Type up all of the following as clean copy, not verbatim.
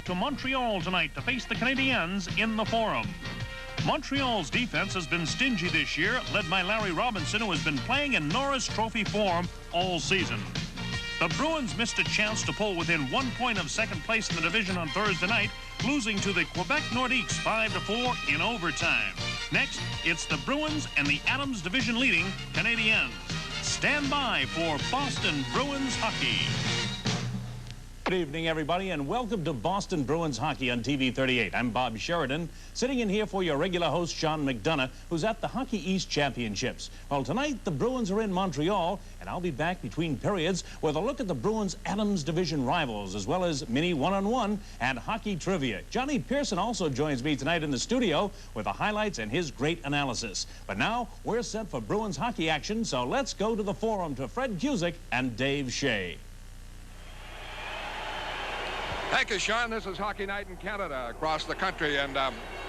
to Montreal tonight to face the Canadiens in the Forum. Montreal's defense has been stingy this year, led by Larry Robinson, who has been playing in Norris Trophy form all season. The Bruins missed a chance to pull within 1 point of second place in the division on Thursday night, losing to the Quebec Nordiques 5-4 in overtime. Next, it's the Bruins and the Adams Division leading Canadiens. Stand by for Boston Bruins hockey. Good evening, everybody, and welcome to Boston Bruins hockey on TV 38. I'm Bob Sheridan, sitting in here for your regular host, Sean McDonough, who's at the Hockey East Championships. Well, tonight, the Bruins are in Montreal, and I'll be back between periods with a look at the Bruins' Adams Division rivals, as well as mini one-on-one and hockey trivia. Johnny Pearson also joins me tonight in the studio with the highlights and his great analysis. But now, we're set for Bruins hockey action, so let's go to the Forum to Fred Cusick and Dave Shea. Thank you, Sean. This is Hockey Night in Canada across the country, and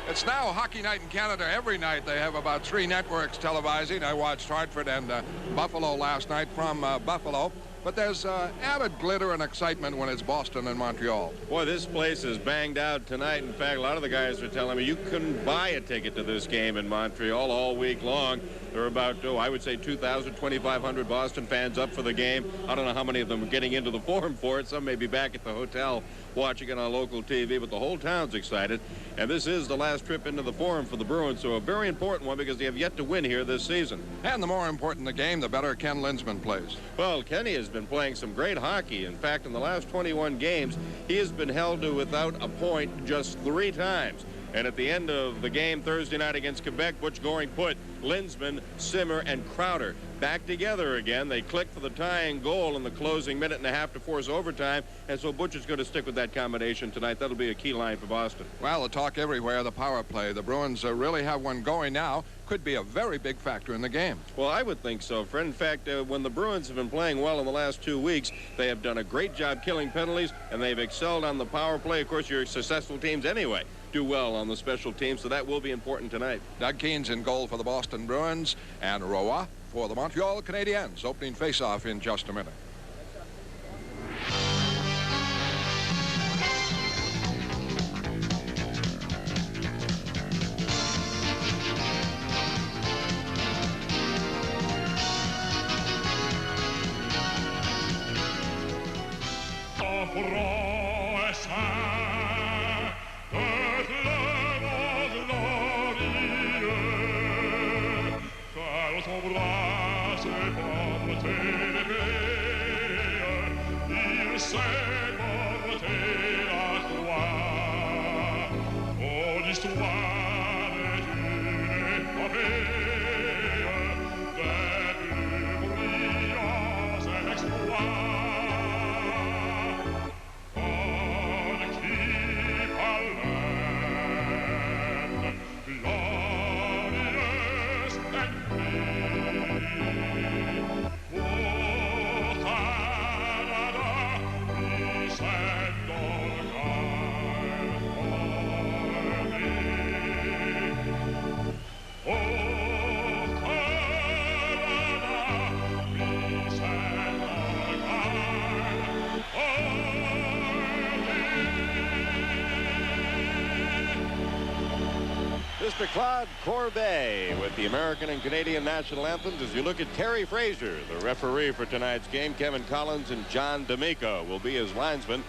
it's now Hockey Night in Canada every night. They have about 3 networks televising. I watched Hartford and Buffalo last night from Buffalo. But there's added glitter and excitement when it's Boston and Montreal. Boy, this place is banged out tonight. In fact, a lot of the guys are telling me you couldn't buy a ticket to this game in Montreal all week long. There are about, I would say 2,000, 2,500 Boston fans up for the game. I don't know how many of them are getting into the Forum for it. Some may be back at the hotel watching it on local TV, but the whole town's excited. And this is the last trip into the Forum for the Bruins, so a very important one because they have yet to win here this season. And the more important the game, the better Ken Linseman plays. Well, Kenny has been playing some great hockey. In fact, in the last 21 games, he has been held to without a point just 3 times. And at the end of the game Thursday night against Quebec, Butch Goring put Linseman, Simmer, and Crowder back together again. They clicked for the tying goal in the closing minute and a half to force overtime, and so Butch is going to stick with that combination tonight. That'll be a key line for Boston. Well, the talk everywhere, the power play. The Bruins really have one going now. Could be a very big factor in the game. Well, I would think so, Fred. In fact, when the Bruins have been playing well in the last 2 weeks, they have done a great job killing penalties, and they've excelled on the power play. Of course, your successful teams anyway do well on the special teams, so that will be important tonight. Doug Keene's in goal for the Boston Bruins, and Roa for the Montreal Canadiens. Opening face-off in just a minute. Mr. Claude Corbet with the American and Canadian national anthems. As you look at Terry Fraser, the referee for tonight's game, Kevin Collins and John D'Amico will be his linesmen.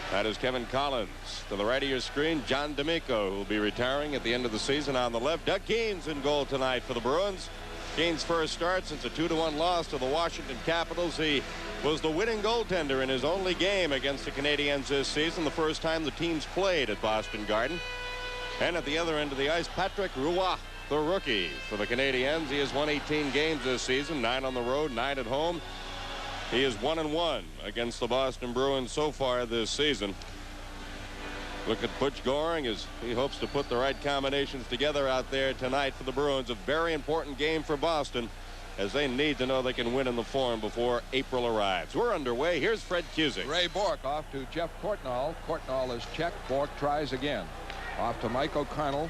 That is Kevin Collins. To the right of your screen, John D'Amico, who will be retiring at the end of the season on the left. Doug Keene's in goal tonight for the Bruins. Keene's first start since a 2-1 loss to the Washington Capitals. He was the winning goaltender in his only game against the Canadiens this season, the first time the teams played at Boston Garden. And at the other end of the ice, Patrick Roy, the rookie for the Canadiens. He has won 18 games this season, 9 on the road, 9 at home. He is 1-1 against the Boston Bruins so far this season. Look at Butch Goring as he hopes to put the right combinations together out there tonight for the Bruins. A very important game for Boston as they need to know they can win in the Forum before April arrives. We're underway. Here's Fred Cusick. Ray Bourque off to Jeff Courtnall. Courtnall is checked. Bourque tries again. Off to Mike O'Connell.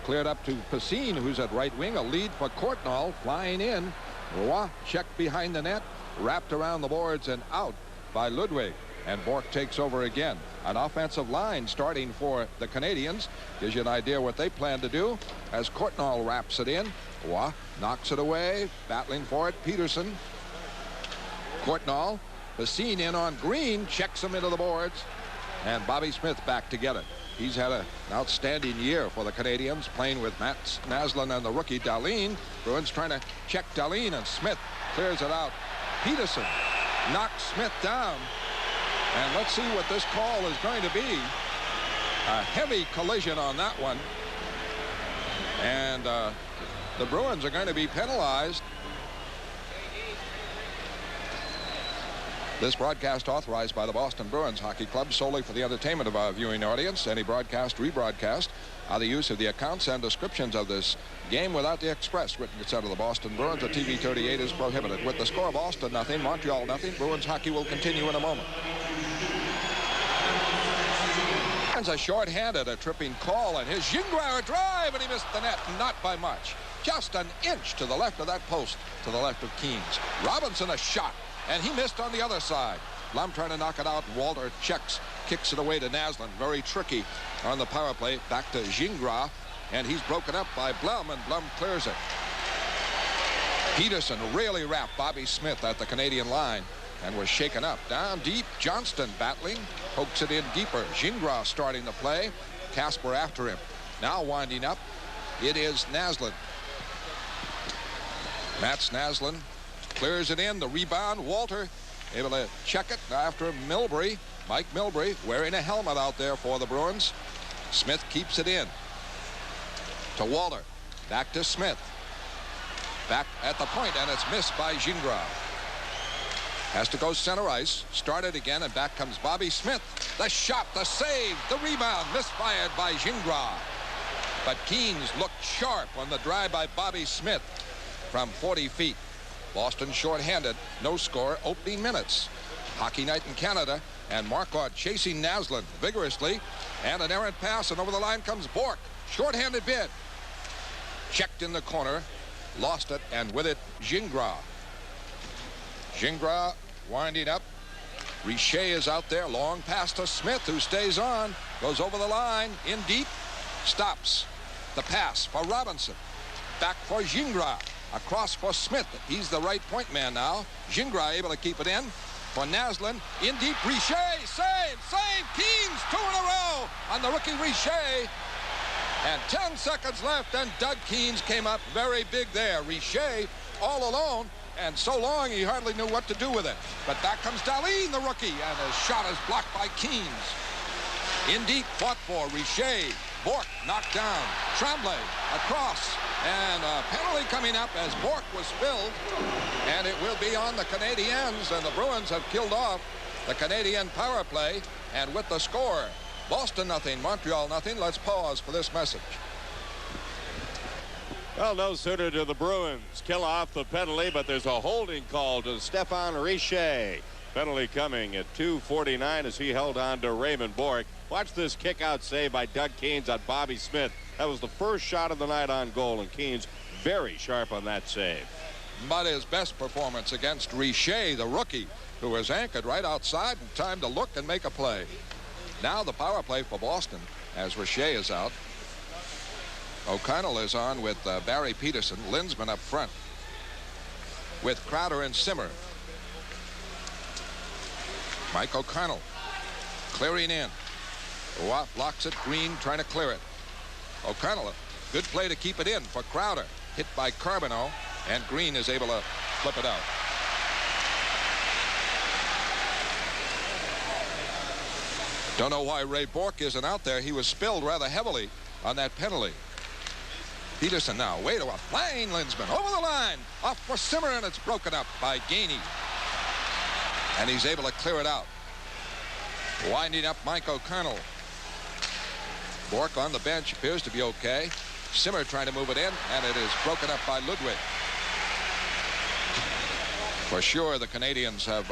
Cleared up to Pacine, who's at right wing. A lead for Courtnall. Flying in. Roy checked behind the net. Wrapped around the boards and out by Ludwig. and Bork takes over again. An offensive line starting for the Canadians. Gives you an idea what they plan to do as Courtnall wraps it in. Waugh knocks it away, battling for it. Peterson. Courtnall. Basine in on Green, checks him into the boards, and Bobby Smith back to get it. He's had an outstanding year for the Canadians, playing with Matt Naslund and the rookie Dahlin. Bruins trying to check Dahlin, and Smith clears it out. Peterson knocks Smith down, and let's see what this call is going to be. A heavy collision on that one, and the Bruins are going to be penalized. This broadcast authorized by the Boston Bruins Hockey Club solely for the entertainment of our viewing audience. Any broadcast, rebroadcast, the use of the accounts and descriptions of this game without the express written consent of the Boston Bruins at TV 38 is prohibited. With the score Boston nothing, Montreal nothing, Bruins hockey will continue in a moment. A short-handed, a tripping call, and his Gingras drive, and he missed the net, not by much. Just an inch to the left of that post, to the left of Keens. Robinson a shot, and he missed on the other side. Blum trying to knock it out. Walter checks, kicks it away to Naslund. Very tricky on the power play. Back to Gingras, and he's broken up by Blum, and Blum clears it. Peterson really wrapped Bobby Smith at the Canadian line and was shaken up. Down deep, Johnston battling, pokes it in deeper. Gingras starting the play. Casper after him. Now winding up, it is Naslund. Mats Naslund clears it in. The rebound, Walter able to check it after Milbury. Mike Milbury wearing a helmet out there for the Bruins. Smith keeps it in to Walter. Back to Smith. Back at the point, and it's missed by Gingras. Has to go center ice. Started again, and back comes Bobby Smith. The shot, the save, the rebound, misfired by Gingras. But Keens looked sharp on the drive by Bobby Smith from 40 feet. Boston short-handed, no score, opening minutes. Hockey night in Canada, and Marquardt chasing Naslund vigorously, and an errant pass, and over the line comes Bork. Short-handed bid. Checked in the corner, lost it, and with it, Gingras. Gingras winding up. Richer is out there, long pass to Smith, who stays on, goes over the line, in deep, stops. The pass for Robinson. Back for Gingras. Across for Smith. He's the right point man now. Gingras able to keep it in. For Naslund, in deep, Richer, save! Keens, 2 in a row on the rookie Richer. And 10 seconds left, and Doug Keens came up very big there. Richer all alone, and so long he hardly knew what to do with it. But back comes Dahlin, the rookie, and his shot is blocked by Keens. In deep, fought for Richer. Bork knocked down. Tremblay across, and a penalty coming up as Bork was spilled, and it will be on the Canadiens, and the Bruins have killed off the Canadian power play. And with the score, Boston nothing, Montreal nothing. Let's pause for this message. Well, no sooner do the Bruins kill off the penalty, but there's a holding call to Stéphane Richer. Penalty coming at 2:49 as he held on to Raymond Bork. Watch this kick-out save by Doug Keens on Bobby Smith. That was the first shot of the night on goal, and Keens very sharp on that save. But his best performance against Richer, the rookie, who was anchored right outside in time to look and make a play. Now the power play for Boston as Richer is out. O'Connell is on with Barry Peterson. Linsman up front with Crowder and Simmer. Mike O'Connell clearing in. Watt blocks it. Green trying to clear it. O'Connell, good play to keep it in for Crowder. Hit by Carbonneau, and Green is able to flip it out. Don't know why Ray Bork isn't out there. He was spilled rather heavily on that penalty. Peterson now, way to a flying Linsman. Over the line, off for Simmer, and it's broken up by Gainey. And he's able to clear it out. Winding up Mike O'Connell. Bork on the bench, appears to be okay. Simmer trying to move it in, and it is broken up by Ludwig. For sure, the Canadians have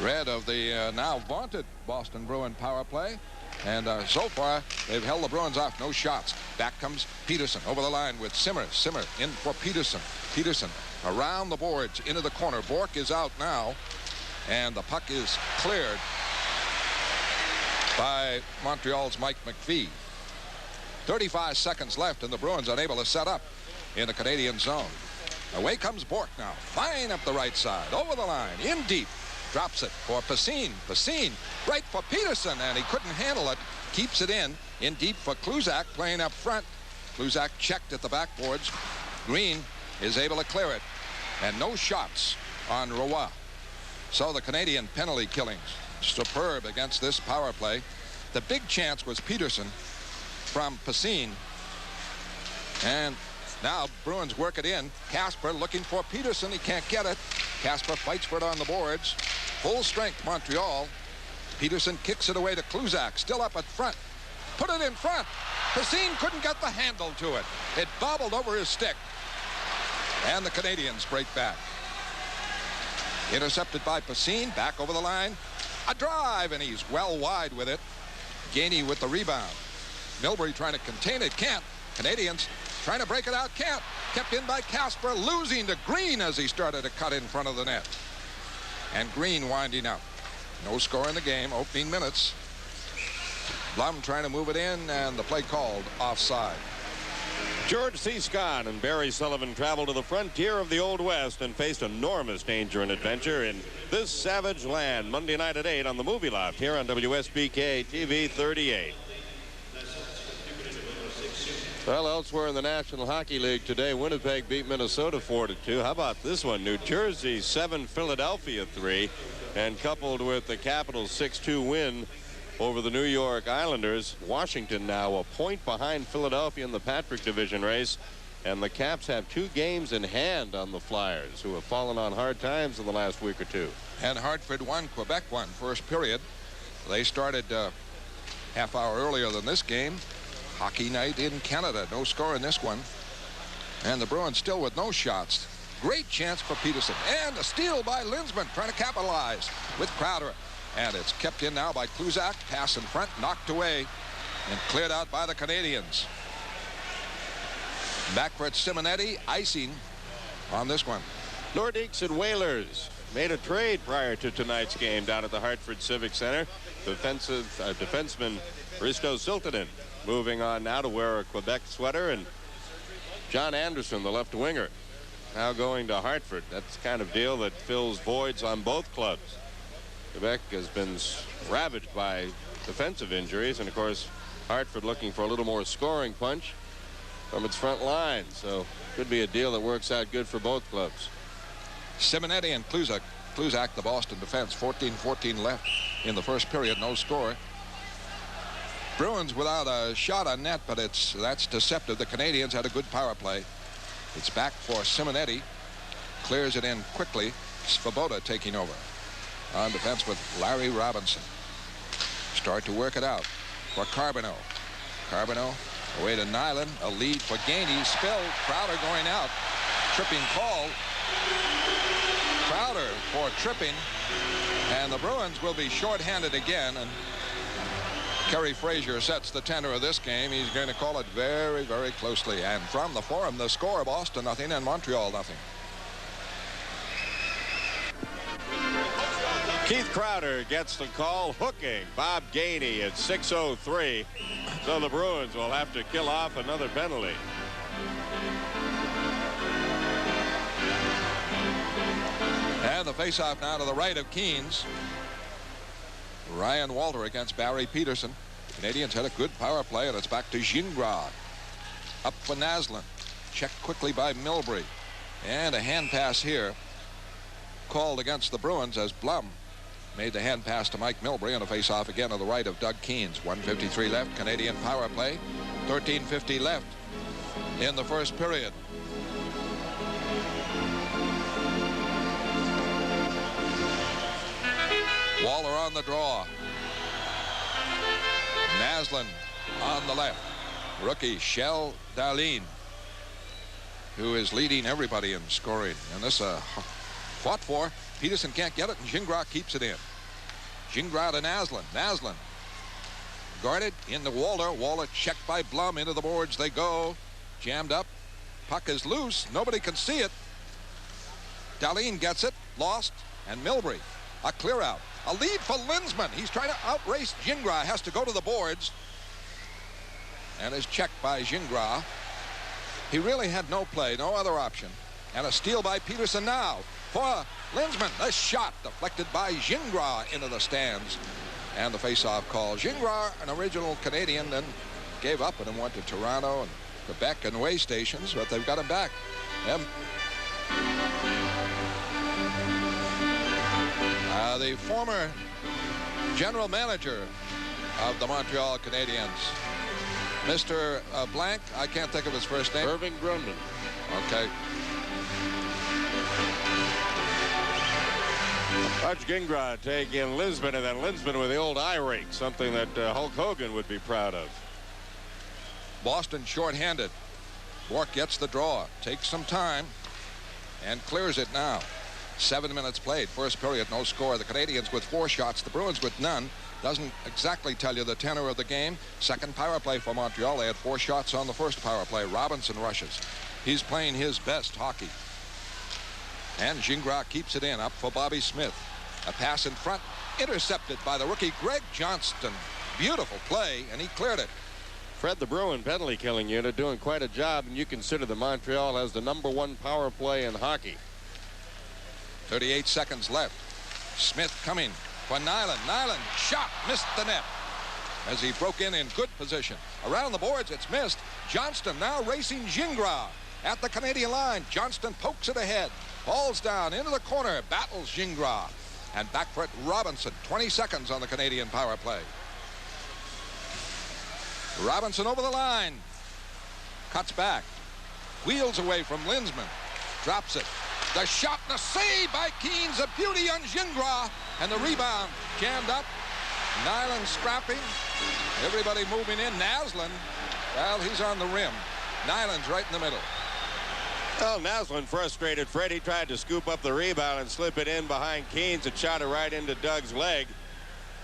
read of the now vaunted Boston Bruin power play. And so far, they've held the Bruins off. No shots. Back comes Peterson over the line with Simmer. Simmer in for Peterson. Peterson around the boards into the corner. Bork is out now. And the puck is cleared by Montreal's Mike McPhee. 35 seconds left, and the Bruins unable to set up in the Canadian zone. Away comes Bork now. Fine up the right side. Over the line. In deep. Drops it for Pacine. Pacine right for Peterson, and he couldn't handle it. Keeps it in deep for Kluzak playing up front. Kluzak checked at the backboards. Green is able to clear it. And no shots on Roy. So the Canadian penalty killings. Superb against this power play. The big chance was Peterson from Pacine. And now Bruins work it in. Kasper looking for Peterson. He can't get it. Kasper fights for it on the boards. Full strength Montreal. Peterson kicks it away to Kluzak. Still up at front. Put it in front. Pacine couldn't get the handle to it. It bobbled over his stick. And the Canadians break back. Intercepted by Pacine. Back over the line. A drive, and he's well wide with it. Gainey with the rebound. Milbury trying to contain it. Can't. Canadians trying to break it out. Can't. Kept in by Kasper. Losing to Green as he started to cut in front of the net. And Green winding up. No score in the game. Opening minutes. Blum trying to move it in, and the play called offside. George C. Scott and Barry Sullivan traveled to the frontier of the Old West and faced enormous danger and adventure in this savage land. Monday night at 8 on the Movie Loft here on WSBK TV 38. Well, elsewhere in the National Hockey League today, Winnipeg beat Minnesota 4-2. How about this one? New Jersey 7, Philadelphia 3, and coupled with the Capitals' 6-2 win over the New York Islanders, Washington now a point behind Philadelphia in the Patrick Division race, and the Caps have 2 games in hand on the Flyers, who have fallen on hard times in the last week or two. And Hartford won, Quebec won first period. They started half hour earlier than this game. Hockey night in Canada. No score in this one. And the Bruins still with no shots. Great chance for Peterson. And a steal by Linsman trying to capitalize with Crowder. And it's kept in now by Kluzak. Pass in front, knocked away, and cleared out by the Canadians. Back for Simonetti. Icing on this one. Nordiques and Whalers made a trade prior to tonight's game down at the Hartford Civic Center. Defenseman Risto Siltanen moving on now to wear a Quebec sweater, and John Anderson, the left winger, now going to Hartford. That's the kind of deal that fills voids on both clubs. Quebec has been ravaged by defensive injuries, and of course Hartford looking for a little more scoring punch from its front line. So could be a deal that works out good for both clubs. Simonetti and Kluzak, the Boston defense. 14-14 left in the first period. No score. Bruins without a shot on net, but that's deceptive. The Canadians had a good power play. It's back for Simonetti. Clears it in quickly. Svoboda taking over on defense with Larry Robinson. Start to work it out for Carbonneau. Carbonneau away to Nyland. A lead for Gainey. Spilled. Crowder going out. Tripping call. Crowder for tripping. And the Bruins will be shorthanded again. And Kerry Frazier sets the tenor of this game. He's going to call it very, very closely. And from the Forum, the score: Boston 0 and Montreal 0. Keith Crowder gets the call, hooking Bob Gainey at 6:03. So the Bruins will have to kill off another penalty. And the faceoff now to the right of Keynes. Ryan Walter against Barry Peterson. Canadians had a good power play, and it's back to Gingras. Up for Naslund. Checked quickly by Milbury. And a hand pass here called against the Bruins as Blum made the hand pass to Mike Milbury, and a face-off again to the right of Doug Keynes. 1:53 left. Canadian power play. 13:50 left in the first period. Waller on the draw. Naslund on the left. Rookie Shell Darlene, who is leading everybody in scoring. And this fought for. Peterson can't get it, and Gingras keeps it in. Gingras to Naslund. Naslund guarded in the Waller. Waller checked by Blum. Into the boards they go. Jammed up. Puck is loose. Nobody can see it. Darlene gets it. Lost. And Milbury A clear out. A lead for Lindsman. He's trying to outrace Gingras. Has to go to the boards. And is checked by Gingras. He really had no play, no other option. And a steal by Peterson now for Lindsman. The shot deflected by Gingras into the stands. And the face-off call. Gingras, an original Canadian, then gave up and went to Toronto and Quebec and way stations, but they've got him back. The former general manager of the Montreal Canadiens, Mr. Blank, I can't think of his first name. Irving Grundman. Okay. Watch Gingras take in Lindsman, and then Lindsman with the old eye rake, something that Hulk Hogan would be proud of. Boston shorthanded. Bourque gets the draw, takes some time, and clears it now. 7 minutes played. First period, no score. The Canadiens with 4 shots, the Bruins with none. Doesn't exactly tell you the tenor of the game. Second power play for Montreal. They had 4 shots on the first power play. Robinson rushes. He's playing his best hockey. And Gingras keeps it in, up for Bobby Smith. A pass in front, intercepted by the rookie Greg Johnston. Beautiful play, and he cleared it. Fred, the Bruin penalty killing unit, doing quite a job, and you consider that Montreal has the #1 power play in hockey. 38 seconds left. Smith coming for Nyland. Nyland shot, missed the net as he broke in good position. Around the boards, it's missed. Johnston now racing Gingras at the Canadian line. Johnston pokes it ahead. Falls down into the corner, battles Gingras. And back for it, Robinson. 20 seconds on the Canadian power play. Robinson over the line. Cuts back. Wheels away from Lindsman. Drops it. The shot, the save by Keynes. A beauty on Gingras. And the rebound jammed up. Nyland scrapping. Everybody moving in. Naslund, well, he's on the rim. Nyland's right in the middle. Well, Naslund frustrated. Freddie tried to scoop up the rebound and slip it in behind Keynes and shot it right into Doug's leg.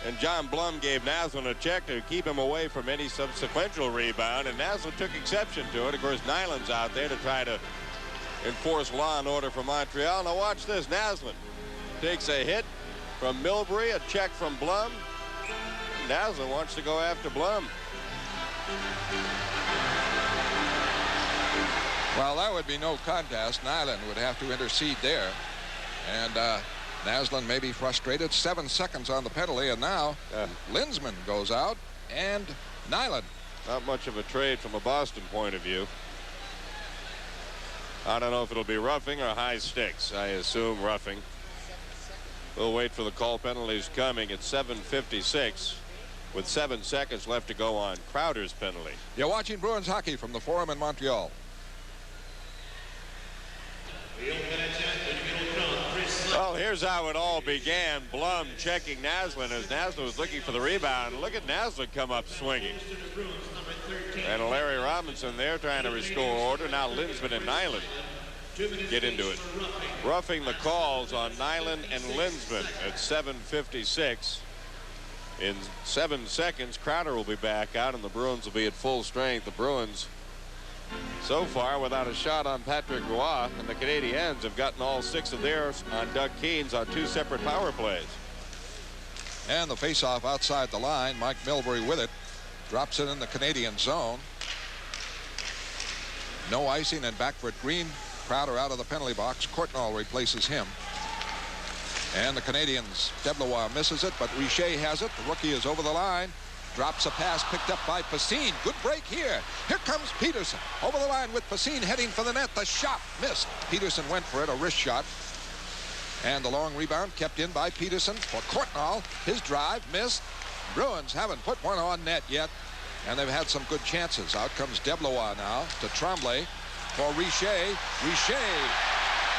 And John Blum gave Naslund a check to keep him away from any subsequential rebound, and Naslund took exception to it. Of course, Nyland's out there to try to enforce law and order for Montreal. Now watch this. Naslund takes a hit from Milbury, a check from Blum. Naslund wants to go after Blum. Well, that would be no contest. Nyland would have to intercede there. And Naslund may be frustrated. 7 seconds on the penalty, and now Lindsman goes out, and Nyland. Not much of a trade from a Boston point of view. I don't know if it'll be roughing or high sticks. I assume roughing. We'll wait for the call. Penalties coming at 7:56 with 7 seconds left to go on Crowder's penalty. You're watching Bruins hockey from the Forum in Montreal. Well, here's how it all began. Blum checking Naslund as Naslund was looking for the rebound. Look at Naslund come up swinging. And Larry Robinson there trying to restore order. Now Lindsman and Nyland get into it. Roughing the calls on Nyland and Lindsman at 7:56. In 7 seconds, Crowder will be back out, and the Bruins will be at full strength. The Bruins so far without a shot on Patrick Roy, and the Canadiens have gotten all 6 of theirs on Doug Keynes on 2 separate power plays. And the faceoff outside the line. Mike Milbury with it. Drops it in the Canadian zone. No icing, and back for it. Green. Crowder out of the penalty box. Courtnall replaces him. And the Canadiens, Deblois misses it, but Richer has it. The rookie is over the line. Drops a pass picked up by Pacine. Good break here. Here comes Peterson. Over the line with Pacine heading for the net. The shot missed. Peterson went for it, a wrist shot. And the long rebound kept in by Peterson for Courtnall. His drive missed. Bruins haven't put one on net yet, and they've had some good chances. Out comes Deblois now to Tremblay for Richer. Richer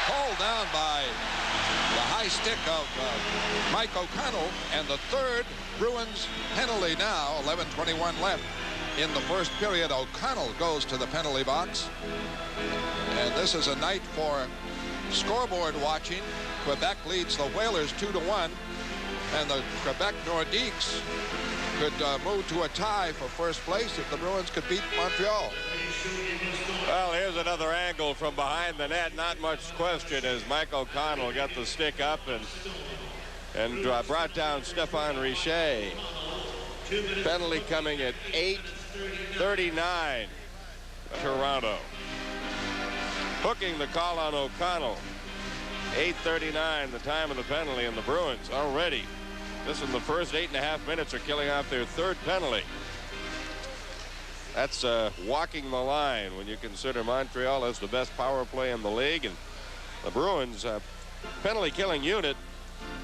called down by the high stick of Mike O'Connell, and the third Bruins penalty now. 11:21 left in the first period. O'Connell goes to the penalty box, and this is a night for scoreboard watching. Quebec leads the Whalers 2-1, and the Quebec Nordiques could move to a tie for first place if the Bruins could beat Montreal. Well, here's another angle from behind the net. Not much question as Mike O'Connell got the stick up, and and brought down Stefan Richer. Penalty coming at 8:39. Toronto. Hooking the call on O'Connell. 8:39, the time of the penalty, and the Bruins already, this in the first 8.5 minutes, are killing off their third penalty. That's walking the line when you consider Montreal has the best power play in the league, and the Bruins penalty killing unit,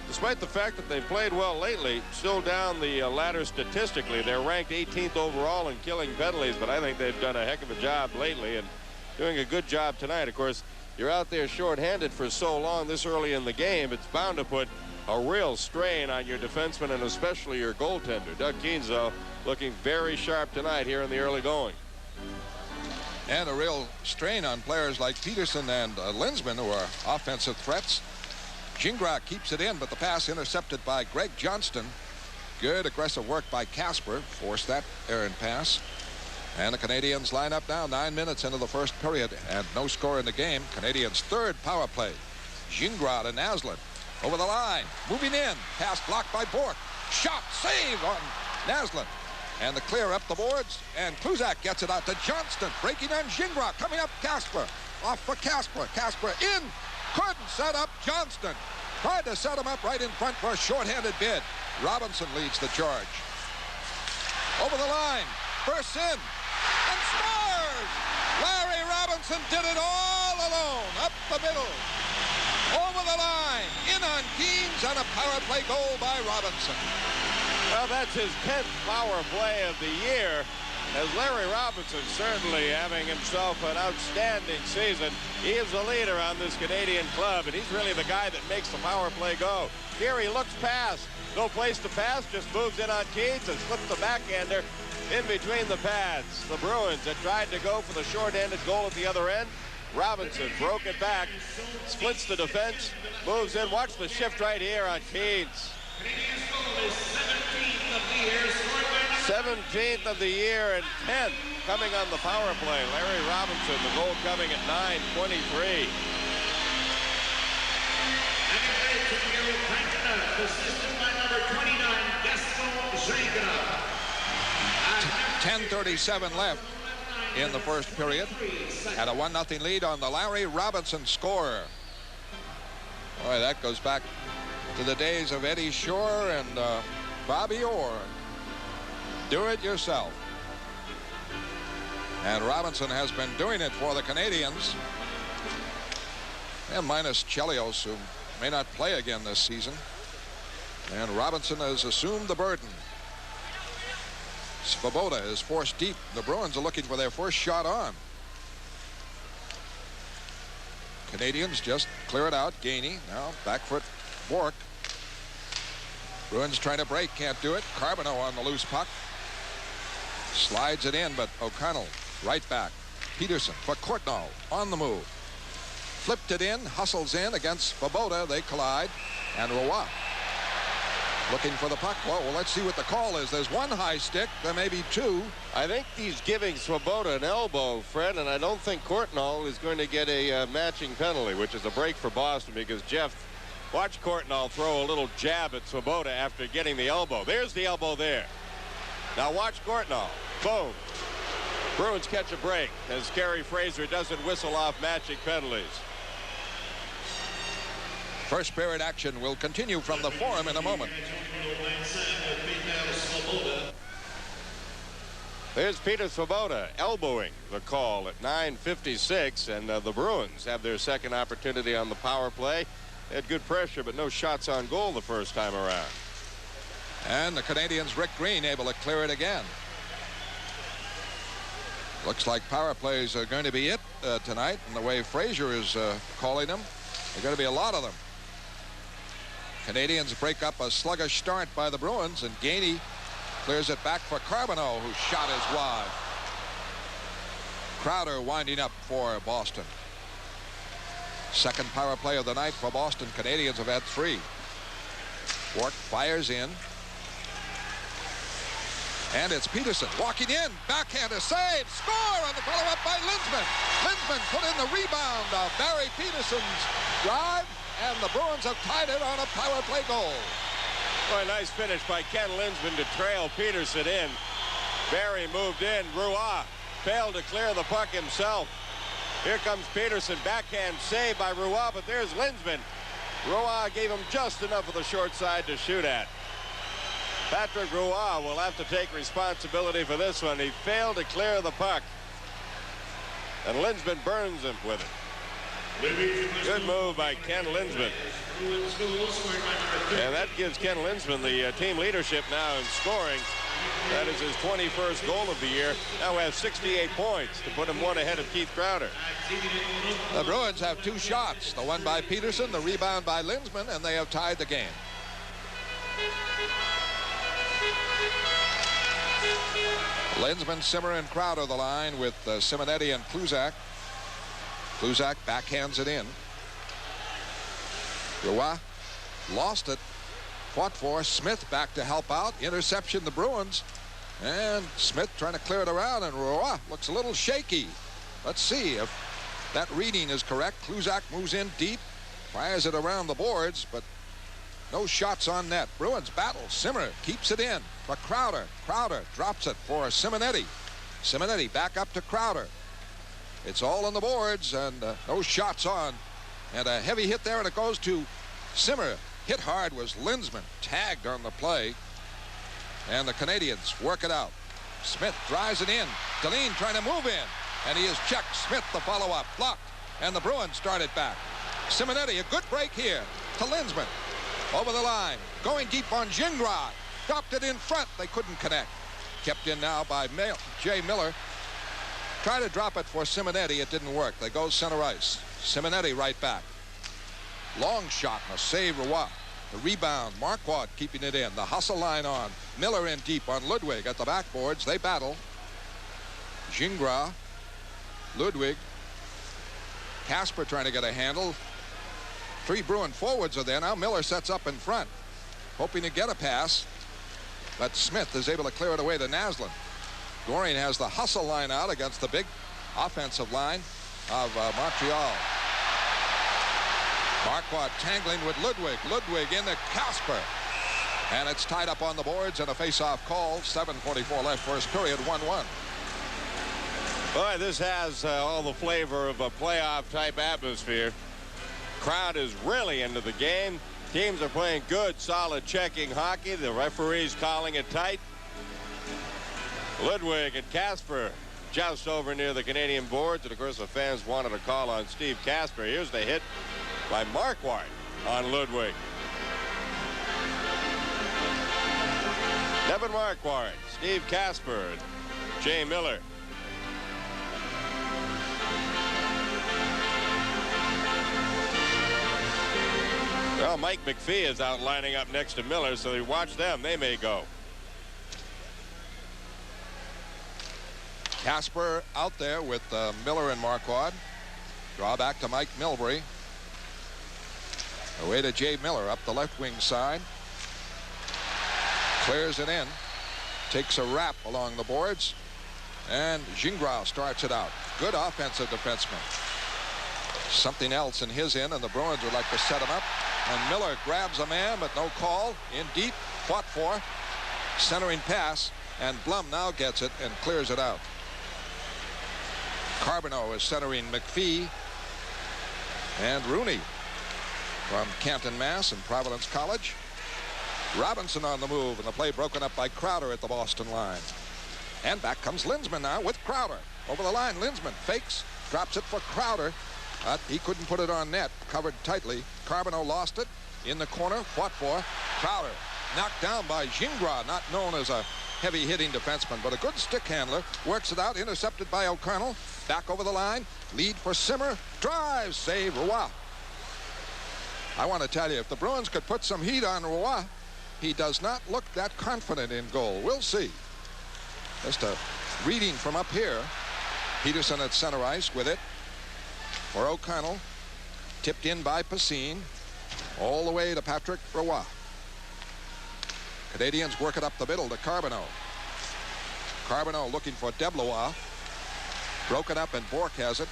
despite the fact that they've played well lately, still down the ladder statistically. They're ranked 18th overall in killing penalties, but I think they've done a heck of a job lately and doing a good job tonight. Of course, you're out there shorthanded for so long this early in the game, it's bound to put a real strain on your defenseman and especially your goaltender. Doug Keens, though, looking very sharp tonight here in the early going. And a real strain on players like Peterson and Linsman, who are offensive threats. Gingras keeps it in, but the pass intercepted by Greg Johnston. Good aggressive work by Casper, forced that errant pass. And the Canadians line up now, 9 minutes into the first period, and no score in the game. Canadians' third power play. Gingras to Naslund. Over the line, moving in. Pass blocked by Bourque. Shot, save on Naslund. And the clear up the boards, and Kluzak gets it out to Johnston. Breaking on Gingras, coming up Casper. Off for Casper. Casper in. Couldn't set up Johnston. Tried to set him up right in front for a shorthanded bid. Robinson leads the charge. Over the line. Bursts in. And scores! Larry Robinson did it all alone. Up the middle. Over the line. In on Keens, and a power play goal by Robinson. Well, that's his 10th power play of the year, as Larry Robinson certainly having himself an outstanding season. He is the leader on this Canadian club, and he's really the guy that makes the power play go. Here he looks past. No place to pass, just moves in on Keens and slips the backhander in between the pads. The Bruins had tried to go for the short-handed goal at the other end. Robinson broke it back, splits the defense, moves in. Watch the shift right here on Keens. 17th of the year and 10th coming on the power play. Larry Robinson, the goal coming at 9:23. Assisted by number 29, Gaston Jenkins. 10:37 left in the first period. Had a 1-0 lead on the Larry Robinson score. Boy, that goes back to the days of Eddie Shore and Bobby Orr. Do it yourself. And Robinson has been doing it for the Canadians. And minus Chelios, who may not play again this season. And Robinson has assumed the burden. Svoboda is forced deep. The Bruins are looking for their first shot on. Canadians just clear it out. Gainey now back foot Bourque. Bruins trying to break, can't do it. Carbonneau on the loose puck. Slides it in, but O'Connell right back. Peterson for Courtnall on the move. Flipped it in, hustles in against Svoboda. They collide, and Roy looking for the puck. Well, let's see what the call is. There's one high stick. There may be two. I think he's giving Svoboda an elbow, Fred, and I don't think Courtnall is going to get a matching penalty, which is a break for Boston, because Jeff, watch Courtnall throw a little jab at Svoboda after getting the elbow. There's the elbow there. Now watch Courtnall. Boom. Bruins catch a break as Kerry Fraser doesn't whistle off matching penalties. First period action will continue from the Forum in a moment. There's Peter Svoboda elbowing the call at 9:56, and the Bruins have their second opportunity on the power play. They had good pressure, but no shots on goal the first time around. And the Canadians, Rick Green, able to clear it again. Looks like power plays are going to be it tonight, and the way Fraser is calling them, there are going to be a lot of them. Canadians break up a sluggish start by the Bruins, and Gainey clears it back for Carbonneau, whose shot is wide. Crowder winding up for Boston. Second power play of the night for Boston. Canadians have had 3. Bourque fires in. And it's Peterson walking in. Backhander save. Score on the follow-up by Linsman. Linsman put in the rebound of Barry Peterson's drive. And the Bruins have tied it on a power play goal. Boy, nice finish by Ken Linsman to trail Peterson in. Barry moved in. Roy failed to clear the puck himself. Here comes Peterson. Backhand save by Roy, but there's Linsman. Roy gave him just enough of the short side to shoot at. Patrick Roy will have to take responsibility for this one. He failed to clear the puck. And Linsman burns him with it. Good move by Ken Linsman. And that gives Ken Linsman the team leadership now in scoring. That is his 21st goal of the year. Now has 68 points to put him one ahead of Keith Crowder. The Bruins have 2 shots. The one by Peterson, the rebound by Linsman, and they have tied the game. Linsman, Simmer, and Crowder the line with Simonetti and Kluzak. Kluzak backhands it in. Roy lost it. Fought for. Smith back to help out. Interception the Bruins. And Smith trying to clear it around, and Roy looks a little shaky. Let's see if that reading is correct. Kluzak moves in deep, fires it around the boards, but no shots on net. Bruins battle. Simmer keeps it in for Crowder. Crowder drops it for Simonetti. Simonetti back up to Crowder. It's all on the boards, and no shots on. And a heavy hit there, and it goes to Simmer. Hit hard was Linsman. Tagged on the play. And the Canadians work it out. Smith drives it in. Deline trying to move in. And he is checked. Smith the follow-up. Blocked. And the Bruins start it back. Simonetti, a good break here to Linsman. Over the line. Going deep on Gingras. Dropped it in front. They couldn't connect. Kept in now by Jay Miller. Tried to drop it for Simonetti. It didn't work. They go center ice. Simonetti right back. Long shot and a save. Roy. The rebound. Marquardt keeping it in. The hustle line on. Miller in deep on Ludwig at the backboards. They battle. Gingras. Ludwig. Kasper trying to get a handle. 3 Bruin forwards are there. Now Miller sets up in front, hoping to get a pass. But Smith is able to clear it away to Naslund. Goring has the hustle line out against the big offensive line of Montreal. Marquardt tangling with Ludwig. Ludwig into Kasper. And it's tied up on the boards and a face-off call. 7:44 left, first period, 1-1. Boy, this has all the flavor of a playoff-type atmosphere. Crowd is really into the game. Teams are playing good, solid checking hockey. The referee's calling it tight. Ludwig and Kasper joust over near the Canadian boards. And, of course, the fans wanted a call on Steve Kasper. Here's the hit by Marquardt on Ludwig. Devin Marquardt, Steve Kasper, Jay Miller. Well, Mike McPhee is out lining up next to Miller, so you watch them. They may go. Kasper out there with Miller and Marquardt. Draw back to Mike Milbury. Away to Jay Miller up the left wing side. Clears it in. Takes a wrap along the boards. And Gingras starts it out. Good offensive defenseman. Something else in his end, and the Bruins would like to set him up. And Miller grabs a man, but no call. In deep, fought for. Centering pass, and Blum now gets it and clears it out. Carbonneau is centering McPhee. And Rooney from Canton, Mass. and Providence College. Robinson on the move, and the play broken up by Crowder at the Boston line. And back comes Linsman now with Crowder. Over the line, Linsman fakes, drops it for Crowder. But he couldn't put it on net, covered tightly. Carbonneau lost it in the corner, fought for. Crowder knocked down by Gingras, not known as a heavy-hitting defenseman, but a good stick handler. Works it out, intercepted by O'Connell. Back over the line, lead for Simmer. Drive, save, Roy. I want to tell you, if the Bruins could put some heat on Roy, he does not look that confident in goal. We'll see. Just a reading from up here. Peterson at center ice with it. For O'Connell, tipped in by Pasine, all the way to Patrick Roy. Canadians work it up the middle to Carbonneau. Carbonneau looking for Deblois. Broken up, and Bourque has it.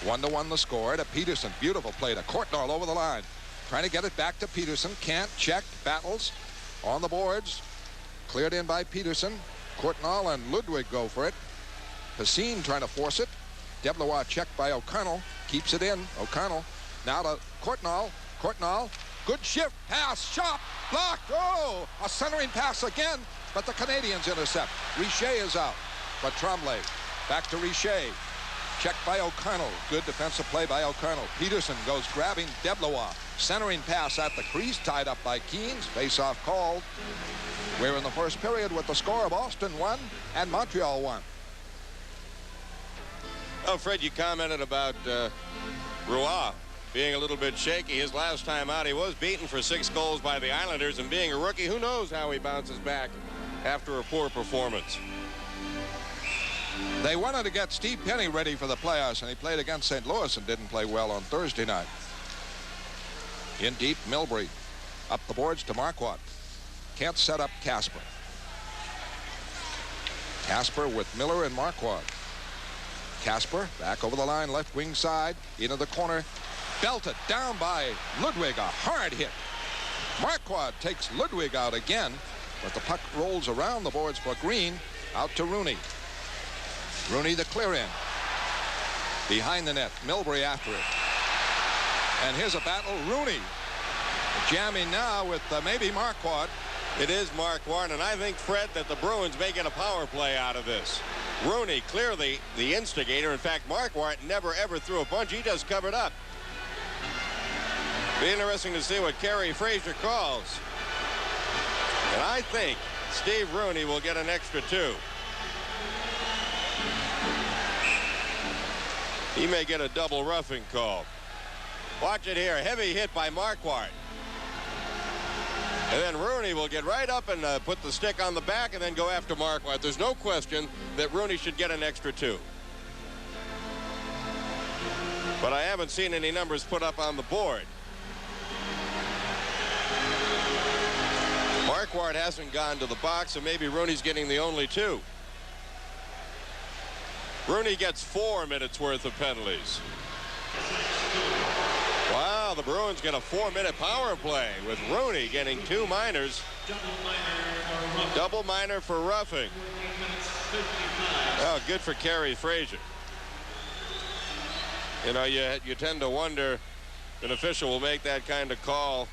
1-1 the score to Peterson. Beautiful play to Courtnall over the line. trying to get it back to Peterson. Can't. Check. Battles on the boards. Cleared in by Peterson. Courtnall and Ludwig go for it. Pacine trying to force it. Deblois checked by O'Connell. Keeps it in. O'Connell now to Courtnall. Courtnall. Good shift. Pass. Shot. Blocked. Oh, a centering pass again. But the Canadians intercept. Richer is out. But Tremblay back to Richer. Checked by O'Connell. Good defensive play by O'Connell. Peterson goes grabbing Deblois. Centering pass at the crease. Tied up by Keynes. Face-off called. We're in the first period with the score of Boston 1 and Montreal 1. Oh, Fred, you commented about Roy being a little bit shaky. His last time out, he was beaten for 6 goals by the Islanders, and being a rookie, who knows how he bounces back after a poor performance. They wanted to get Steve Penny ready for the playoffs, and he played against St. Louis and didn't play well on Thursday night. In deep, Milbury. Up the boards to Marquardt. Can't set up Casper. Casper with Miller and Marquardt. Casper back over the line, left wing side, into the corner. Belted down by Ludwig, a hard hit. Marquardt takes Ludwig out again, but the puck rolls around the boards for Green, out to Rooney. Rooney the clear in. Behind the net, Milbury after it. And here's a battle, Rooney. Jamming now with maybe Marquardt. It is Marquardt, and I think, Fred, that the Bruins may get a power play out of this. Rooney, clearly the instigator. In fact, Marquardt never, ever threw a punch. He just covered up. Be interesting to see what Kerry Fraser calls. And I think Steve Rooney will get an extra 2. He may get a double roughing call. Watch it here. Heavy hit by Marquardt. And then Rooney will get right up and put the stick on the back and then go after Marquardt. There's no question that Rooney should get an extra 2. But I haven't seen any numbers put up on the board. Marquardt hasn't gone to the box, so maybe Rooney's getting the only 2. Rooney gets 4 minutes worth of penalties. Wow, the Bruins get a 4-minute power play with Rooney getting 2 minors. Double minor for roughing. Oh, good for Kerry Fraser. You know, you tend to wonder if an official will make that kind of call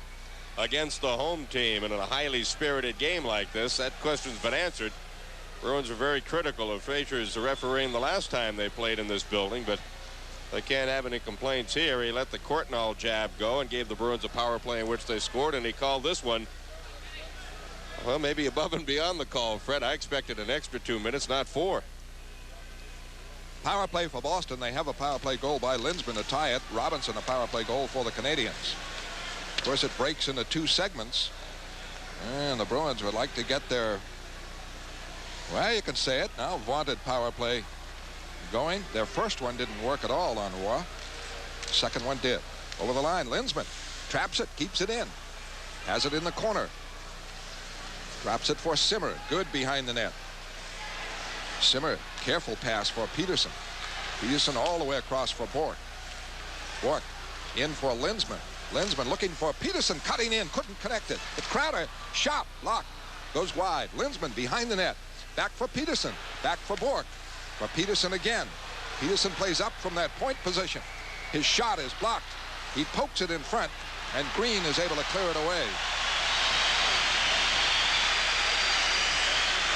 against the home team in a highly spirited game like this. That question's been answered. Bruins are very critical of Fraser's refereeing the last time they played in this building, but they can't have any complaints here. He let the Courtnall jab go and gave the Bruins a power play in which they scored, and he called this one, well, maybe above and beyond the call, Fred. I expected an extra 2 minutes, not 4. Power play for Boston. They have a power play goal by Linsman to tie it. Robinson a power play goal for the Canadians. Of course, it breaks into 2 segments, and the Bruins would like to get their, well, you can say it now, vaunted power play going. Their first one didn't work at all on Roy. Second one did. Over the line, Linsman traps it, keeps it in, has it in the corner, drops it for Simmer. Good behind the net. Simmer, careful pass for Peterson. Peterson all the way across for Bork. Bork in for Linsman. Linsman looking for Peterson, cutting in, couldn't connect it. The Crowder shot, blocked, goes wide. Linsman behind the net. Back for Peterson, back for Bork. For Peterson again. Peterson plays up from that point position. His shot is blocked. He pokes it in front, and Green is able to clear it away.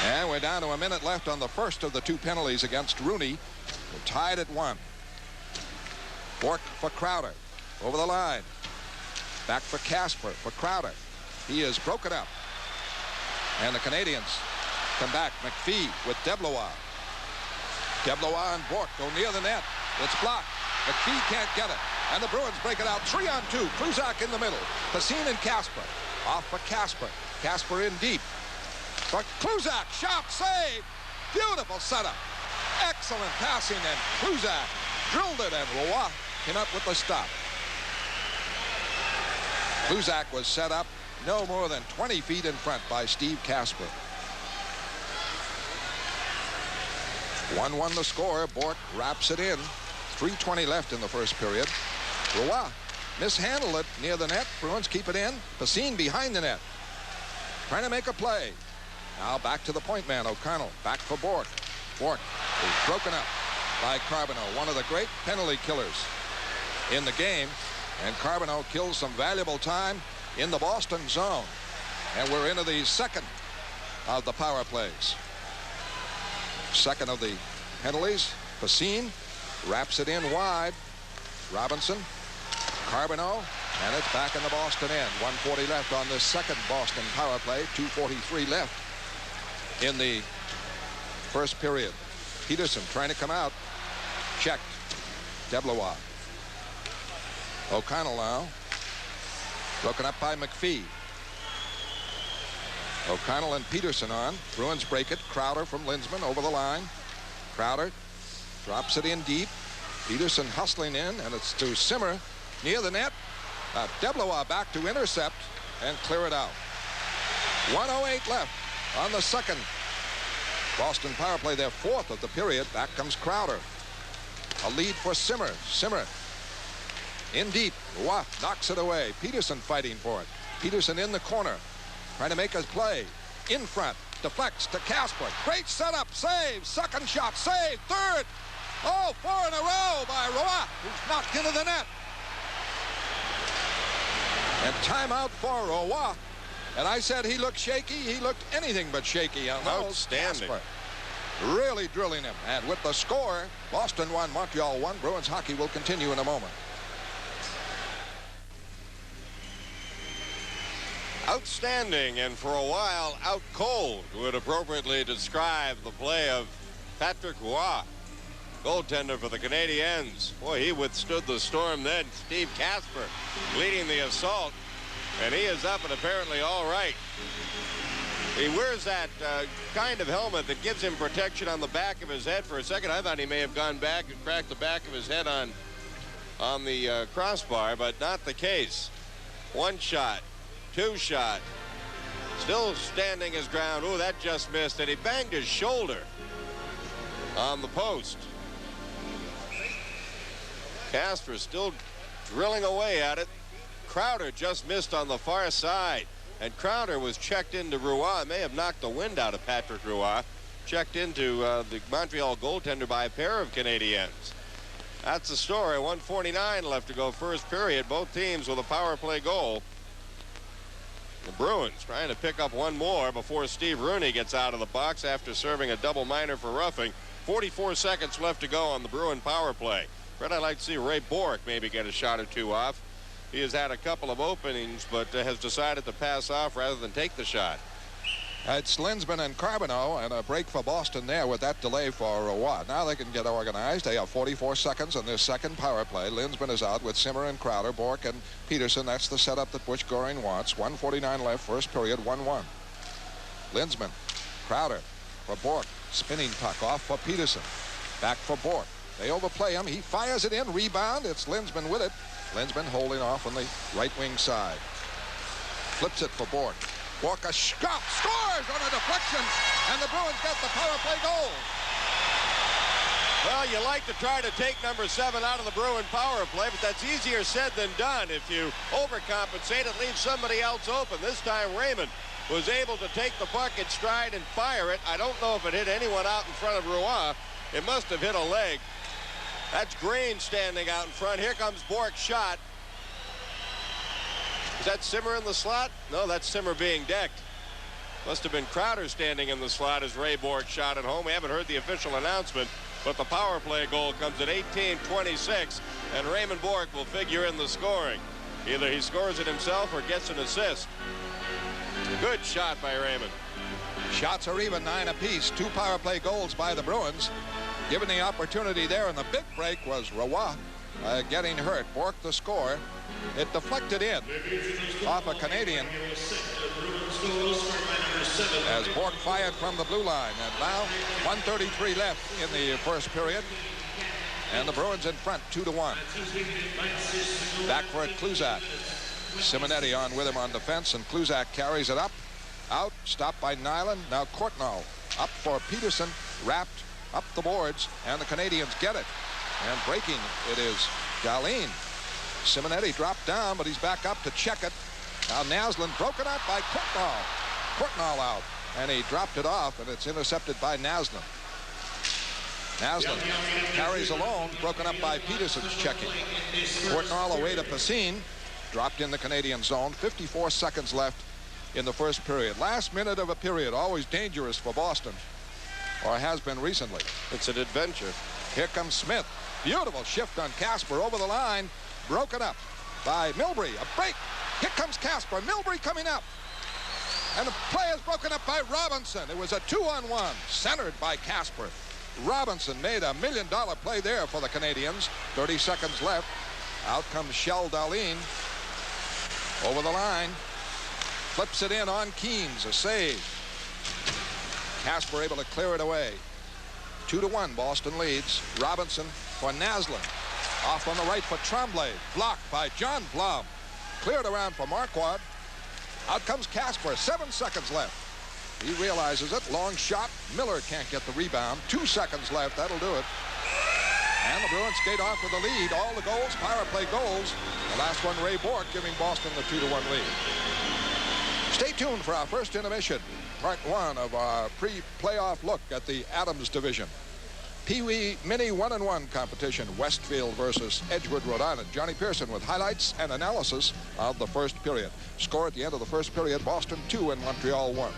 And we're down to a minute left on the first of the 2 penalties against Rooney. We're tied at 1. Bork for Crowder. Over the line. Back for Casper, for Crowder. He is broken up. And the Canadians come back. McPhee with Deblois. Deblois and Bork go near the net. It's blocked. McPhee can't get it. And the Bruins break it out 3-on-2. Kruzak in the middle. Pacine and Casper. Off for Casper. Casper in deep. But Kruzak, shot, save. Beautiful setup. Excellent passing, and Kruzak drilled it, and Roy came up with the stop. Kruzak was set up no more than 20 feet in front by Steve Casper. 1-1 the score. Bork wraps it in. 3:20 left in the first period. Roy mishandled it near the net. Bruins keep it in. Bst behind the net, trying to make a play. Now back to the point man, O'Connell. Back for Bourque. Bourque is broken up by Carbonneau, one of the great penalty killers in the game. And Carbonneau kills some valuable time in the Boston zone. And we're into the second of the power plays. Second of the penalties. Bst wraps it in wide. Robinson, Carbonneau, and it's back in the Boston end. 1:40 left on this second Boston power play. 2:43 left in the first period. Peterson trying to come out. Checked. Deblois. O'Connell now. Broken up by McPhee. O'Connell and Peterson on. Bruins break it. Crowder from Lindsman over the line. Crowder drops it in deep. Peterson hustling in, and it's to Simmer near the net. Deblois back to intercept and clear it out. 1:08 left on the second Boston power play, their fourth of the period. Back comes Crowder. A lead for Simmer. Simmer in deep. Roy knocks it away. Peterson fighting for it. Peterson in the corner, trying to make a play. In front, deflects to Casper. Great setup, save, second shot, save, third. Oh, 4 in a row by Roy, who's knocked into the net. And timeout for Roy. And I said he looked shaky. He looked anything but shaky on those. Outstanding. Casper really drilling him. And with the score, Boston 1, Montreal 1. Bruins hockey will continue in a moment. Outstanding, and for a while out cold would appropriately describe the play of Patrick Roy, goaltender for the Canadiens. Boy, he withstood the storm then. Steve Casper leading the assault, and he is up and apparently all right. He wears that kind of helmet that gives him protection on the back of his head. For a second, I thought he may have gone back and cracked the back of his head on the crossbar, but not the case. One shot. Two shot. Still standing his ground. Oh, that just missed. And he banged his shoulder on the post. Casper still drilling away at it. Crowder just missed on the far side. And Crowder was checked into Roy. May have knocked the wind out of Patrick Roy. Checked into the Montreal goaltender by a pair of Canadiens. That's the story. 1:49 left to go first period. Both teams with a power play goal. The Bruins trying to pick up one more before Steve Rooney gets out of the box after serving a double minor for roughing. 44 seconds left to go on the Bruin power play. Fred, I'd like to see Ray Bourque maybe get a shot or two off. He has had a couple of openings, but has decided to pass off rather than take the shot. It's Lindsman and Carbonneau, and a break for Boston there with that delay for Roy. Now they can get organized. They have 44 seconds on this second power play. Lindsman is out with Simmer and Crowder, Bourque and Peterson. That's the setup that Butch Goring wants. 1:49 left, first period, 1-1. Lindsman, Crowder for Bourque. Spinning puck off for Peterson. Back for Bourque. They overplay him. He fires it in. Rebound. It's Lindsman with it. Lindsman holding off on the right wing side. Flips it for Bourque. Bourque scores on a deflection, and the Bruins get the power play goal. Well, you like to try to take number 7 out of the Bruin power play, but that's easier said than done. If you overcompensate, it leaves somebody else open. This time Raymond was able to take the puck in stride and fire it. I don't know if it hit anyone out in front of Roy. It must have hit a leg. That's Green standing out in front. Here comes Bourque's shot. Is that Simmer in the slot? No, that's Simmer being decked. Must have been Crowder standing in the slot as Ray Bourque shot it home. We haven't heard the official announcement, but the power play goal comes at 18:26, and Raymond Bourque will figure in the scoring. Either he scores it himself or gets an assist. Good shot by Raymond. Shots are even 9 apiece. 2 power play goals by the Bruins. Given the opportunity there in the big break was Roy getting hurt. Bourque the score. It deflected in off a Canadian as Bourque fired from the blue line. And now 1:33 left in the first period. And the Bruins in front 2-1. Back for it, Kluzak. Simonetti on with him on defense, and Kluzak carries it up. Out, stopped by Nyland. Now Courtnall up for Peterson, wrapped up the boards, and the Canadians get it. And breaking, it is Galene. Simonetti dropped down, but he's back up to check it. Now Naslund broken up by Courtnall. Courtnall out, and he dropped it off, and it's intercepted by Naslund. Naslund carries alone, broken up by Peterson's checking. Courtnall away to Pacine, dropped in the Canadian zone. 54 seconds left in the first period. Last minute of a period, always dangerous for Boston, or has been recently. It's an adventure. Here comes Smith. Beautiful shift on Casper over the line. Broken up by Milbury. A break. Here comes Casper. Milbury coming up. And the play is broken up by Robinson. It was a 2-on-1, centered by Casper. Robinson made $1 million play there for the Canadians. 30 seconds left. Out comes Shell Darlene. Over the line. Flips it in on Keynes. A save. Casper able to clear it away. 2-1, Boston leads. Robinson for Naslund. Off on the right for Tremblay. Blocked by John Blum. Cleared around for Marquardt. Out comes Casper. 7 seconds left. He realizes it. Long shot. Miller can't get the rebound. 2 seconds left. That'll do it. And the Bruins skate off with the lead. All the goals, power play goals. The last one, Ray Bourque, giving Boston the 2-1 lead. Stay tuned for our first intermission. Part 1 of our pre-playoff look at the Adams division. Pee Wee Mini 1-on-1 competition, Westfield versus Edgewood, Rhode Island. Johnny Pearson with highlights and analysis of the first period. Score at the end of the first period, Boston 2 and Montreal 1.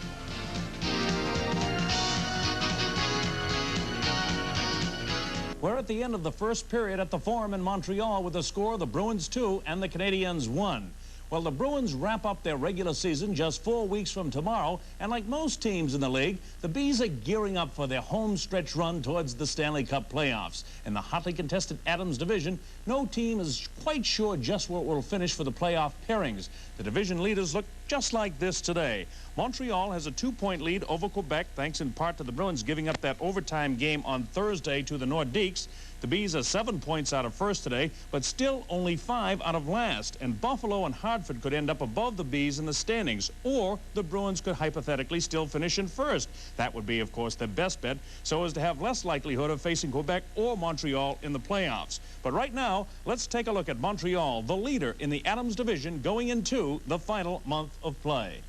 We're at the end of the first period at the Forum in Montreal with the score, the Bruins 2 and the Canadiens 1. Well, the Bruins wrap up their regular season just 4 weeks from tomorrow, and like most teams in the league, the Bees are gearing up for their home stretch run towards the Stanley Cup playoffs. In the hotly contested Adams division, no team is quite sure just where it will finish for the playoff pairings. The division leaders look just like this today. Montreal has a 2-point lead over Quebec, thanks in part to the Bruins giving up that overtime game on Thursday to the Nordiques. The Bees are 7 points out of first today, but still only 5 out of last. And Buffalo and Hartford could end up above the Bees in the standings, or the Bruins could hypothetically still finish in first. That would be, of course, their best bet, so as to have less likelihood of facing Quebec or Montreal in the playoffs. But right now, let's take a look at Montreal, the leader in the Adams division, going into the final month of play.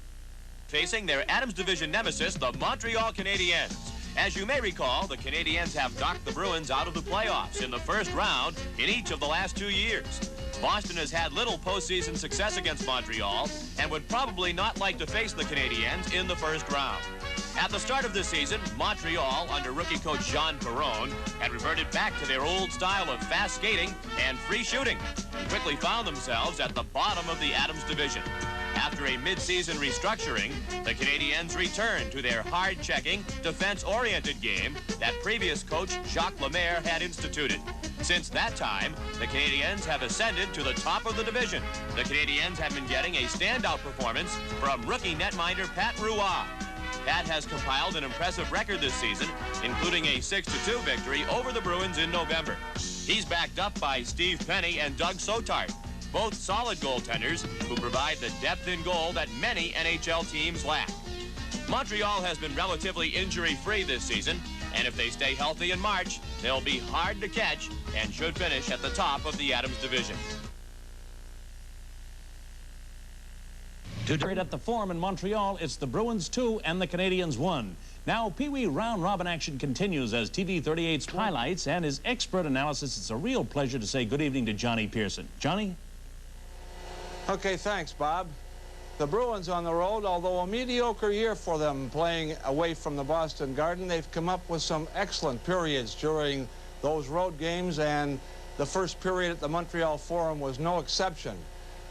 Facing their Adams division nemesis, the Montreal Canadiens. As you may recall, the Canadiens have knocked the Bruins out of the playoffs in the first round in each of the last 2 years. Boston has had little postseason success against Montreal and would probably not like to face the Canadiens in the first round. At the start of this season, Montreal, under rookie coach Jean Perron, had reverted back to their old style of fast skating and free shooting, and quickly found themselves at the bottom of the Adams division. After a mid-season restructuring, the Canadiens returned to their hard-checking, defense-oriented game that previous coach Jacques Lemaire had instituted. Since that time, the Canadiens have ascended to the top of the division. The Canadiens have been getting a standout performance from rookie netminder Pat Roy. Pat has compiled an impressive record this season, including a 6-2 victory over the Bruins in November. He's backed up by Steve Penny and Doug Sotart, both solid goaltenders who provide the depth in goal that many NHL teams lack. Montreal has been relatively injury-free this season, and if they stay healthy in March, they'll be hard to catch and should finish at the top of the Adams division. Today at the Forum in Montreal, it's the Bruins 2 and the Canadiens 1. Now, Pee Wee round-robin action continues as TV 38's highlights and his expert analysis. It's a real pleasure to say good evening to Johnny Pearson. Johnny? Okay, thanks, Bob. The Bruins on the road, although a mediocre year for them playing away from the Boston Garden, they've come up with some excellent periods during those road games, and the first period at the Montreal Forum was no exception.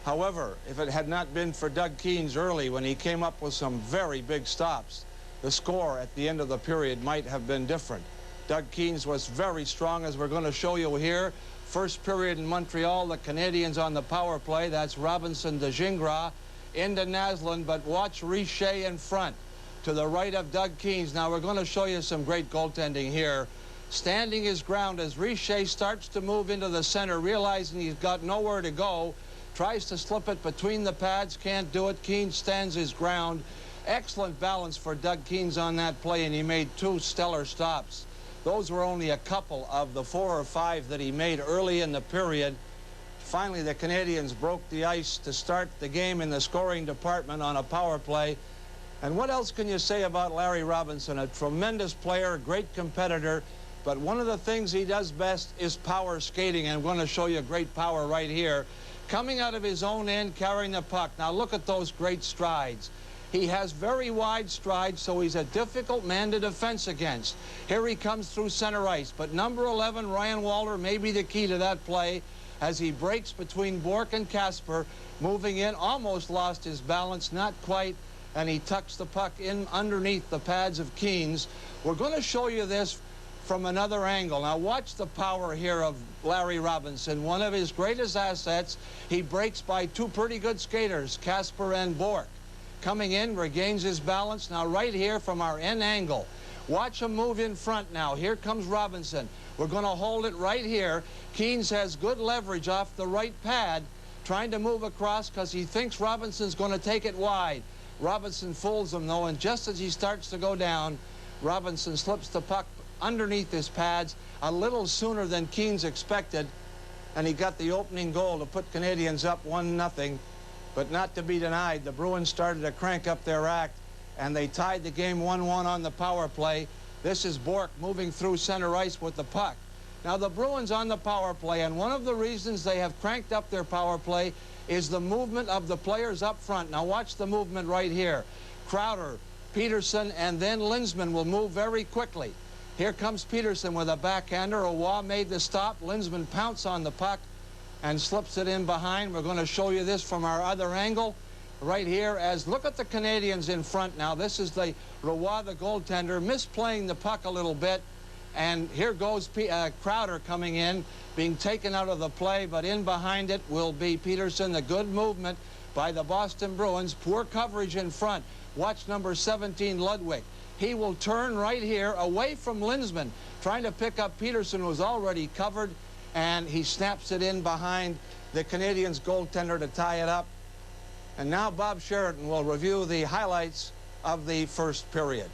However, if it had not been for Doug Keynes early when he came up with some very big stops, the score at the end of the period might have been different. Doug Keynes was very strong, as we're going to show you here. First period in Montreal, the Canadiens on the power play. That's Robinson to Gingras into Naslund, but watch Richer in front to the right of Doug Keynes. Now we're going to show you some great goaltending here. Standing his ground as Richer starts to move into the center, realizing he's got nowhere to go, tries to slip it between the pads, can't do it. Keynes stands his ground. Excellent balance for Doug Keynes on that play, and he made 2 stellar stops. Those were only a couple of the 4 or 5 that he made early in the period. Finally, the Canadians broke the ice to start the game in the scoring department on a power play. And what else can you say about Larry Robinson? A tremendous player, great competitor, but one of the things he does best is power skating, and I'm going to show you great power right here. Coming out of his own end, carrying the puck. Now look at those great strides. He has very wide strides, so he's a difficult man to defense against. Here he comes through center ice, but number 11, Ryan Walter, may be the key to that play as he breaks between Bork and Kasper, moving in, almost lost his balance, not quite, and he tucks the puck in underneath the pads of Keynes. We're going to show you this from another angle. Now watch the power here of Larry Robinson, one of his greatest assets. He breaks by two pretty good skaters, Kasper and Bork. Coming in, regains his balance. Now right here from our end angle. Watch him move in front now. Here comes Robinson. We're going to hold it right here. Keynes has good leverage off the right pad, trying to move across because he thinks Robinson's going to take it wide. Robinson fools him, though, and just as he starts to go down, Robinson slips the puck underneath his pads a little sooner than Keynes expected, and he got the opening goal to put Canadians up 1-0. But not to be denied, the Bruins started to crank up their act, and they tied the game 1-1 on the power play. This is Bork moving through center ice with the puck. Now the Bruins on the power play, and one of the reasons they have cranked up their power play is the movement of the players up front. Now watch the movement right here. Crowder, Peterson, and then Linsman will move very quickly. Here comes Peterson with a backhander. Roy made the stop. Linsman pounce on the puck and slips it in behind. We're going to show you this from our other angle right here. As look at the Canadians in front now. This is the Roy, the goaltender, misplaying the puck a little bit. And here goes Crowder coming in, being taken out of the play, but in behind it will be Peterson. The good movement by the Boston Bruins. Poor coverage in front. Watch number 17, Ludwig. He will turn right here away from Linsman, trying to pick up Peterson, who's already covered, and he snaps it in behind the Canadians' goaltender to tie it up. And now Bob Sheridan will review the highlights of the first period.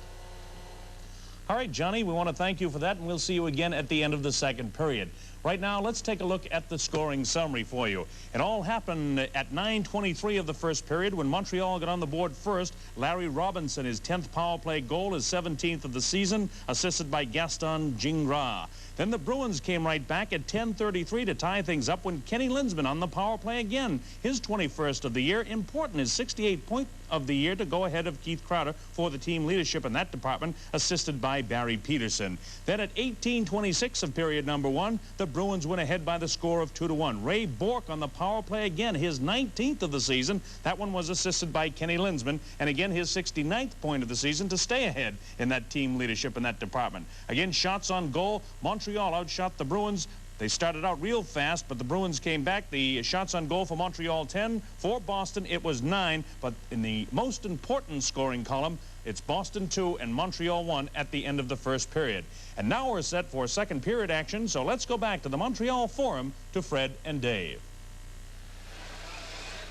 All right, Johnny, we want to thank you for that, and we'll see you again at the end of the second period. Right now, let's take a look at the scoring summary for you. It all happened at 9:23 of the first period when Montreal got on the board first. Larry Robinson, his 10th power play goal, his 17th of the season, assisted by Gaston Gingras. Then the Bruins came right back at 10:33 to tie things up when Kenny Linsman on the power play again. His 21st of the year, important, his 68th point of the year to go ahead of Keith Crowder for the team leadership in that department, assisted by Barry Peterson. Then at 18:26 of period number 1, the Bruins went ahead by the score of 2-1. Ray Bork on the power play again, his 19th of the season. That one was assisted by Kenny Linsman, and again his 69th point of the season to stay ahead in that team leadership in that department. Again, shots on goal. Montreal outshot the Bruins. They started out real fast, but the Bruins came back. The shots on goal for Montreal, 10. For Boston, it was 9. But in the most important scoring column, it's Boston 2 and Montreal 1 at the end of the first period. And now we're set for second period action, so let's go back to the Montreal Forum to Fred and Dave.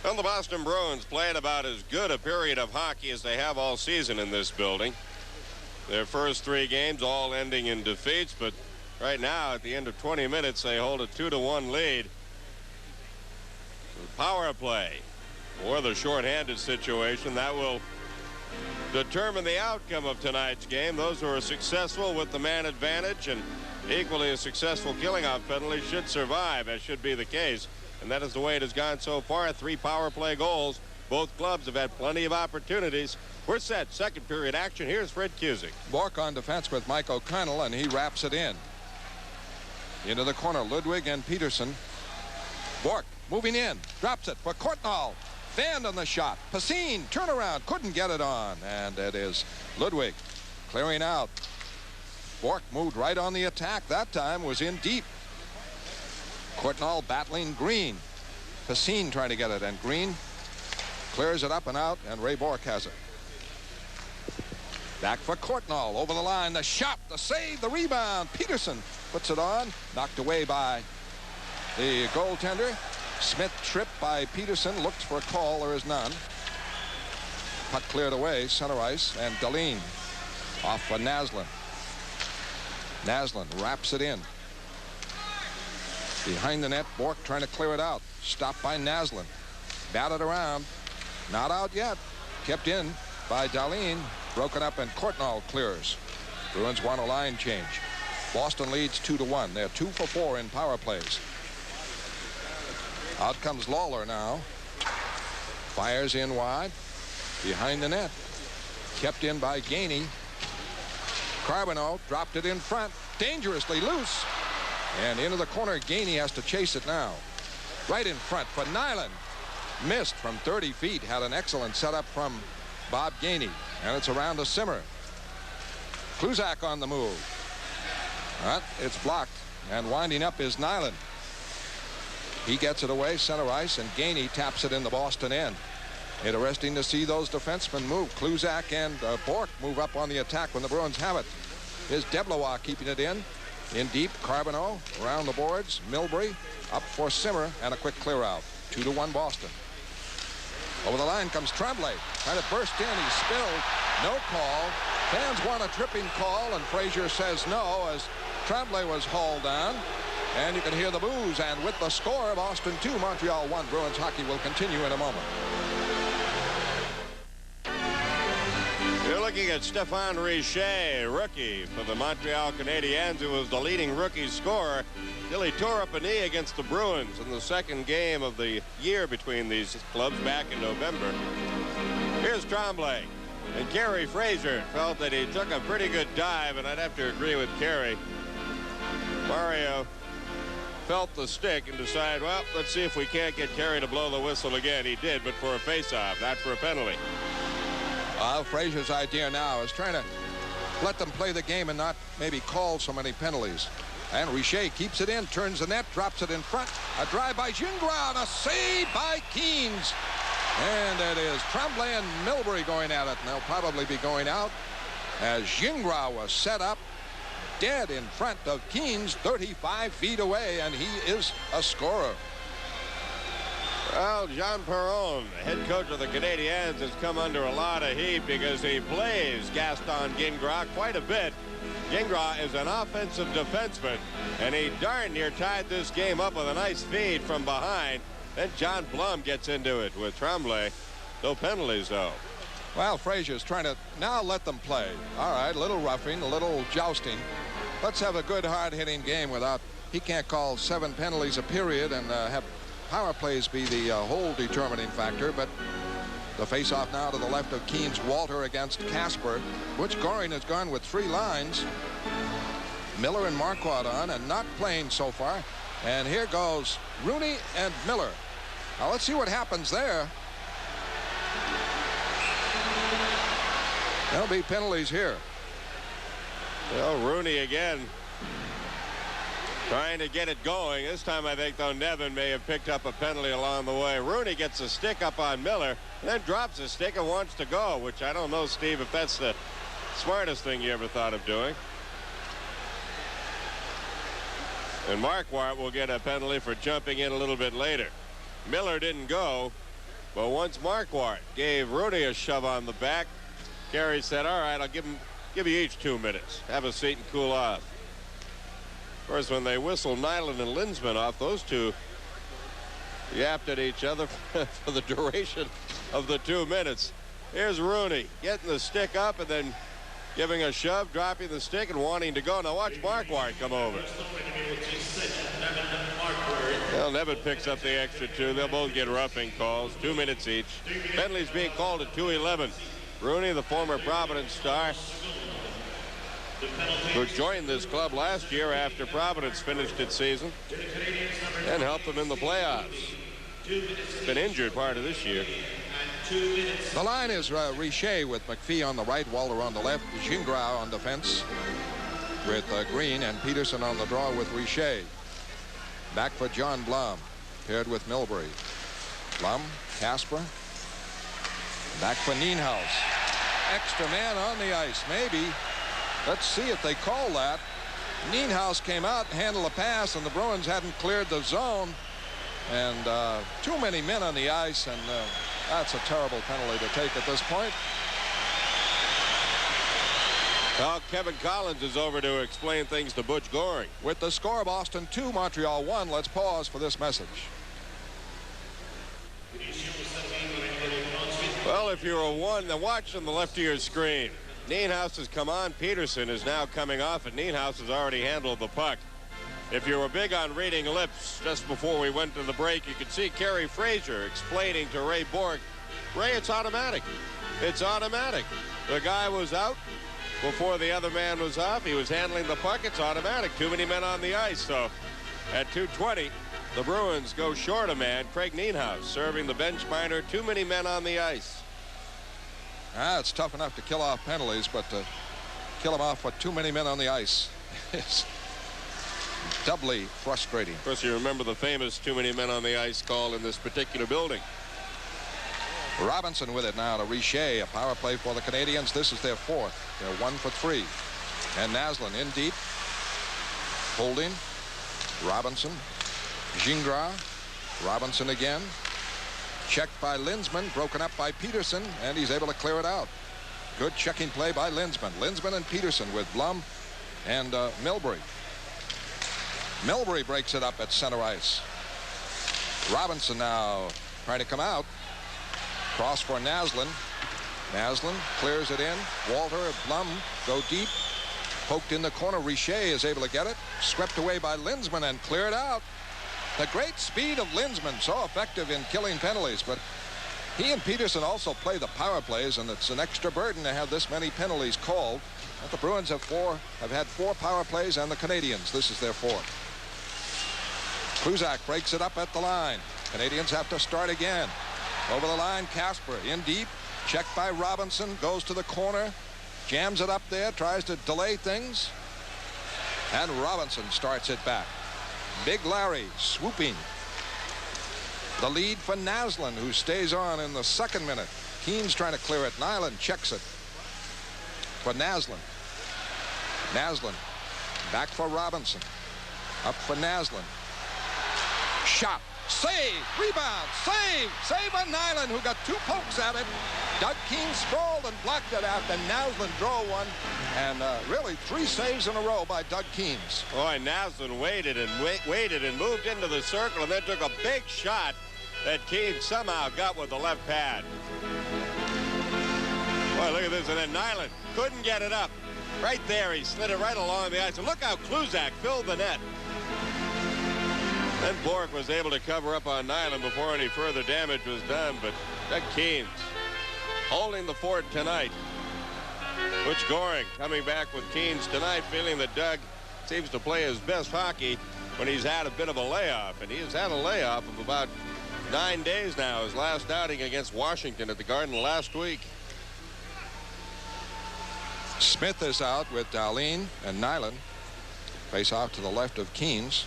Well, the Boston Bruins played about as good a period of hockey as they have all season in this building. Their first 3 games all ending in defeats, but right now, at the end of 20 minutes, they hold a 2-1 lead. The power play or the shorthanded situation, that will determine the outcome of tonight's game. Those who are successful with the man advantage and equally as successful killing off penalties should survive, as should be the case. And that is the way it has gone so far. 3 power play goals. Both clubs have had plenty of opportunities. We're set. Second period action. Here's Fred Cusick. Bork on defense with Mike O'Connell, and he wraps it in. Into the corner, Ludwig and Peterson. Bork moving in, drops it for Courtnall. Fanned on the shot. Passine, turnaround, couldn't get it on. And it is Ludwig clearing out. Bork moved right on the attack. That time was in deep. Courtnall battling Green. Passine trying to get it, and Green clears it up and out, and Ray Bork has it. Back for Courtnall, over the line, the shot, the save, the rebound. Peterson puts it on, knocked away by the goaltender. Smith tripped by Peterson, looks for a call, there is none. Puck cleared away, center ice, and Dahlin off for Naslund. Naslund wraps it in. Behind the net, Bork trying to clear it out. Stopped by Naslin. Batted around. Not out yet. Kept in by Dahlin. Broken up, and Courtnall clears. Bruins want a line change. Boston leads 2-1. They're 2 for 4 in power plays. Out comes Lawler now. Fires in wide. Behind the net. Kept in by Gainey. Carbonneau dropped it in front. Dangerously loose. And into the corner. Gainey has to chase it now. Right in front for Nyland. Missed from 30 feet. Had an excellent setup from Bob Gainey. And it's around to Simmer. Kluzak on the move. But it's blocked. And winding up is Nyland. He gets it away center ice, and Gainey taps it in the Boston end. Interesting to see those defensemen move. Kluzak and Bork move up on the attack when the Bruins have it. Here's Deblois keeping it in. In deep, Carbonneau around the boards. Milbury up for Simmer, and a quick clear out. 2-1 Boston. Over the line comes Tremblay. Trying to burst in. He's spilled. No call. Fans want a tripping call, and Frazier says no as Tremblay was hauled down. And you can hear the boos. And with the score, Boston 2, Montreal 1. Bruins hockey will continue in a moment. You're looking at Stéphane Richer, rookie for the Montreal Canadiens, who was the leading rookie scorer till he tore up a knee against the Bruins in the second game of the year between these clubs back in November. Here's Tremblay. And Kerry Fraser felt that he took a pretty good dive, and I'd have to agree with Kerry. Mario felt the stick and decided, well, let's see if we can't get Kerry to blow the whistle again. He did, but for a face-off, not for a penalty. Frazier's idea now is trying to let them play the game and not maybe call so many penalties. And Richer keeps it in, turns the net, drops it in front. A drive by Gingras, and a save by Keens. And it is Tremblay and Milbury going at it, and they'll probably be going out as Gingras was set up dead in front of Keens, 35 feet away, and he is a scorer. Well, Jean Perron, head coach of the Canadiens, has come under a lot of heat because he plays Gaston Gingras quite a bit. Gingras is an offensive defenseman, and he darn near tied this game up with a nice feed from behind. Then John Blum gets into it with Tremblay. No penalties, though. Well, Frazier's trying to now let them play. All right, a little roughing, a little jousting. Let's have a good, hard-hitting game without... He can't call 7 penalties a period and have power plays be the whole determining factor, but the face-off now to the left of Keens. Walter against Casper. Butch Goring has gone with 3 lines. Miller and Marquardt on, and not playing so far. And here goes Rooney and Miller. Now let's see what happens there. There'll be penalties here. Well, Rooney again trying to get it going. This time I think, though, Nevin may have picked up a penalty along the way. Rooney gets a stick up on Miller, and then drops his stick and wants to go, which I don't know, Steve, if that's the smartest thing you ever thought of doing. And Marquardt will get a penalty for jumping in a little bit later. Miller didn't go, but once Marquardt gave Rooney a shove on the back, Kerry said, all right, I'll give you each 2 minutes. Have a seat and cool off. Of course, when they whistled Nyland and Linsman off, those two yapped at each other for the duration of the 2 minutes. Here's Rooney getting the stick up and then giving a shove, dropping the stick and wanting to go. Now watch Marquardt come over. Well, Nevin picks up the extra 2. They'll both get roughing calls, 2 minutes each. Penalties being called at 2:11. Rooney, the former Providence star, who joined this club last year after Providence finished its season and helped them in the playoffs. Been injured part of this year. The line is Richer with McPhee on the right, Walter on the left, Gingras on defense with Green, and Peterson on the draw with Richer. Back for John Blum, paired with Milbury. Blum, Casper. Back for Nienhuis. Extra man on the ice, maybe. Let's see if they call that. Nienhuis came out and handled a pass, and the Bruins hadn't cleared the zone. And too many men on the ice, and that's a terrible penalty to take at this point. Well, Kevin Collins is over to explain things to Butch Goring. With the score, Boston 2, Montreal 1. Let's pause for this message. Well, if you're a one, then watch on the left of your screen. Nienhuis has come on. Peterson is now coming off, and Nienhuis has already handled the puck. If you were big on reading lips, just before we went to the break, you could see Kerry Fraser explaining to Ray Bourque, Ray, it's automatic. It's automatic. The guy was out before the other man was off. He was handling the puck. It's automatic. Too many men on the ice. So at 2:20, the Bruins go short a man. Craig Nienhuis serving the bench minor. Too many men on the ice. It's tough enough to kill off penalties, but to kill them off with too many men on the ice is doubly frustrating. Of course, you remember the famous too many men on the ice call in this particular building. Robinson with it now to Richer. A power play for the Canadiens. This is their fourth. They're 1 for 3. And Naslund in deep. Holding. Robinson. Gingras. Robinson again. Checked by Lindsman. Broken up by Peterson. And he's able to clear it out. Good checking play by Lindsman. Lindsman and Peterson with Blum and Milbury. Milbury breaks it up at center ice. Robinson now trying to come out. Cross for Naslund. Naslund clears it in. Walter and Blum go deep. Poked in the corner. Richer is able to get it. Swept away by Lindsman and cleared out. The great speed of Lindsman, so effective in killing penalties. But he and Peterson also play the power plays, and it's an extra burden to have this many penalties called. But the Bruins have had 4 power plays, and the Canadiens, this is their 4th. Kluzak breaks it up at the line. Canadiens have to start again. Over the line, Casper in deep. Checked by Robinson. Goes to the corner. Jams it up there. Tries to delay things. And Robinson starts it back. Big Larry swooping. The lead for Naslund, who stays on in the 2nd minute. Keene's trying to clear it. Nyland checks it for Naslund. Naslund back for Robinson. Up for Naslund. Shot. Save. Rebound. Save. Save by Nyland, who got 2 pokes at it. Doug Keene sprawled and blocked it out. And Naslund drove one. And really 3 saves in a row by Doug Keens. Boy, Naslund waited and moved into the circle and then took a big shot that Keene somehow got with the left pad. Boy, look at this. And then Nyland couldn't get it up. Right there, he slid it right along the ice. And look how Kluzak filled the net. Then Bourque was able to cover up on Nyland before any further damage was done. But Doug Keens holding the fort tonight. Butch Goring coming back with Keens tonight, feeling that Doug seems to play his best hockey when he's had a bit of a layoff. And he has had a layoff of about 9 days now. His last outing against Washington at the Garden last week. Smith is out with Dahlin and Nyland. Face off to the left of Keens.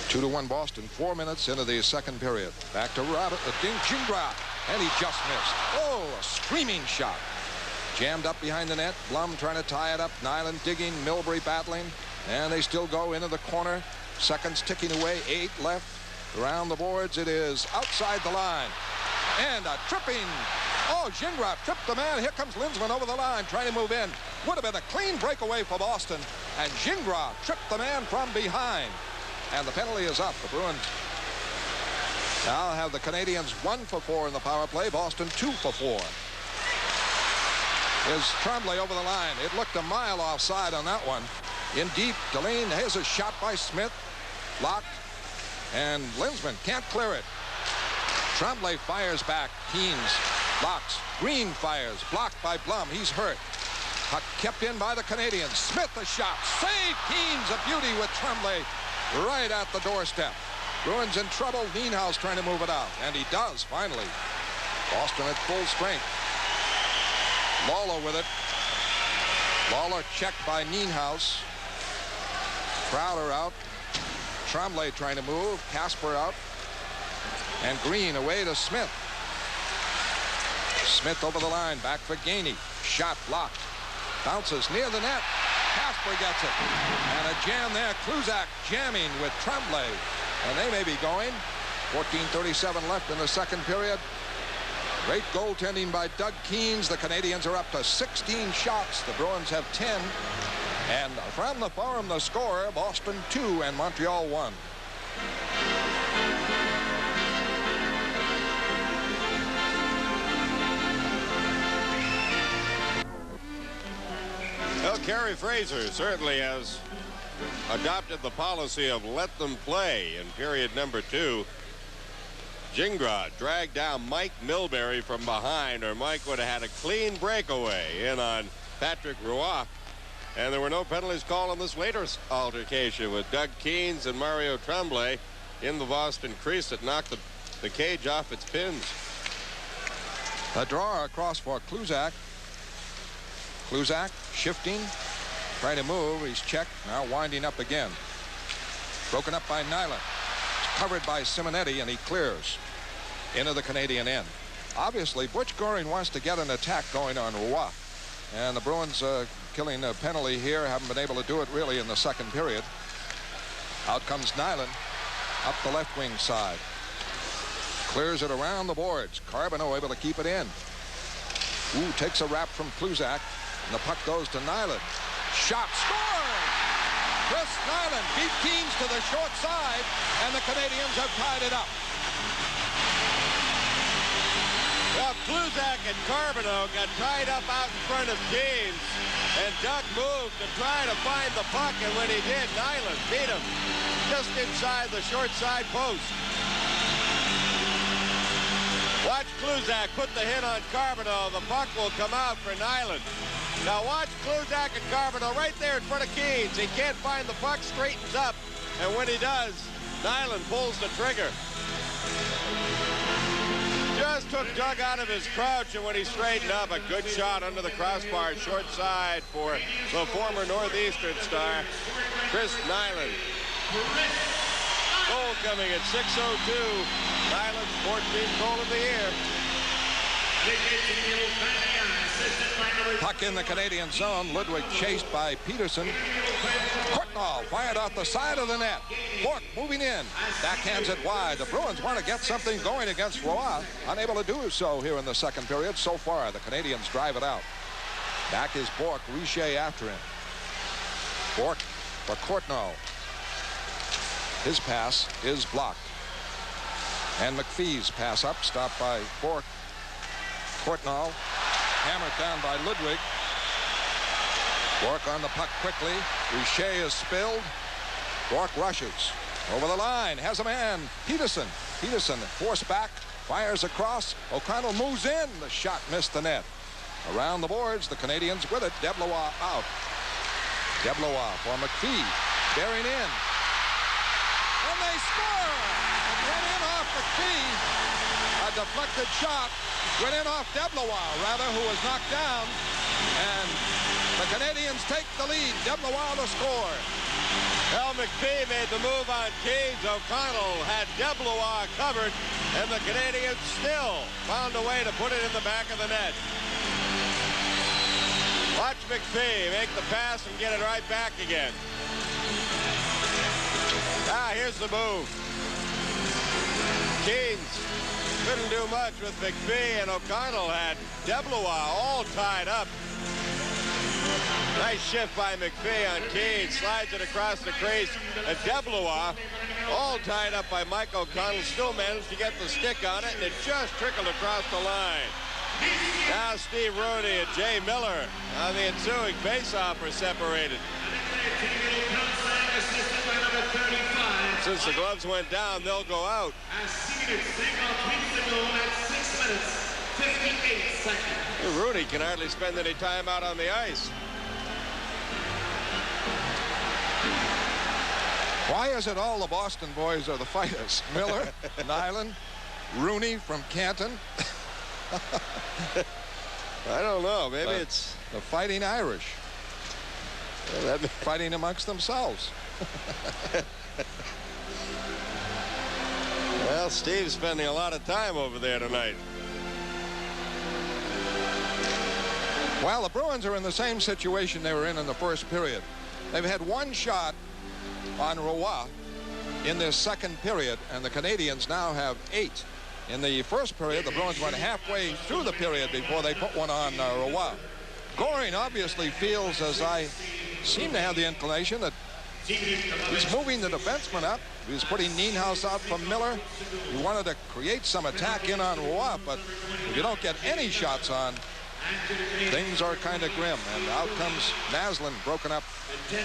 2-1 Boston. 4 minutes into the 2nd period. Back to Gingras, and he just missed. Oh, a screaming shot. Jammed up behind the net. Blum trying to tie it up. Nyland digging. Milbury battling. And they still go into the corner. Seconds ticking away. 8 left. Around the boards. It is outside the line. And a tripping. Oh, Gingras tripped the man. Here comes Lindsman over the line trying to move in. Would have been a clean breakaway for Boston. And Gingras tripped the man from behind. And the penalty is up. The Bruins now have the Canadiens 1 for 4 in the power play. Boston 2 for 4. Is Tremblay over the line. It looked a mile offside on that one. In deep, Deline has a shot by Smith. Blocked. And Lindsman can't clear it. Tremblay fires back. Keens blocks. Green fires. Blocked by Blum. He's hurt. Puck kept in by the Canadiens. Smith a shot. Save. Keens a beauty with Tremblay right at the doorstep. Bruins in trouble. Nienhuis trying to move it out. And he does, finally. Boston at full strength. Lawler with it. Lawler checked by Nienhuis. Crowder out. Tremblay trying to move. Casper out. And Green away to Smith. Smith over the line. Back for Gainey. Shot blocked. Bounces near the net. Casper gets it. And a jam there. Kluzak jamming with Tremblay. And they may be going. 14:37 left in the 2nd period. Great goaltending by Doug Keynes. The Canadians are up to 16 shots. The Bruins have 10. And from the Forum, the score, Boston 2 and Montreal 1. Well, Kerry Fraser certainly has adopted the policy of let them play in period number 2. Gingras dragged down Mike Milbury from behind, or Mike would have had a clean breakaway in on Patrick Roy. And there were no penalties called on this later altercation with Doug Keynes and Mario Tremblay in the Boston crease that knocked the cage off its pins. A draw across for Kluzak. Kluzak shifting, trying to move. He's checked, now winding up again. Broken up by Nyland. Covered by Simonetti, and he clears into the Canadian end. Obviously, Butch Goring wants to get an attack going on Roy. And the Bruins killing a penalty here, haven't been able to do it really in the second period. Out comes Nyland up the left wing side. Clears it around the boards. Carbonneau able to keep it in. Ooh, takes a wrap from Kluzak. And the puck goes to Nyland. Shot scored! Chris Nyland beat Keynes to the short side, and the Canadians have tied it up. Well, Kluzak and Carbonneau got tied up out in front of Keynes, and Doug moved to try to find the puck, and when he did, Nyland beat him just inside the short side post. Watch Kluzak put the hit on Carbonneau. The puck will come out for Nyland. Now watch Kluzak and Carbonneau right there in front of Keynes. He can't find the puck, straightens up, and when he does, Nyland pulls the trigger. Just took Doug out of his crouch, and when he straightened up, a good shot under the crossbar, short side for the former Northeastern star, Chris Nyland. Goal coming at 6:02. Nyland's 14th goal of the year. Puck in the Canadian zone. Ludwig chased by Peterson. Courtnall fired off the side of the net. Bourque moving in. Backhands it wide. The Bruins want to get something going against Roy. Unable to do so here in the second period. So far, the Canadians drive it out. Back is Bourque. Richer after him. Bourque for Courtnall. His pass is blocked. And McPhee's pass up, stopped by Bourque. Courtnall hammered down by Ludwig. Bourque on the puck quickly. Richer is spilled. Bourque rushes over the line, has a man. Peterson forced back, fires across. O'Connell moves in. The shot missed the net. Around the boards, the Canadians with it. Deblois out. Deblois for McPhee, bearing in. And they score! It went in off McPhee. A deflected shot went in off Deblois, rather, who was knocked down. And the Canadians take the lead. Deblois to score. Well, McPhee made the move on Keynes. O'Connell had Deblois covered, and the Canadians still found a way to put it in the back of the net. Watch McPhee make the pass and get it right back again. Here's the move. Keynes couldn't do much with McPhee, and O'Connell had Deblois all tied up. Nice shift by McPhee on Keynes. Slides it across the crease. And Deblois, all tied up by Mike O'Connell, still managed to get the stick on it, and it just trickled across the line. Now Steve Rooney and Jay Miller on the ensuing faceoff are separated. Since the gloves went down, they'll go out. Rooney can hardly spend any time out on the ice. Why is it all the Boston boys are the fighters? Miller, Nyland, Rooney from Canton. I don't know. Maybe it's the Fighting Irish. Well, fighting amongst themselves. Well, Steve's spending a lot of time over there tonight. Well, the Bruins are in the same situation they were in the first period. They've had one shot on Roy in this second period, and the Canadians now have 8. In the first period, the Bruins went halfway through the period before they put one on Roy. Goring obviously feels, as I seem to have the inclination, that he's moving the defenseman up. He was putting Nienhuis out from Miller. He wanted to create some attack in on Roy, but if you don't get any shots on, things are kind of grim. And out comes Naslund, broken up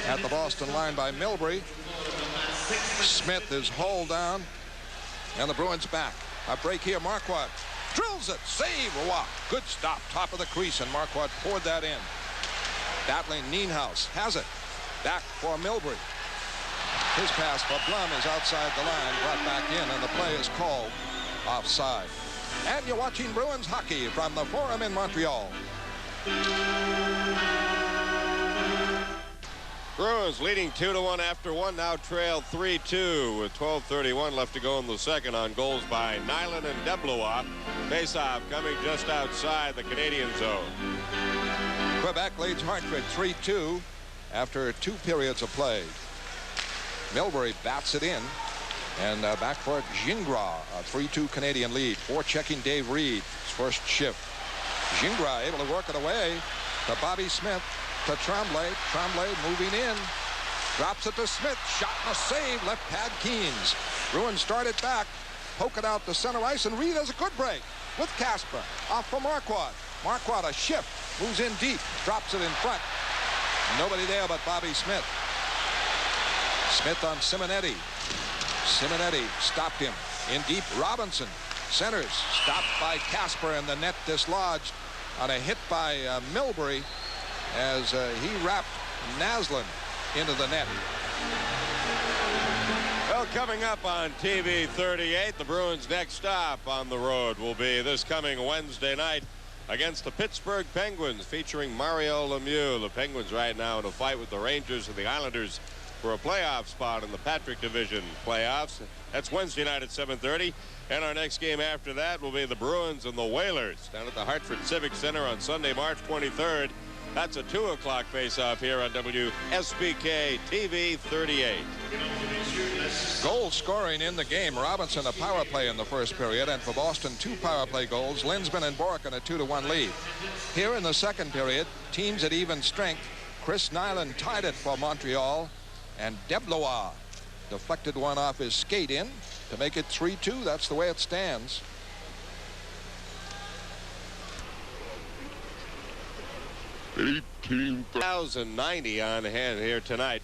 at the Boston line by Milbury. Smith is hauled down, and the Bruins back. A break here, Marquardt drills it, save, Roy. Good stop, top of the crease, and Marquardt poured that in. Battling Nienhuis, has it. Back for Milbury. His pass for Blum is outside the line, brought back in, and the play is called offside. And you're watching Bruins hockey from the Forum in Montreal. Bruins leading 2-1 after one, now trail 3-2 with 12:31 left to go in the second on goals by Nyland and Deblois. Face-off coming just outside the Canadian zone. Quebec leads Hartford 3-2 after 2 periods of play. Milbury bats it in, and back for Gingras, a 3-2 Canadian lead. Forechecking Dave Reed, his first shift. Gingras able to work it away to Bobby Smith, to Tremblay. Tremblay moving in, drops it to Smith. Shot and a save, left pad Keens. Bruins start it back, poke it out to center ice, and Reed has a good break with Casper. Off for Marquardt. Marquardt a shift, moves in deep, drops it in front. Nobody there but Bobby Smith. Smith on Simonetti. Simonetti stopped him in deep. Robinson centers, stopped by Casper, and the net dislodged on a hit by Milbury as he wrapped Naslund into the net. Well, coming up on TV 38, the Bruins' next stop on the road will be this coming Wednesday night against the Pittsburgh Penguins, featuring Mario Lemieux. The Penguins right now in a fight with the Rangers and the Islanders for a playoff spot in the Patrick Division playoffs. That's Wednesday night at 7:30. And our next game after that will be the Bruins and the Whalers down at the Hartford Civic Center on Sunday, March 23rd. That's a 2 o'clock face-off here on WSBK TV 38. Goal scoring in the game. Robinson a power play in the first period, and for Boston 2 power play goals. Lindsman and Bork in a 2-1 lead. Here in the second period, teams at even strength. Chris Nyland tied it for Montreal, and Deblois deflected one off his skate in to make it 3-2. That's the way it stands. $18,090 on hand here tonight.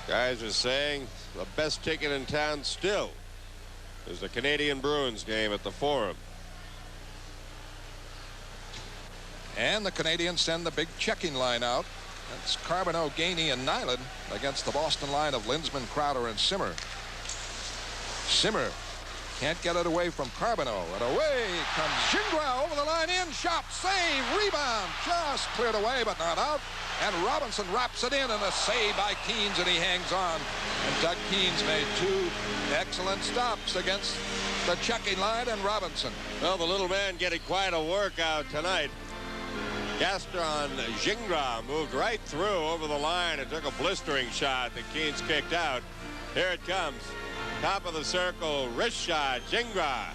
Guys are saying the best ticket in town still is the Canadian Bruins game at the Forum. And the Canadians send the big checking line out. That's Carbonneau, Gainey, and Nyland against the Boston line of Lindsman, Crowder, and Simmer. Simmer can't get it away from Carbonneau, and away comes Gingras over the line, in, shot, save, rebound, just cleared away, but not out. And Robinson wraps it in, and a save by Keens, and he hangs on. And Doug Keens made 2 excellent stops against the checking line and Robinson. Well, the little man getting quite a workout tonight. Gaston Gingras moved right through over the line and took a blistering shot that Keens kicked out. Here it comes. Top of the circle, wrist shot, Gingras.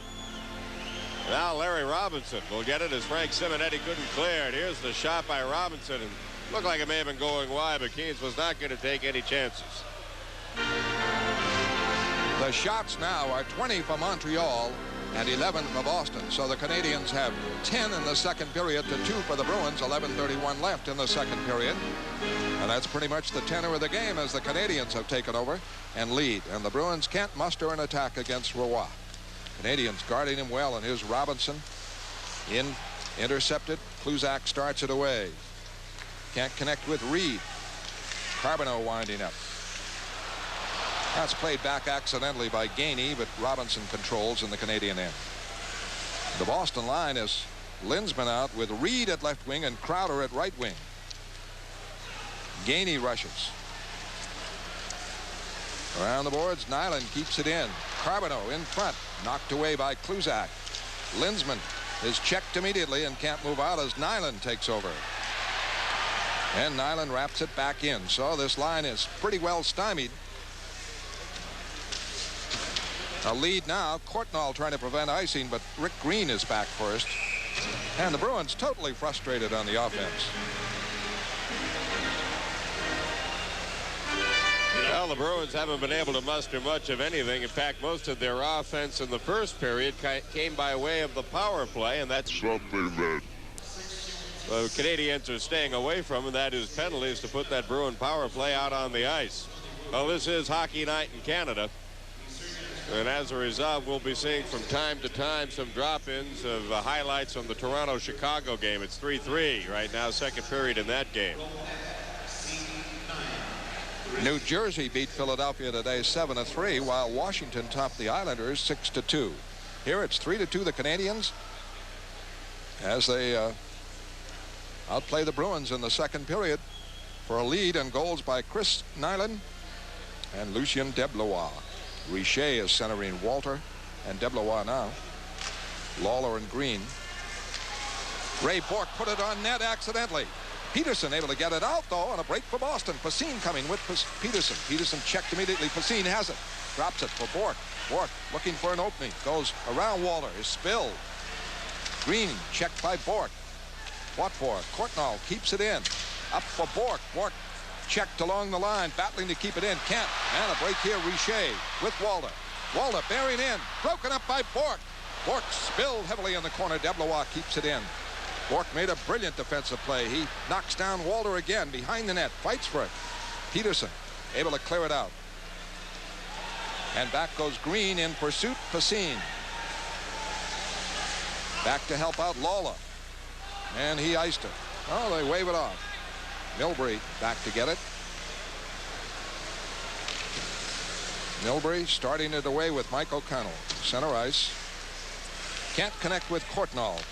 Now Larry Robinson will get it as Frank Simonetti couldn't clear it. Here's the shot by Robinson, and looked like it may have been going wide, but Keens was not going to take any chances. The shots now are 20 for Montreal and 11 for Boston. So the Canadians have 10 in the second period to 2 for the Bruins. 11:31 left in the second period. And that's pretty much the tenor of the game as the Canadians have taken over and lead. And the Bruins can't muster an attack against Roy. Canadians guarding him well, and here's Robinson in, intercepted. Kluzak starts it away. Can't connect with Reed. Carbonneau winding up. That's played back accidentally by Gainey, but Robinson controls in the Canadian end. The Boston line is Lindsman out with Reed at left wing and Crowder at right wing. Gainey rushes. Around the boards, Nyland keeps it in. Carbonneau in front, knocked away by Kluzak. Lindsman is checked immediately and can't move out as Nyland takes over. And Nyland wraps it back in. So this line is pretty well stymied. A lead now. Courtnall trying to prevent icing, but Rick Green is back first. And the Bruins totally frustrated on the offense. Well, the Bruins haven't been able to muster much of anything. In fact, most of their offense in the first period came by way of the power play, and that's something that the Canadians are staying away from, and that is penalties to put that Bruin power play out on the ice. Well, this is Hockey Night in Canada, and as a result, we'll be seeing from time to time some drop-ins of highlights from the Toronto-Chicago game. It's 3-3 right now, second period in that game. New Jersey beat Philadelphia today 7-3, while Washington topped the Islanders 6-2. Here it's 3-2 the Canadians as they outplay the Bruins in the second period for a lead and goals by Chris Nyland and Lucien Deblois. Richer is centering Walter and Deblois now. Lawler and Green. Ray Bourque put it on net accidentally. Peterson able to get it out, though, on a break for Boston. Pacine coming with Peterson. Peterson checked immediately. Pacine has it. Drops it for Bourque. Bourque looking for an opening. Goes around Walter. Is spilled. Green checked by Bourque. What for? Courtnall keeps it in. Up for Bourque. Bourque checked along the line, battling to keep it in. Kent. And a break here. Richer with Walter. Walter bearing in. Broken up by Bourque. Bourque spilled heavily in the corner. Deblois keeps it in. Bourque made a brilliant defensive play. He knocks down Walter again behind the net. Fights for it. Peterson able to clear it out. And back goes Green in pursuit. Pacine. Back to help out Lawler. And he iced it. Oh, they wave it off. Milbury back to get it. Milbury starting it away with Mike O'Connell. Center ice. Can't connect with Courtnall.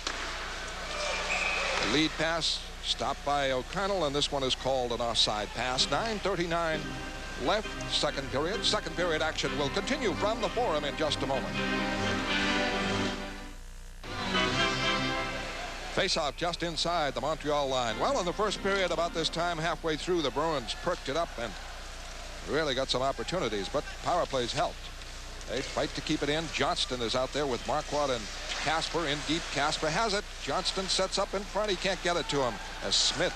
The lead pass stopped by O'Connell, and this one is called an offside pass. 9:39 left, second period. Second period action will continue from the Forum in just a moment. Face-off just inside the Montreal line. Well, in the first period, about this time, halfway through, the Bruins perked it up and really got some opportunities, but power plays helped. They fight to keep it in. Johnston is out there with Marquardt and Casper in deep. Casper has it. Johnston sets up in front. He can't get it to him as Smith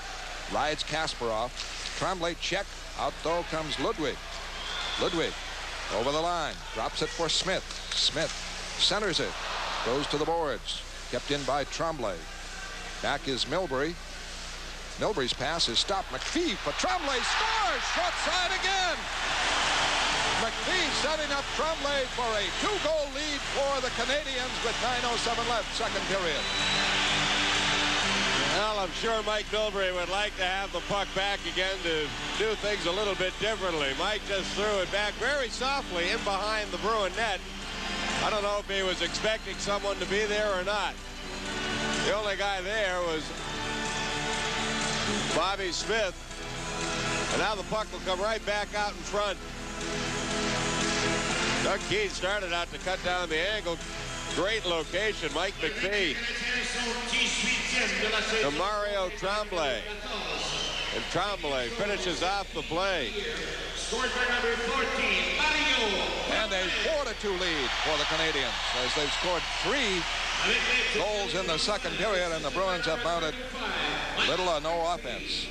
rides Casper off. Tremblay check. Out though comes Ludwig. Ludwig over the line. Drops it for Smith. Smith centers it. Goes to the boards. Kept in by Tremblay. Back is Milbury. Milbury's pass is stopped. McPhee for Tremblay. Scores! Short side again! McPhee setting up Tremblay for a 2-goal lead for the Canadians with 9:07 left, second period. Well, I'm sure Mike Milbury would like to have the puck back again to do things a little bit differently. Mike just threw it back very softly in behind the Bruin net. I don't know if he was expecting someone to be there or not. The only guy there was Bobby Smith. And now the puck will come right back out in front. Doug Keane started out to cut down the angle. Great location. Mike McPhee to Mario Tremblay. And Tremblay finishes off the play. Scored by number 14, Mario. And a 4-2 lead for the Canadians as they've scored 3 goals in the second period, and the Bruins have mounted little or no offense.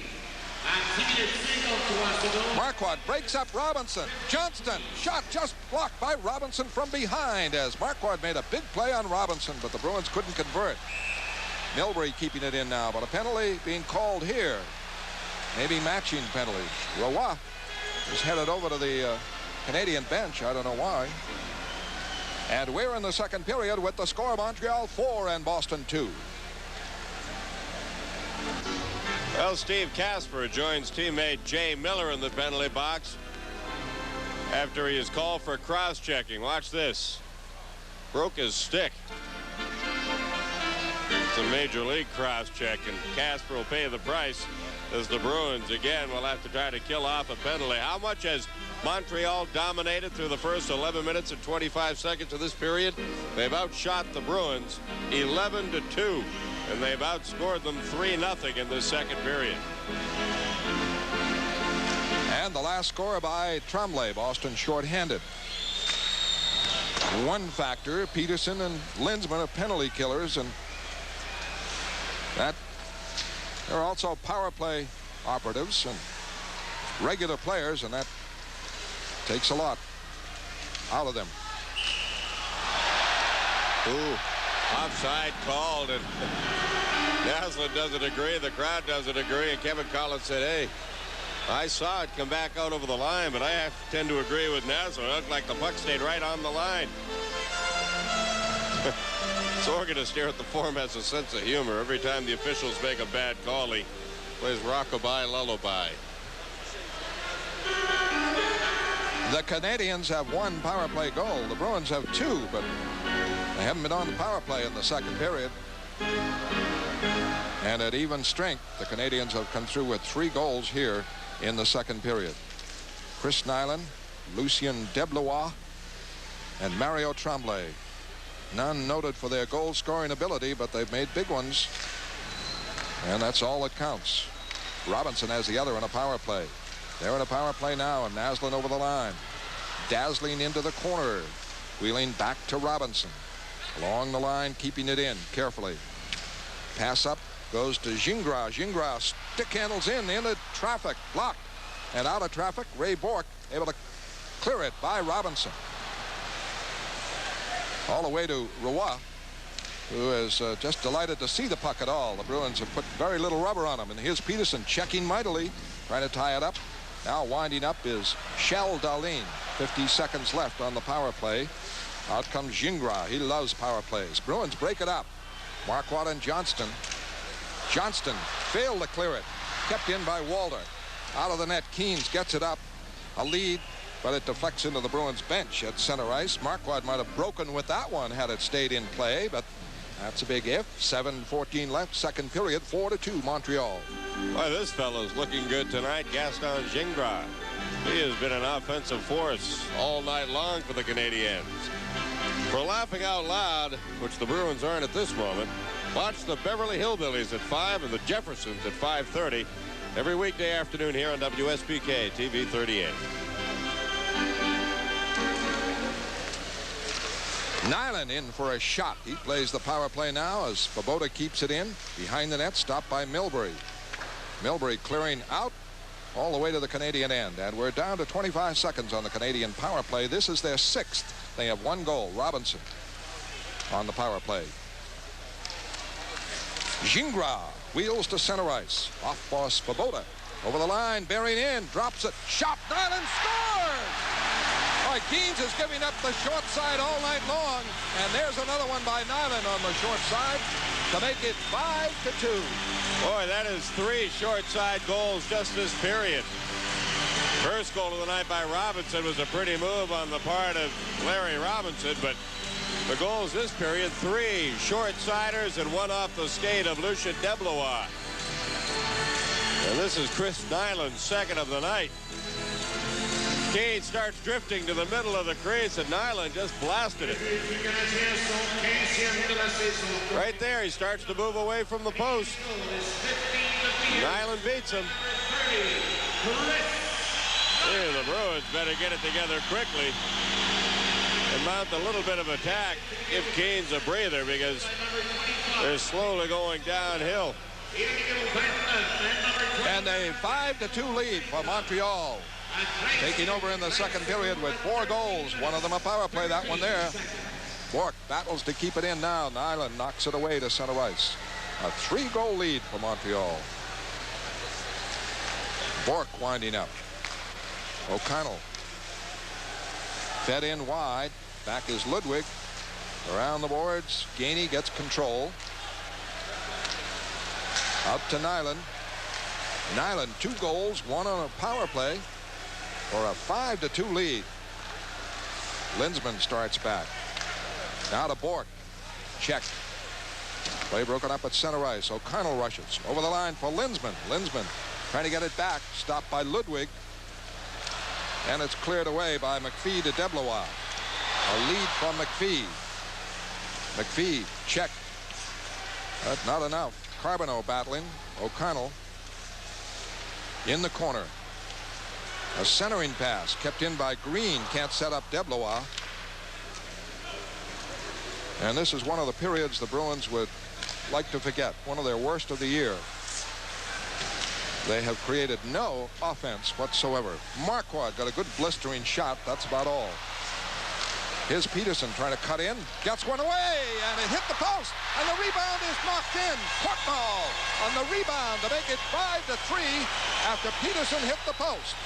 Marquardt breaks up Robinson. Johnston shot just blocked by Robinson from behind as Marquardt made a big play on Robinson, but the Bruins couldn't convert. Milbury keeping it in now, but a penalty being called here. Maybe matching penalties. Roy is headed over to the Canadian bench. I don't know why. And we're in the second period with the score: Montreal 4 and Boston 2. Well, Steve Casper joins teammate Jay Miller in the penalty box after he is called for cross-checking. Watch this. Broke his stick. It's a major league cross-check, and Casper will pay the price as the Bruins again will have to try to kill off a penalty. How much has Montreal dominated through the first 11 minutes and 25 seconds of this period? They've outshot the Bruins 11-2. And they've outscored them 3-0 in this second period. And the last score by Tremblay. Boston shorthanded. one factor. Peterson and Linsman are penalty killers, and that they're also power play operatives and regular players, and that takes a lot out of them. Ooh, offside called, and Naslund doesn't agree. The crowd doesn't agree, and Kevin Collins said, hey, I saw it come back out over the line, but I tend to agree with Naslund. It looked like the puck stayed right on the line. This organist here at the Forum has a sense of humor. Every time the officials make a bad call, he plays Rockabye Lullaby. The Canadians have one power play goal. The Bruins have two, but they haven't been on the power play in the second period. And at even strength, the Canadians have come through with 3 goals here in the second period. Chris Nyland, Lucien Deblois, and Mario Tremblay. None noted for their goal-scoring ability, but they've made big ones. And that's all that counts. Robinson has the other in a power play. They're in a power play now, and Naslund over the line. Dazzling into the corner. Wheeling back to Robinson. Along the line, keeping it in carefully. Pass up goes to Gingras. Gingras stick handles into traffic. Blocked. And out of traffic, Ray Bourque able to clear it by Robinson. All the way to Roy, who is just delighted to see the puck at all. The Bruins have put very little rubber on him. And here's Peterson checking mightily, trying to tie it up. Now winding up is Shell Dahlin. 50 seconds left on the power play. Out comes Gingras. He loves power plays. Bruins break it up. Marquardt and Johnston. Johnston failed to clear it. Kept in by Walter. Out of the net, Keynes gets it up. A lead, but it deflects into the Bruins bench at center ice. Marquardt might have broken with that one had it stayed in play, but that's a big if. 7:14 left, second period, 4-2 Montreal. Boy, this fellow's looking good tonight, Gaston Gingras. He has been an offensive force all night long for the Canadiens. For laughing out loud, which the Bruins aren't at this moment, watch the Beverly Hillbillies at 5 and the Jeffersons at 5:30 every weekday afternoon here on WSBK TV 38. Nyland in for a shot. He plays the power play now as Svoboda keeps it in. Behind the net, stopped by Milbury. Milbury clearing out all the way to the Canadian end. And we're down to 25 seconds on the Canadian power play. This is their 6th. They have 1 goal. Robinson on the power play. Gingras wheels to center ice. Off for Svoboda. Over the line, bearing in, drops it. Shot, Nyland scores! Keynes is giving up the short side all night long, and there's another one by Nyland on the short side to make it 5-2. Boy, that is 3 short side goals just this period. First goal of the night by Robinson was a pretty move on the part of Larry Robinson, but the goals this period, 3 short-siders and 1 off the skate of Lucien Deblois. And this is Chris Nyland's 2nd of the night. Kane starts drifting to the middle of the crease, and Nyland just blasted it. Right there, he starts to move away from the post. Nyland beats him. Here, the Bruins better get it together quickly and mount a little bit of attack if Kane's a breather, because they're slowly going downhill. And a 5-2 lead for Montreal. Taking over in the second period with 4 goals. One of them a power play, that one there. Bourque battles to keep it in now. Nyland knocks it away to center ice. A 3-goal lead for Montreal. Bourque winding up. O'Connell. Fed in wide. Back is Ludwig. Around the boards. Gainey gets control. Out to Nyland. Nyland, 2 goals, 1 on a power play for a 5-2 lead. Linsman starts back. Now to Bourque. Check. Play broken up at center ice. O'Connell rushes. Over the line for Linsman. Linsman trying to get it back. Stopped by Ludwig. And it's cleared away by McPhee to Deblois. A lead from McPhee. McPhee, check. That's not enough. Carbonneau battling. O'Connell in the corner. A centering pass kept in by Green. Can't set up Deblois. And this is one of the periods the Bruins would like to forget, one of their worst of the year. They have created no offense whatsoever. Marquardt got a good blistering shot. That's about all. Here's Peterson trying to cut in. Gets one away, and it hit the post. And the rebound is knocked in. Courtnall on the rebound to make it 5-3 after Peterson hit the post.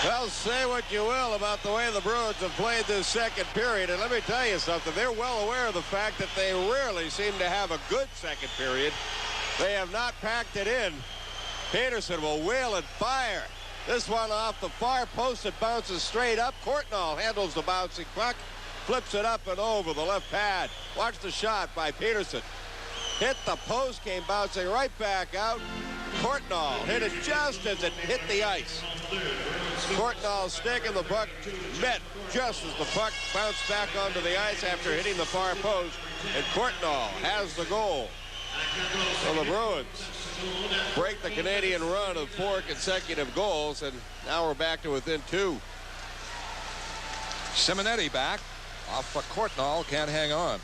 Well, say what you will about the way the Bruins have played this second period, and let me tell you something. They're well aware of the fact that they rarely seem to have a good second period. They have not packed it in. Peterson will wheel and fire. This one off the far post, it bounces straight up. Courtnall handles the bouncing puck, flips it up and over the left pad. Watch the shot by Peterson. Hit the post, came bouncing right back out. Courtnall hit it just as it hit the ice. Courtnall sticking the puck, met just as the puck bounced back onto the ice after hitting the far post, and Courtnall has the goal. So the Bruins break the Canadian run of 4 consecutive goals, and now we're back to within 2. Simonetti back off a Courtnall, can't hang on.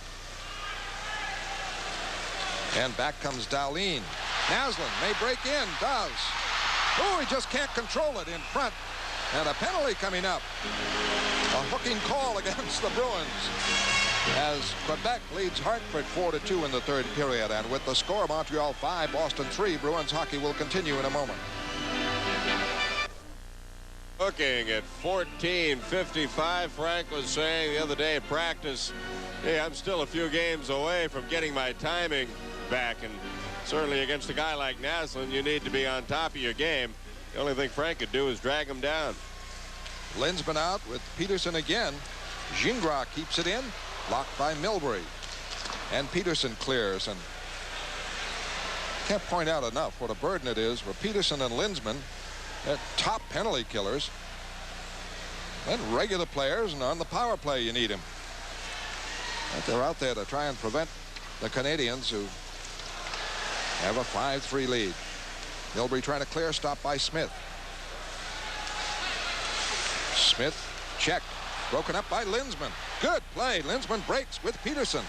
And back comes Dahlin. Naslund may break in, does. Oh, he just can't control it in front. And a penalty coming up. A hooking call against the Bruins as Quebec leads Hartford 4-2 in the third period. And with the score, Montreal 5, Boston 3, Bruins hockey will continue in a moment. Looking at 14:55, Frank was saying the other day at practice, hey, I'm still a few games away from getting my timing back, and certainly against a guy like Naslund, you need to be on top of your game. The only thing Frank could do is drag him down. Linsman out with Peterson again. Gingras keeps it in, blocked by Milbury. And Peterson clears, and can't point out enough what a burden it is for Peterson and Linsman, top penalty killers, and regular players, and on the power play you need them. But they're out there to try and prevent the Canadians, who have a 5-3 lead. Milbury trying to clear, stopped by Smith. Smith checked, broken up by Linsman. Good play. Linsman breaks with Peterson.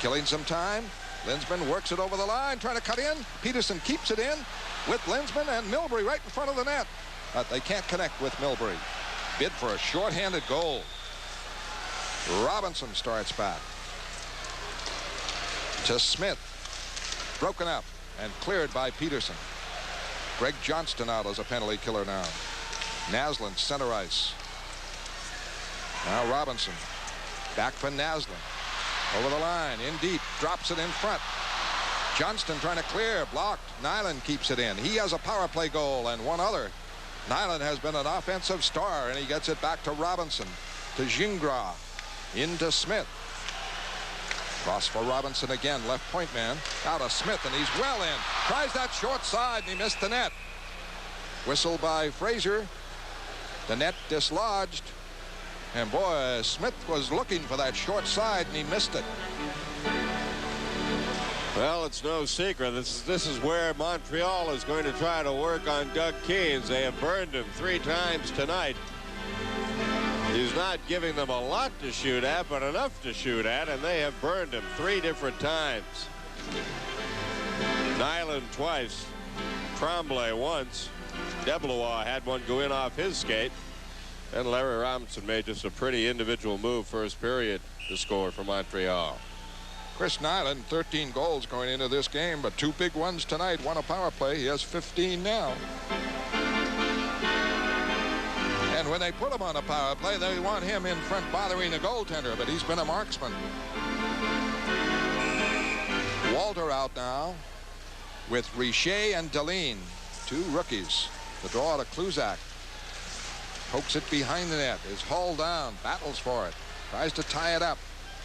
Killing some time. Linsman works it over the line, trying to cut in. Peterson keeps it in with Linsman and Milbury right in front of the net. But they can't connect with Milbury. Bid for a shorthanded goal. Robinson starts back to Smith. Broken up and cleared by Peterson. Greg Johnston out as a penalty killer now. Naslund center ice. Now Robinson. Back for Naslund. Over the line, in deep, drops it in front. Johnston trying to clear, blocked. Nyland keeps it in. He has a power play goal and one other. Nyland has been an offensive star, and he gets it back to Robinson. To Gingras. Into Smith. Cross for Robinson again, left point man. Out of Smith, and he's well in. Tries that short side, and he missed the net. Whistle by Fraser. The net dislodged. And boy, Smith was looking for that short side, and he missed it. Well, it's no secret. This is where Montreal is going to try to work on Doug Keynes. They have burned him 3 times tonight. He's not giving them a lot to shoot at, but enough to shoot at, and they have burned him 3 different times. Nyland twice, Tremblay once. DeBlois had one go in off his skate, and Larry Robinson made just a pretty individual move first period to score for Montreal. Chris Nyland, 13 goals going into this game, but 2 big ones tonight, 1 a power play. He has 15 now. And when they put him on a power play, they want him in front bothering the goaltender, but he's been a marksman. Walter out now with Richer and Dahlin, 2 rookies. The draw to Kluzak. Pokes it behind the net, is hauled down, battles for it, tries to tie it up.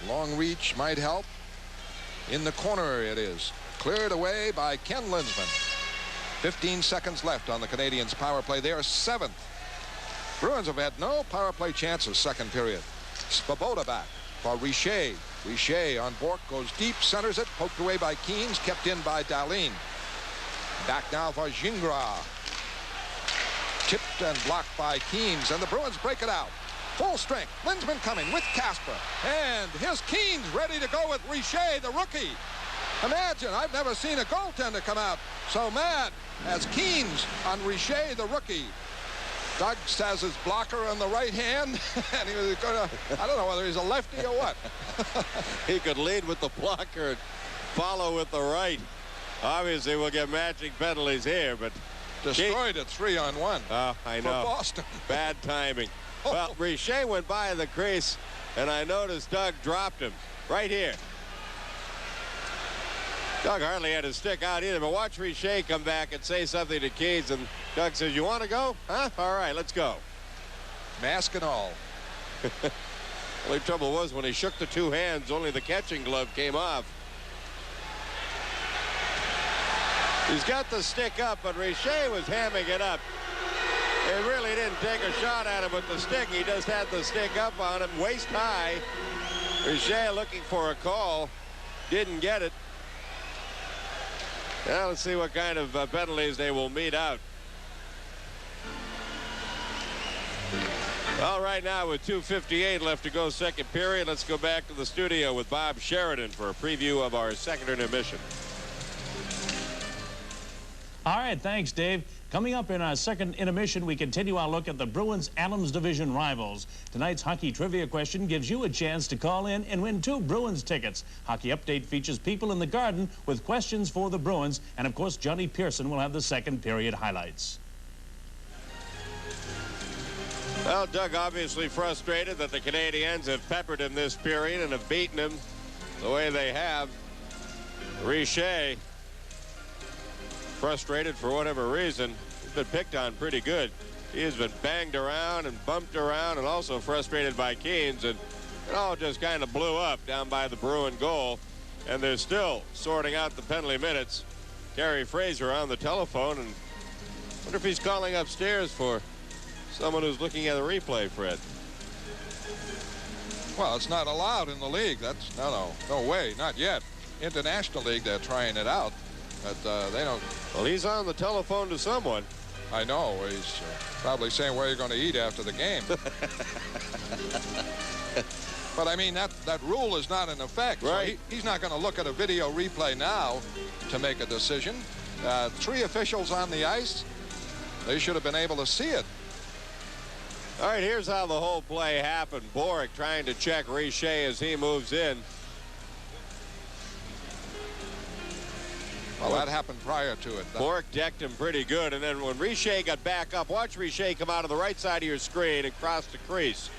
Long reach might help. In the corner it is. Cleared away by Ken Linsman. 15 seconds left on the Canadiens' power play. They are 7th. Bruins have had no power play chances second period. Svoboda back for Richer. Richer on Bourque, goes deep, centers it, poked away by Keynes, kept in by Dahlin. Back now for Gingras. Tipped and blocked by Keynes, and the Bruins break it out. Full strength. Linsman coming with Casper. And here's Keens ready to go with Richer, the rookie. Imagine, I've never seen a goaltender come out so mad as Keens on Richer, the rookie. Doug has his blocker on the right hand, and he was going to, I don't know whether he's a lefty or what. He could lead with the blocker and follow with the right. Obviously, we'll get matching penalties here, but destroyed it 3-on-1. Oh, I know. For Boston. Bad timing. Well, Richer went by the crease, and I noticed Doug dropped him right here. Doug hardly had his stick out either, but watch Richer come back and say something to Keens, and Doug says, "You want to go? Huh? All right, let's go." Mask and all. Only trouble was when he shook the two hands, only the catching glove came off. He's got the stick up, but Richer was hamming it up. He really didn't take a shot at him with the stick. He just had the stick up on him, waist high. Richer looking for a call. Didn't get it. Now let's see what kind of penalties they will mete out. Well, right now with 2:58 left to go, second period, let's go back to the studio with Bob Sheridan for a preview of our second intermission. All right, thanks, Dave. Coming up in our second intermission, we continue our look at the Bruins Adams Division rivals. Tonight's hockey trivia question gives you a chance to call in and win 2 Bruins tickets. Hockey Update features people in the Garden with questions for the Bruins. And, of course, Johnny Pearson will have the second period highlights. Well, Doug obviously frustrated that the Canadiens have peppered him this period and have beaten him the way they have. Richer, frustrated for whatever reason. He's been picked on pretty good. He has been banged around and bumped around, and also frustrated by Keens, and it all just kind of blew up down by the Bruin goal, and they're still sorting out the penalty minutes. Gary Fraser on the telephone, and I wonder if he's calling upstairs for someone who's looking at a replay, Fred. Well, it's not allowed in the league. That's no way, not yet. International League, they're trying it out. But they don't. Well, he's on the telephone to someone. I know. He's probably saying where you're going to eat after the game. But I mean, that rule is not in effect. Right. So he's not going to look at a video replay now to make a decision. 3 officials on the ice. They should have been able to see it. All right, here's how the whole play happened. Bourque trying to check Richer as he moves in. Well, that happened prior to it. Bourque decked him pretty good, and then when Richer got back up, watch Richer come out of the right side of your screen and cross the crease.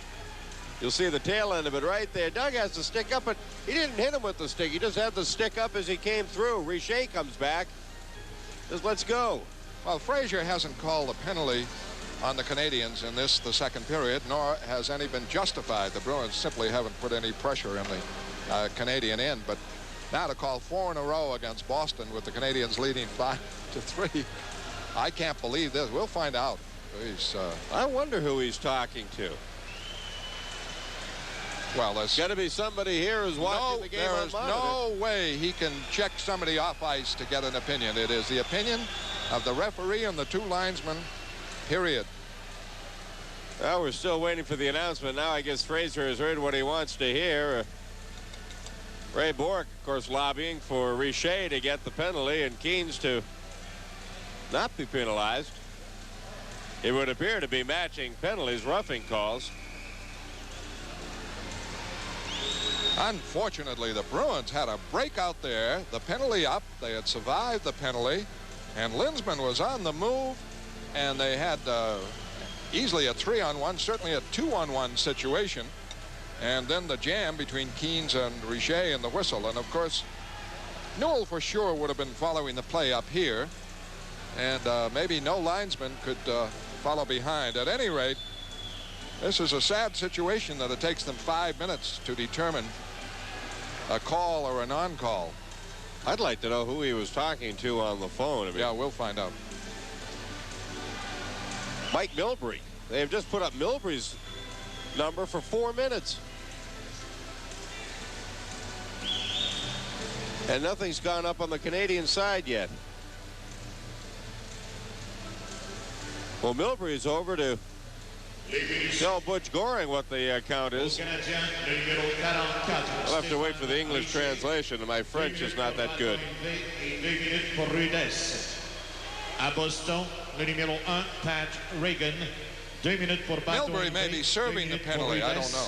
You'll see the tail end of it right there. Doug has the stick up, but he didn't hit him with the stick. He just had the stick up as he came through. Richer comes back. Just let's go. Well, Fraser hasn't called a penalty on the Canadiens in the second period, nor has any been justified. The Bruins simply haven't put any pressure in the Canadian end, but now to call 4 in a row against Boston with the Canadiens leading 5-3, I can't believe this. We'll find out. I wonder who he's talking to. Well, there's got to be somebody here who's watching the game on monitor. There is no way he can check somebody off ice to get an opinion. It is the opinion of the referee and the 2 linesmen, period. Well, we're still waiting for the announcement. Now I guess Fraser has heard what he wants to hear. Ray Bourque, of course, lobbying for Richer to get the penalty and Keens to not be penalized. It would appear to be matching penalties, roughing calls. Unfortunately, the Bruins had a break out there. The penalty up. They had survived the penalty. And Linsman was on the move. And they had easily a 3-on-1, certainly a 2-on-1 situation. And then the jam between Keens and Richer and the whistle. And, of course, Newell for sure would have been following the play up here. And maybe no linesman could follow behind. At any rate, this is a sad situation that it takes them 5 minutes to determine a call or a non-call. I'd like to know who he was talking to on the phone. I mean, yeah, we'll find out. Mike Milbury. They have just put up Milbury's number for 4 minutes. And nothing's gone up on the Canadian side yet. Well, Milbury's over to Tell Butch Goring what the count is. I'll have to wait for the English translation, and my French is not that good. À Boston, le numéro 1, Pat Reagan. 2 minutes pour Bâton. Milbury may be serving the penalty. I don't know.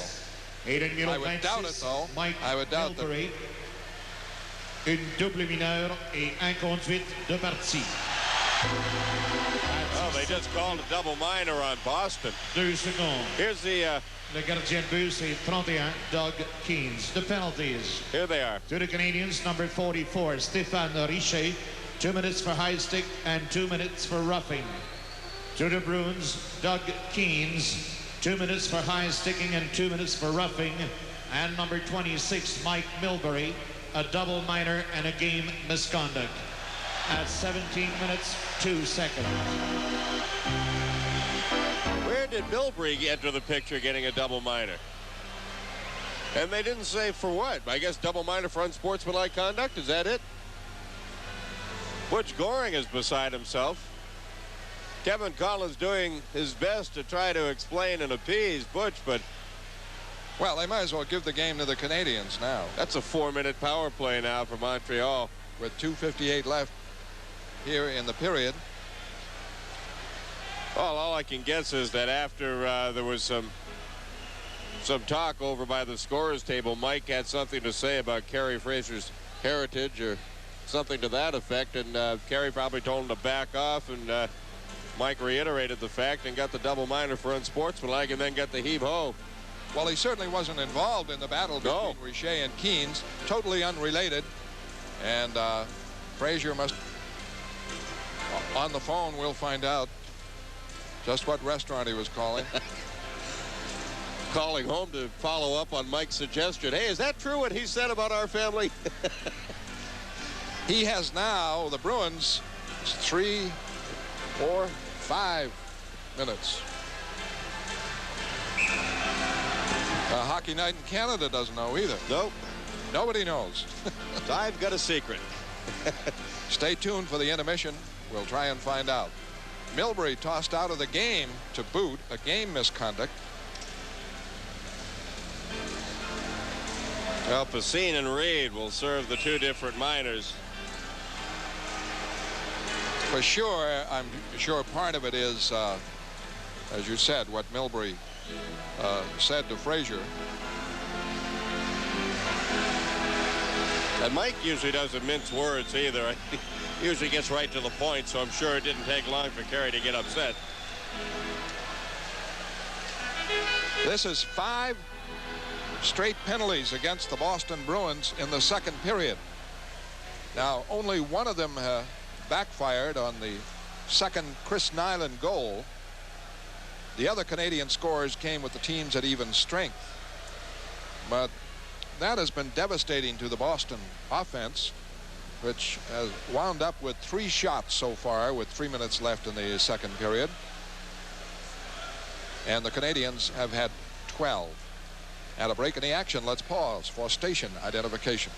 I would doubt it, though. I would doubt that. Une double mineure et un conduite de partie. Oh, they just called a double minor on Boston. 2 secondes. Here's the... Le gardien de but, c'est 31, Doug Keynes. The penalties. Here they are. To the Canadians, number 44, Stéphane Richer. 2 minutes for high stick and 2 minutes for roughing. To the Bruins, Doug Keynes. 2 minutes for high sticking and 2 minutes for roughing. And number 26, Mike Milbury. A double minor and a game misconduct. At 17 minutes, 2 seconds. Where did Milbury enter the picture getting a double minor? And they didn't say for what. I guess double minor for unsportsmanlike conduct. Is that it? Butch Goring is beside himself. Kevin Collins doing his best to try to explain and appease Butch, but... Well, they might as well give the game to the Canadians now. That's a 4-minute power play now for Montreal. With 2:58 left here in the period. Well, all I can guess is that after there was some talk over by the scorer's table, Mike had something to say about Kerry Fraser's heritage or something to that effect, and Kerry probably told him to back off, and Mike reiterated the fact and got the double minor for unsportsmanlike and then got the heave-ho. Well, he certainly wasn't involved in the battle between Richer and Keynes. Totally unrelated. And Fraser must, on the phone, we'll find out just what restaurant he was calling. Calling home to follow up on Mike's suggestion. Hey, is that true what he said about our family? He has now, the Bruins, 3, 4, 5 minutes. Hockey Night in Canada doesn't know either. Nope. Nobody knows. I've got a secret. Stay tuned for the intermission. We'll try and find out. Milbury tossed out of the game to boot, a game misconduct. Well, Pacine and Reed will serve the 2 different minors. For sure, I'm sure part of it is, as you said, what Milbury said to Fraser. And Mike usually doesn't mince words either. He usually gets right to the point, so I'm sure it didn't take long for Kerry to get upset. This is 5 straight penalties against the Boston Bruins in the second period. Now, only one of them backfired on the second Chris Nyland goal. The other Canadian scores came with the teams at even strength. But that has been devastating to the Boston offense, which has wound up with 3 shots so far with 3 minutes left in the second period. And the Canadians have had 12. At a break in the action, let's pause for station identification.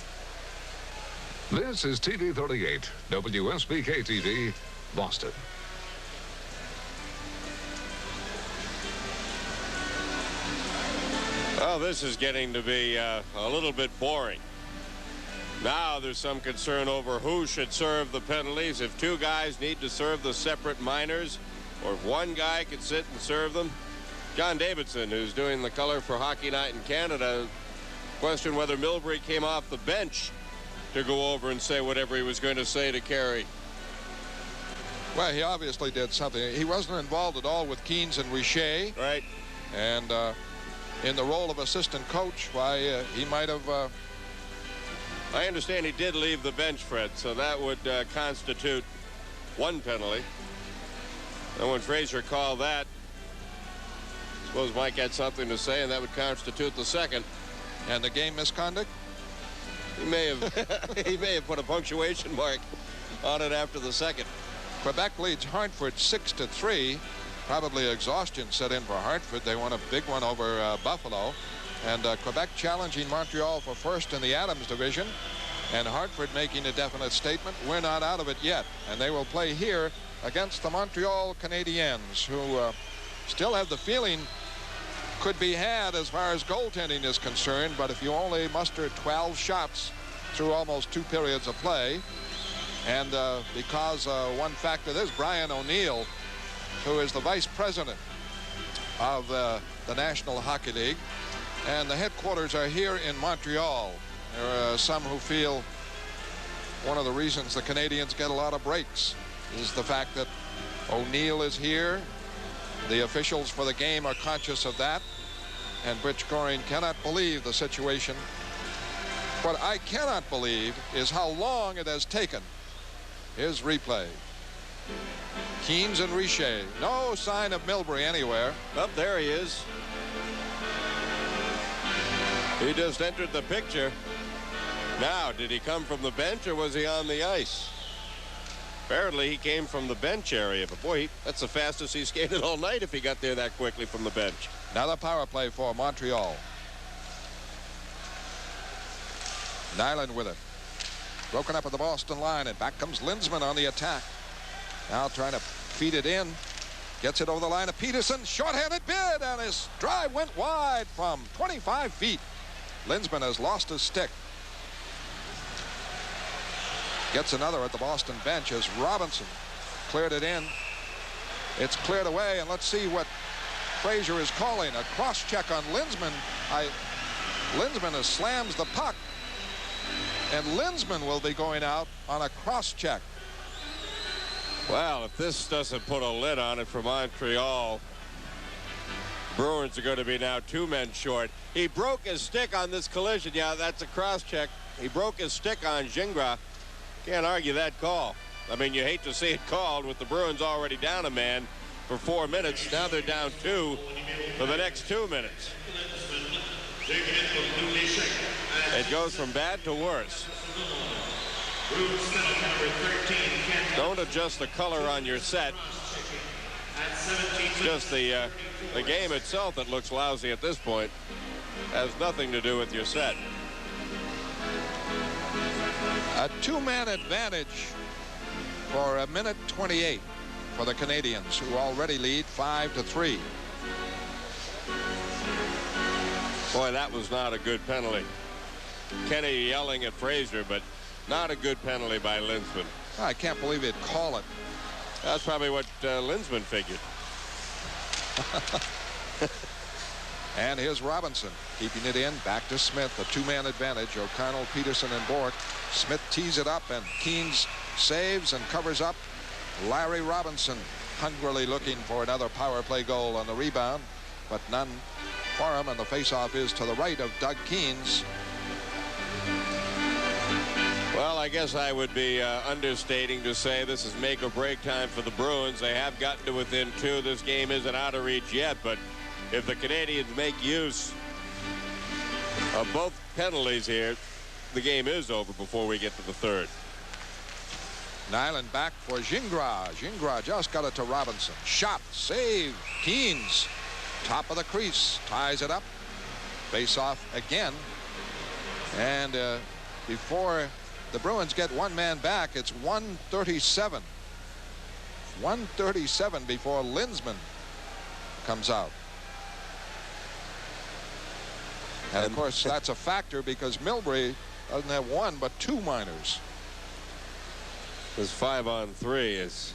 This is TV 38, WSBK TV, Boston. Well, this is getting to be a little bit boring. Now there's some concern over who should serve the penalties, if 2 guys need to serve the separate minors, or if 1 guy could sit and serve them. John Davidson, who's doing the color for Hockey Night in Canada, questioned whether Milbury came off the bench to go over and say whatever he was going to say to Kerry. Well, he obviously did something. He wasn't involved at all with Keynes and Richer. Right. And in the role of assistant coach, why, he might have... I understand he did leave the bench, Fred, so that would constitute 1 penalty. And when Fraser called that, I suppose Mike had something to say, and that would constitute the second. And the game misconduct? He may have put a punctuation mark on it after the second. Quebec leads Hartford 6-3. Probably exhaustion set in for Hartford. They won a big one over Buffalo. And Quebec challenging Montreal for first in the Adams division. And Hartford making a definite statement. We're not out of it yet. And they will play here against the Montreal Canadiens, who still have the feeling could be had as far as goaltending is concerned, but if you only muster 12 shots through almost 2 periods of play, and because one factor, there's Brian O'Neill, who is the vice president of the National Hockey League, and the headquarters are here in Montreal. There are some who feel one of the reasons the Canadiens get a lot of breaks is the fact that O'Neill is here. The officials for the game are conscious of that, and Rich Goring cannot believe the situation. What I cannot believe is how long it has taken. Here's replay. Keens and Richer. No sign of Milbury anywhere. Up there he is. He just entered the picture. Now, did he come from the bench or was he on the ice? Apparently he came from the bench area, but boy, that's the fastest he skated all night if he got there that quickly from the bench. Another power play for Montreal. Nyland with it. Broken up at the Boston line, and back comes Lindsman on the attack. Now trying to feed it in. Gets it over the line of Peterson. Short-handed bid, and his drive went wide from 25 feet. Lindsman has lost his stick. Gets another at the Boston bench as Robinson cleared it in. It's cleared away, and let's see what Fraser is calling. A cross-check on Lindsman. Lindsman slams the puck, and Lindsman will be going out on a cross-check. Well, if this doesn't put a lid on it for Montreal, Bruins are going to be now 2 men short. He broke his stick on this collision. Yeah, that's a cross-check. He broke his stick on Gingras. Can't argue that call. I mean, you hate to see it called with the Bruins already down a man for 4 minutes. Now they're down 2 for the next 2 minutes. It goes from bad to worse. Don't adjust the color on your set. It's just the game itself that looks lousy at this point. Has nothing to do with your set. A 2-man advantage for a minute 28 for the Canadiens, who already lead 5-3. Boy, that was not a good penalty. Kenny yelling at Fraser, but not a good penalty by Lindsman. I can't believe he'd call it. That's probably what Lindsman figured. And here's Robinson keeping it in. Back to Smith. A 2-man advantage. O'Connell, Peterson, and Bork. Smith tees it up, and Keens saves and covers up. Larry Robinson hungrily looking for another power play goal on the rebound, but none for him, and the faceoff is to the right of Doug Keens. Well, I guess I would be understating to say this is make or break time for the Bruins. They have gotten to within 2. This game isn't out of reach yet, but if the Canadiens make use of both penalties here, the game is over before we get to the 3rd. Nyland back for Gingras. Gingras just got it to Robinson. Shot, save, Keens. Top of the crease, ties it up. Face off again. And before the Bruins get 1 man back, it's 1:37. 1:37 before Lindsman comes out. And of course, that's a factor because Milbury doesn't have 1 but 2 minors. This 5-on-3 is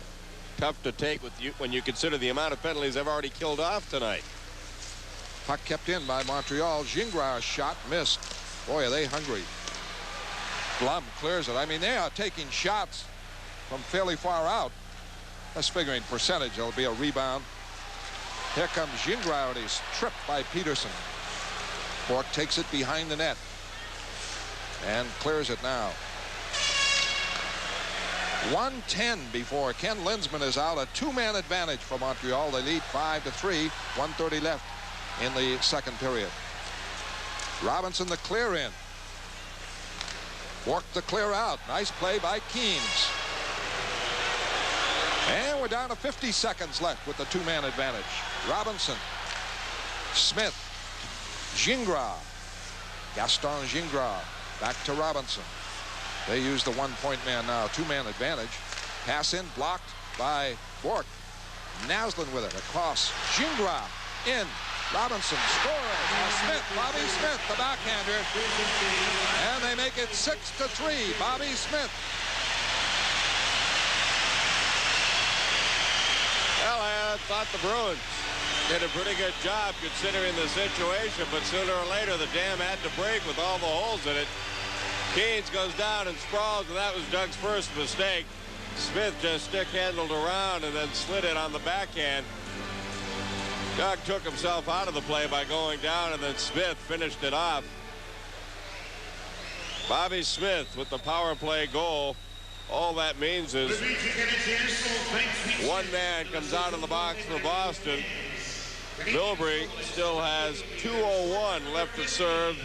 tough to take with you when you consider the amount of penalties they've already killed off tonight. Puck kept in by Montreal. Gingras shot missed. Boy, are they hungry. Blum clears it. I mean, they are taking shots from fairly far out. That's figuring percentage. There'll be a rebound. Here comes Gingras, and he's tripped by Peterson. Bork takes it behind the net and clears it now. 1:10 before Ken Lindsman is out. A 2-man advantage for Montreal. They lead 5-3. 1:30 left in the 2nd period. Robinson the clear in. Bork the clear out. Nice play by Keens. And we're down to 50 seconds left with the 2-man advantage. Robinson, Smith, Gingras, Gaston Gingras, back to Robinson. They use the 1-point man now. 2-man advantage. Pass in, blocked by Bork. Naslin with it across. Gingras in. Robinson scores. Smith, Bobby Smith, the backhander. And they make it 6-3. Bobby Smith. Well, I thought the Bruins did a pretty good job considering the situation, but sooner or later the dam had to break with all the holes in it. Keynes goes down and sprawls, and that was Doug's first mistake. Smith just stick-handled around and then slid it on the backhand. Doug took himself out of the play by going down, and then Smith finished it off. Bobby Smith with the power play goal. All that means is one man comes out of the box for Boston. Milbury still has 2:01 left to serve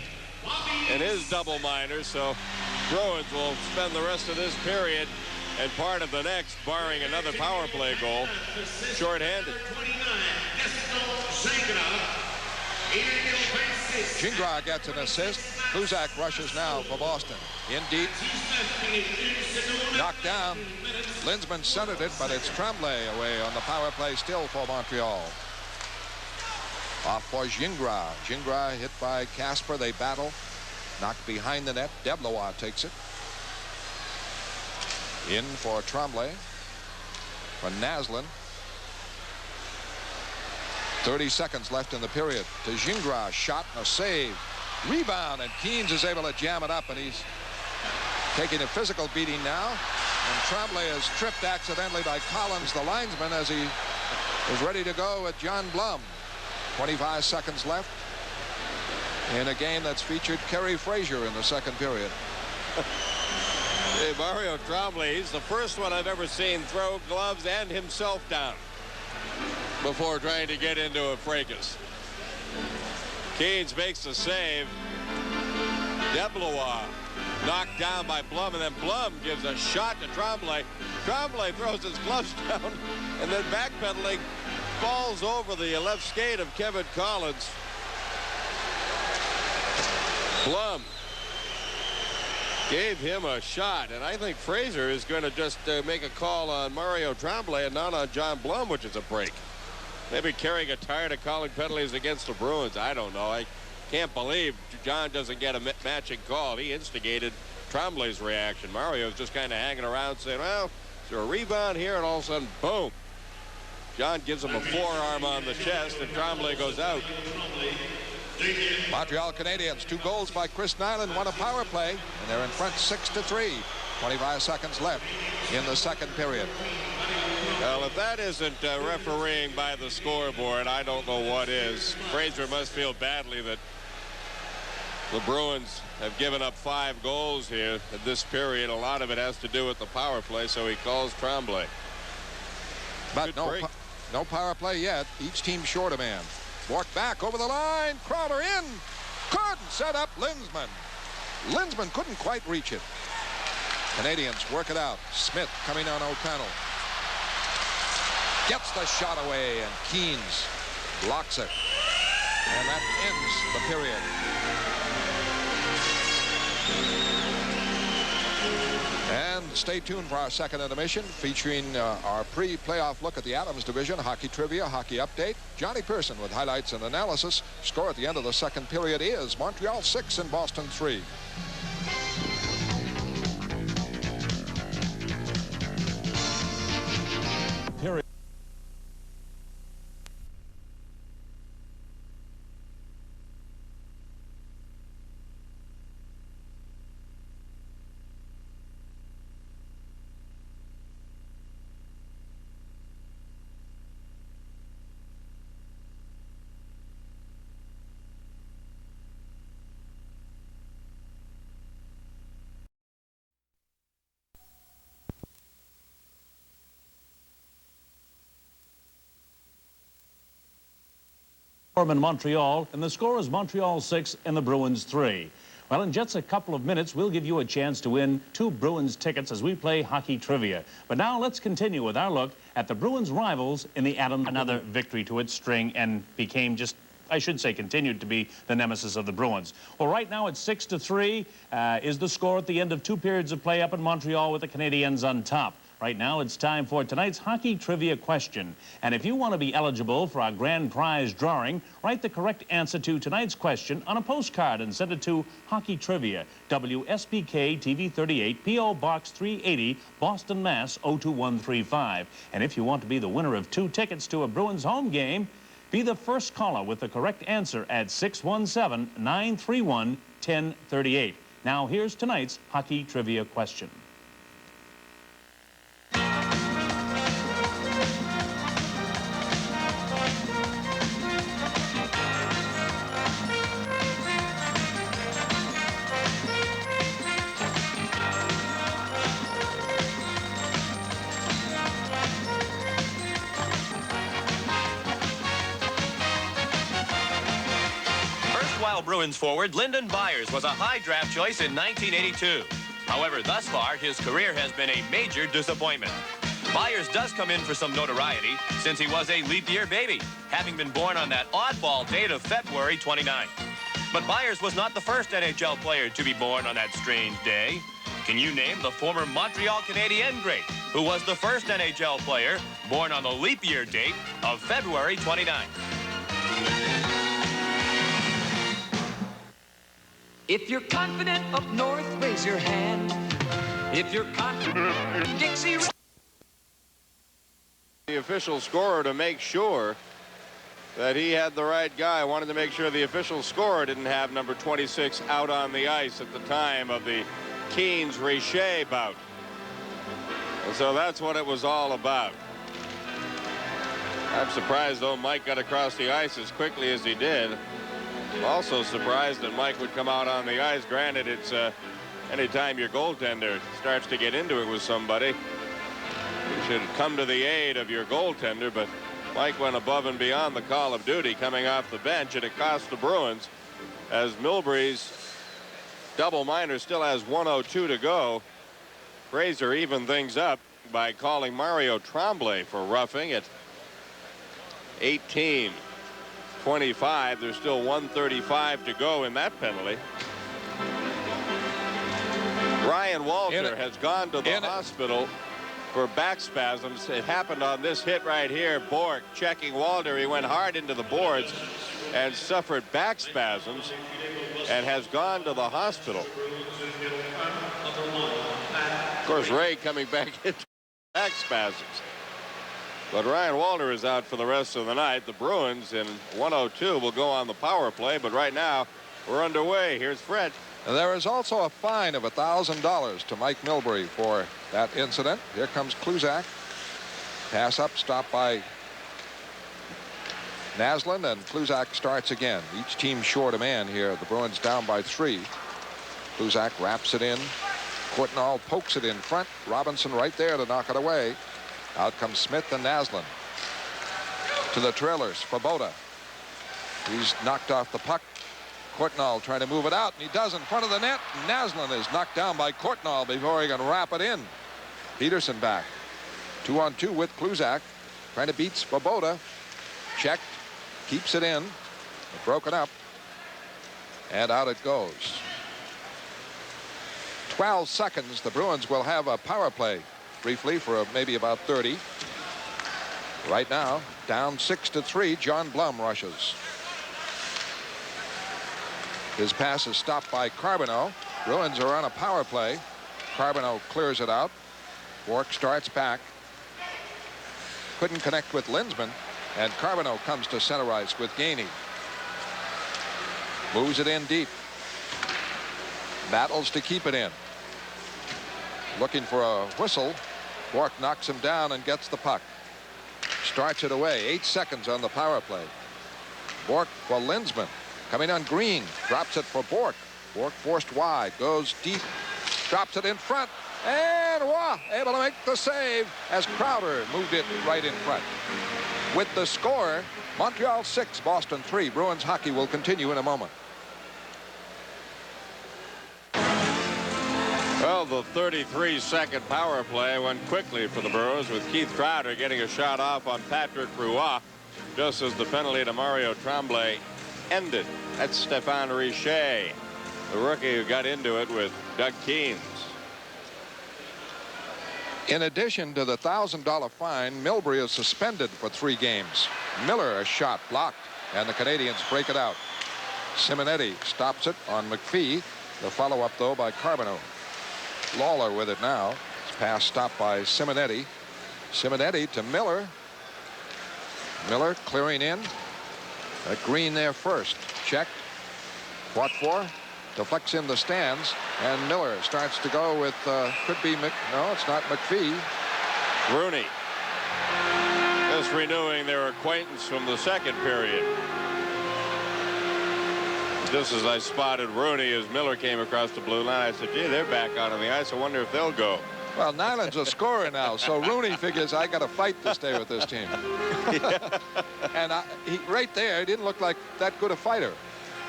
in his double minor, so Bruins will spend the rest of this period and part of the next, barring another power play goal, shorthanded. Gingras gets an assist. Kluzak rushes now for Boston. In deep. Knocked down. Lindsman centered it, but it's Tremblay away on the power play still for Montreal. Off for Gingras. Gingras hit by Casper. They battle. Knocked behind the net. Deblois takes it. In for Tremblay. For Naslin. 30 seconds left in the period. To Gingras. Shot and a save. Rebound, and Keynes is able to jam it up, and he's taking a physical beating now. And Tremblay is tripped accidentally by Collins, the linesman, as he is ready to go at John Blum. 25 seconds left in a game that's featured Kerry Frazier in the second period. Hey, Mario Tremblay, he's the first one I've ever seen throw gloves and himself down before trying to get into a fracas. Keynes makes the save. Deblois knocked down by Blum, and then Blum gives a shot to Tremblay. Tremblay throws his gloves down, and then backpedaling falls over the left skate of Kevin Collins. Blum gave him a shot, and I think Fraser is going to just make a call on Mario Tremblay and not on John Blum, which is a break. Maybe carrying a tired of calling penalties against the Bruins. I don't know. I can't believe John doesn't get a matching call. He instigated Tremblay's reaction. Mario's just kind of hanging around saying, well, is there a rebound here? And all of a sudden, boom. John gives him a forearm on the chest, and Tremblay goes out. Montreal Canadiens, 2 goals by Chris Nyland, 1 a power play, and they're in front 6-3. 25 seconds left in the second period. Well, if that isn't refereeing by the scoreboard, I don't know what is. Fraser must feel badly that the Bruins have given up 5 goals here in this period. A lot of it has to do with the power play, so he calls Tremblay. But no power play yet. Each team short a man. Walk back over the line. Crowder in. Couldn't set up Lindsman. Lindsman couldn't quite reach it. Canadians work it out. Smith coming on O'Connell. Gets the shot away, and Keynes blocks it. And that ends the period. And stay tuned for our second intermission, featuring our pre-playoff look at the Adams Division, hockey trivia, hockey update. Johnny Pearson with highlights and analysis. Score at the end of the second period is Montreal 6 and Boston 3. Period. In Montreal, and the score is Montreal 6 and the Bruins 3. Well, in just a couple of minutes, we'll give you a chance to win 2 Bruins tickets as we play hockey trivia. But now let's continue with our look at the Bruins' rivals in the Adams. Another victory to its string and became just, I should say, continued to be the nemesis of the Bruins. Well, right now it's 6-3 is the score at the end of 2 periods of play up in Montreal with the Canadiens on top. Right now, it's time for tonight's hockey trivia question. And if you want to be eligible for our grand prize drawing, write the correct answer to tonight's question on a postcard and send it to Hockey Trivia, WSBK TV 38, P.O. Box 380, Boston, Mass. 02135. And if you want to be the winner of 2 tickets to a Bruins home game, be the first caller with the correct answer at 617-931-1038. Now, here's tonight's hockey trivia question. Bruins forward Lyndon Byers was a high draft choice in 1982. However, thus far, his career has been a major disappointment. Byers does come in for some notoriety since he was a leap year baby, having been born on that oddball date of February 29th. But Byers was not the first NHL player to be born on that strange day. Can you name the former Montreal Canadiens great who was the first NHL player born on the leap year date of February 29th? If you're confident up north, raise your hand. If you're confident, Dixie. The official scorer to make sure that he had the right guy. Wanted to make sure the official scorer didn't have number 26 out on the ice at the time of the Keens-Richer bout. And so that's what it was all about. I'm surprised, though, Mike got across the ice as quickly as he did. Also surprised that Mike would come out on the ice. Granted, it's anytime your goaltender starts to get into it with somebody, you should come to the aid of your goaltender, but Mike went above and beyond the call of duty coming off the bench, and it cost the Bruins as Milbury's double minor still has 1:02 to go. Fraser evened things up by calling Mario Tremblay for roughing at 18-25. There's still 1:35 to go in that penalty. Ryan Walter has gone to the hospital for back spasms. It happened on this hit right here. Bork checking Walter. He went hard into the boards and suffered back spasms and has gone to the hospital. Of course, Ray coming back into back spasms. But Ryan Walter is out for the rest of the night. The Bruins in 1:02 will go on the power play, but right now we're underway. Here's Fred. There is also a fine of $1,000 to Mike Milbury for that incident. Here comes Kluzak. Pass up, stopped by Naslund, and Kluzak starts again. Each team short a man here. The Bruins down by 3. Kluzak wraps it in. Courtnall pokes it in front. Robinson right there to knock it away. Out comes Smith and Naslund. To the trailers for Boda. He's knocked off the puck. Courtnall trying to move it out, and he does in front of the net. Naslund is knocked down by Courtnall before he can wrap it in. Peterson back. 2-on-2 with Kluzak. Trying to beat Svoboda. Checked. Keeps it in. Broken up. And out it goes. 12 seconds. The Bruins will have a power play. Briefly for maybe about 30. Right now, down 6-3. John Blum rushes. His pass is stopped by Carbonneau. Bruins are on a power play. Carbonneau clears it out. Bork starts back. Couldn't connect with Linsman. And Carbonneau comes to center ice with Gainey. Moves it in deep. Battles to keep it in. Looking for a whistle. Bork knocks him down and gets the puck. Starts it away. 8 seconds on the power play. Bork for Linsman. Coming on Green. Drops it for Bork. Bork forced wide. Goes deep. Drops it in front. And able to make the save as Crowder moved it right in front. With the score, Montreal 6, Boston 3. Bruins hockey will continue in a moment. Well, the 33-second power play went quickly for the Bruins, with Keith Crowder getting a shot off on Patrick Roy just as the penalty to Mario Tremblay ended. That's Stéphane Richer, the rookie who got into it with Doug Keens. In addition to the $1,000 fine, Milbury is suspended for 3 games. Miller, a shot blocked, and the Canadians break it out. Simonetti stops it on McPhee. The follow-up, though, by Carbonneau. Lawler with it now. It's pass stopped by Simonetti. Simonetti to Miller. Miller clearing in. Green there first. Checked. Fought for. Deflects in the stands. And Miller starts to go with, could be, no, it's not McPhee. Rooney just renewing their acquaintance from the second period. Just as I spotted Rooney as Miller came across the blue line, I said, gee, they're back out on the ice. I wonder if they'll go. Well, Nyland's a scorer now, so Rooney figures I got to fight to stay with this team. And right there, he didn't look like that good a fighter.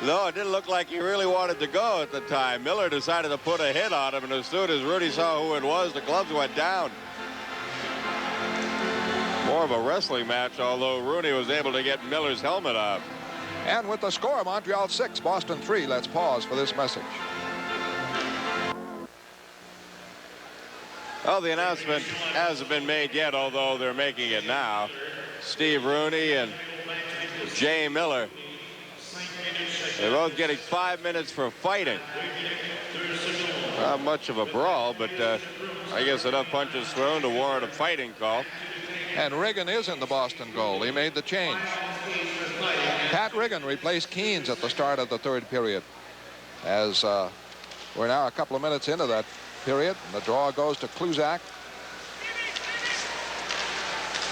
No, it didn't look like he really wanted to go at the time. Miller decided to put a hit on him, and as soon as Rooney saw who it was, the gloves went down. More of a wrestling match, although Rooney was able to get Miller's helmet off. And with the score, Montreal 6, Boston 3. Let's pause for this message. Well, the announcement hasn't been made yet, although they're making it now. Steve Rooney and Jay Miller. They're both getting 5 minutes for fighting. Not much of a brawl, but I guess enough punches thrown to warrant a fighting call. And Riggin is in the Boston goal. He made the change. Pat Riggin replaced Keynes at the start of the 3rd period. As we're now a couple of minutes into that period. And the draw goes to Kluzak.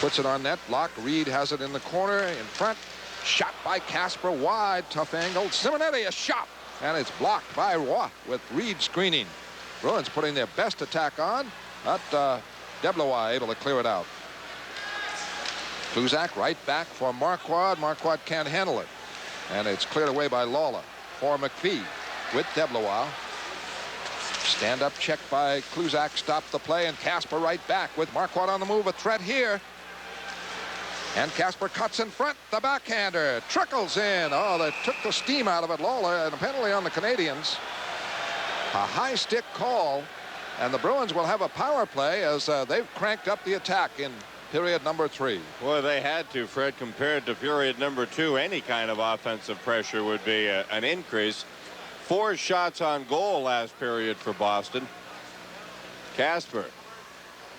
Puts it on net. Block. Reed has it in the corner in front. Shot by Casper wide. Tough angle. Simonetti a shot. And it's blocked by Roy with Reed screening. Bruins putting their best attack on. But Deblois able to clear it out. Kluzak right back for Marquardt. Marquardt can't handle it. And it's cleared away by Lawler for McPhee with Deblois. Stand-up check by Kluzak. Stopped the play. And Casper right back with Marquardt on the move. A threat here. And Casper cuts in front. The backhander trickles in. Oh, that took the steam out of it. Lawler, and a penalty on the Canadians. A high stick call. And the Bruins will have a power play as they've cranked up the attack in period number 3. Well, they had to, Fred. Compared to period number 2, any kind of offensive pressure would be an increase. 4 shots on goal last period for Boston. Casper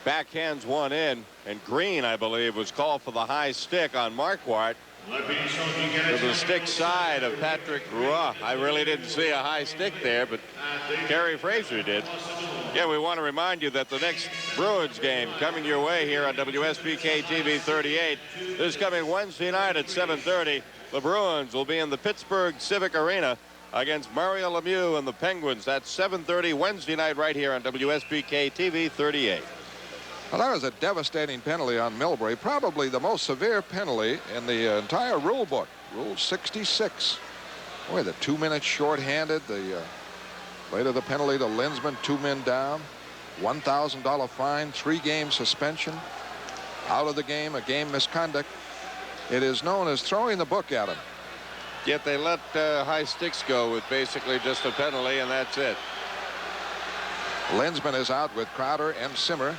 backhands one in, and Green, I believe, was called for the high stick on Marquardt to the stick side of Patrick Roy. I really didn't see a high stick there, but Kerry Fraser did. Yeah, we want to remind you that the next Bruins game coming your way here on WSBK TV 38 this coming Wednesday night at 7:30. The Bruins will be in the Pittsburgh Civic Arena against Mario Lemieux and the Penguins. That's 7:30 Wednesday night right here on WSBK TV 38. Well, that was a devastating penalty on Milbury. Probably the most severe penalty in the entire rule book. Rule 66. Boy, the 2 minutes shorthanded. The later the penalty to Linsman, 2 men down. $1,000 fine, 3-game suspension. Out of the game, a game misconduct. It is known as throwing the book at him. Yet they let high sticks go with basically just a penalty, and that's it. Linsman is out with Crowder and Simmer.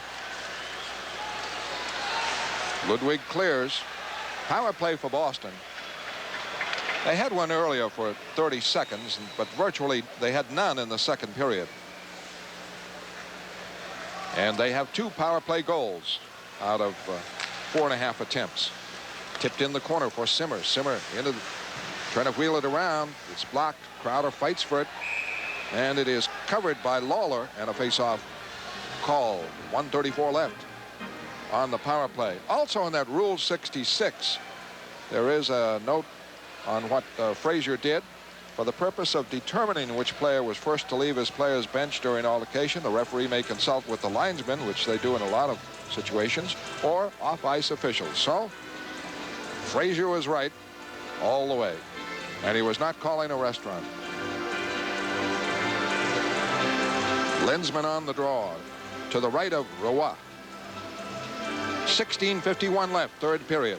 Ludwig clears. Power play for Boston. They had one earlier for 30 seconds, but virtually they had none in the second period. And they have 2 power play goals out of 4.5 attempts. Tipped in the corner for Simmer. Simmer into the, trying to wheel it around. It's blocked. Crowder fights for it. And it is covered by Lawler, and a face-off call. 1:34 left on the power play. Also in that Rule 66, there is a note on what Frazier did. For the purpose of determining which player was first to leave his player's bench during altercation, the referee may consult with the linesman, which they do in a lot of situations, or off-ice officials. So Frazier was right all the way, and he was not calling a restaurant. Linsman on the draw to the right of Roy. 16:51 left, 3rd period.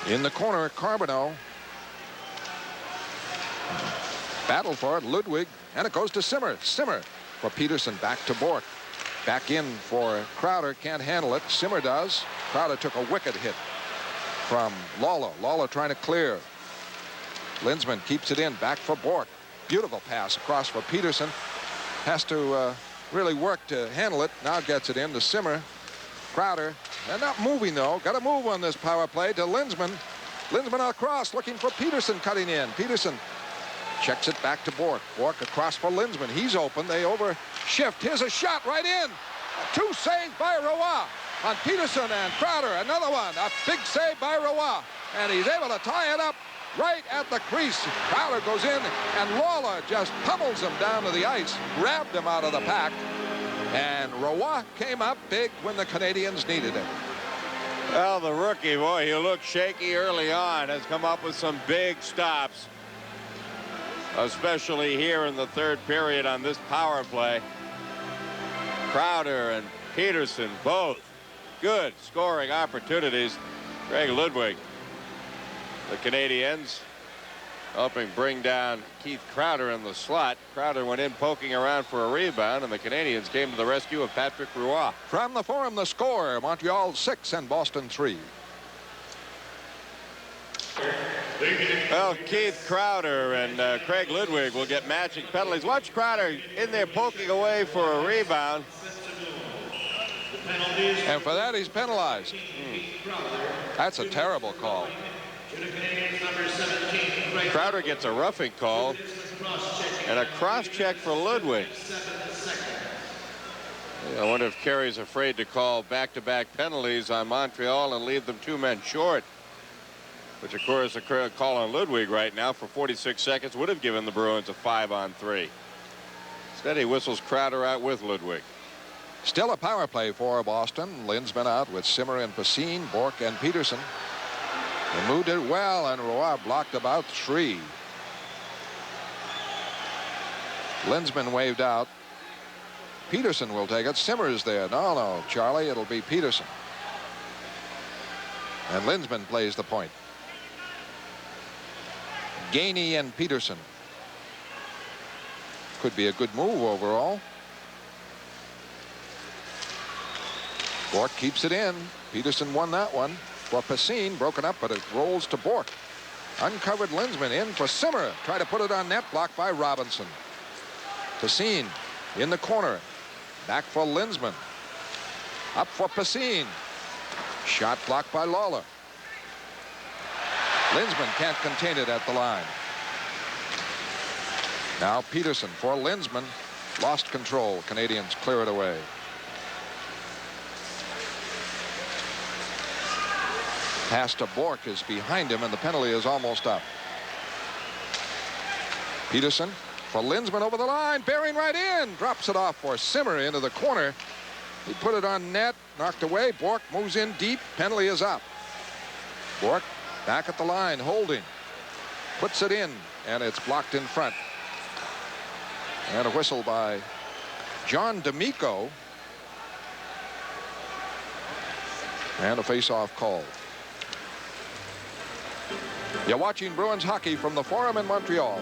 In the corner, Carbonneau. Battle for it, Ludwig, and it goes to Simmer. Simmer for Peterson, back to Bork. Back in for Crowder. Can't handle it. Simmer does. Crowder took a wicked hit from Lawler. Lawler trying to clear. Lindsman keeps it in. Back for Bork. Beautiful pass across for Peterson. Has to really work to handle it. Now gets it in to Simmer. Crowder. They're not moving, though. Got to move on this power play to Lindsman. Lindsman across, looking for Peterson cutting in. Peterson checks it back to Bork. Bork across for Lindsman. He's open. They overshift. Here's a shot right in. Two saves by Roy on Peterson and Crowder. Another one. A big save by Roy. And he's able to tie it up right at the crease. Crowder goes in, and Lawler just pummels him down to the ice. Grabbed him out of the pack. And Roy came up big when the Canadians needed it. Well, the rookie, boy, he looked shaky early on, has come up with some big stops, especially here in the third period on this power play. Crowder and Peterson, both good scoring opportunities. Craig Ludwig, the Canadians, helping bring down Keith Crowder in the slot. Crowder went in poking around for a rebound, and the Canadians came to the rescue of Patrick Roy. From the Forum, the score, Montreal 6 and Boston 3. Well, Keith Crowder and Craig Ludwig will get matching penalties. Watch Crowder in there poking away for a rebound. And for that, he's penalized. That's a terrible call. Crowder gets a roughing call and a cross check for Ludwig. I wonder if Carey's afraid to call back-to-back penalties on Montreal and leave them 2 men short, which of course a call on Ludwig right now for 46 seconds would have given the Bruins a 5-on-3. Instead, he whistles Crowder out with Ludwig. Still a power play for Boston. Lindsman out with Simmer and Pacine, Bork and Peterson. They moved it well, and Roy blocked about 3. Lindsman waved out. Peterson will take it. Simmer's there. No, Charlie, it'll be Peterson. And Lindsman plays the point. Gainey and Peterson. Could be a good move overall. Bork keeps it in. Peterson won that one. For Pacine, broken up, but it rolls to Bork. Uncovered Lindsman in for Simmer. Try to put it on net, blocked by Robinson. Pacine in the corner. Back for Lindsman. Up for Pacine. Shot blocked by Lawler. Lindsman can't contain it at the line. Now Peterson for Lindsman. Lost control. Canadians clear it away. Pass to Bork is behind him, and the penalty is almost up. Peterson for Lindsman over the line, bearing right in, drops it off for Simmer into the corner. He put it on net, knocked away. Bork moves in deep, penalty is up. Bork back at the line, holding, puts it in, and it's blocked in front. And a whistle by John D'Amico, and a face-off call. You're watching Bruins hockey from the Forum in Montreal.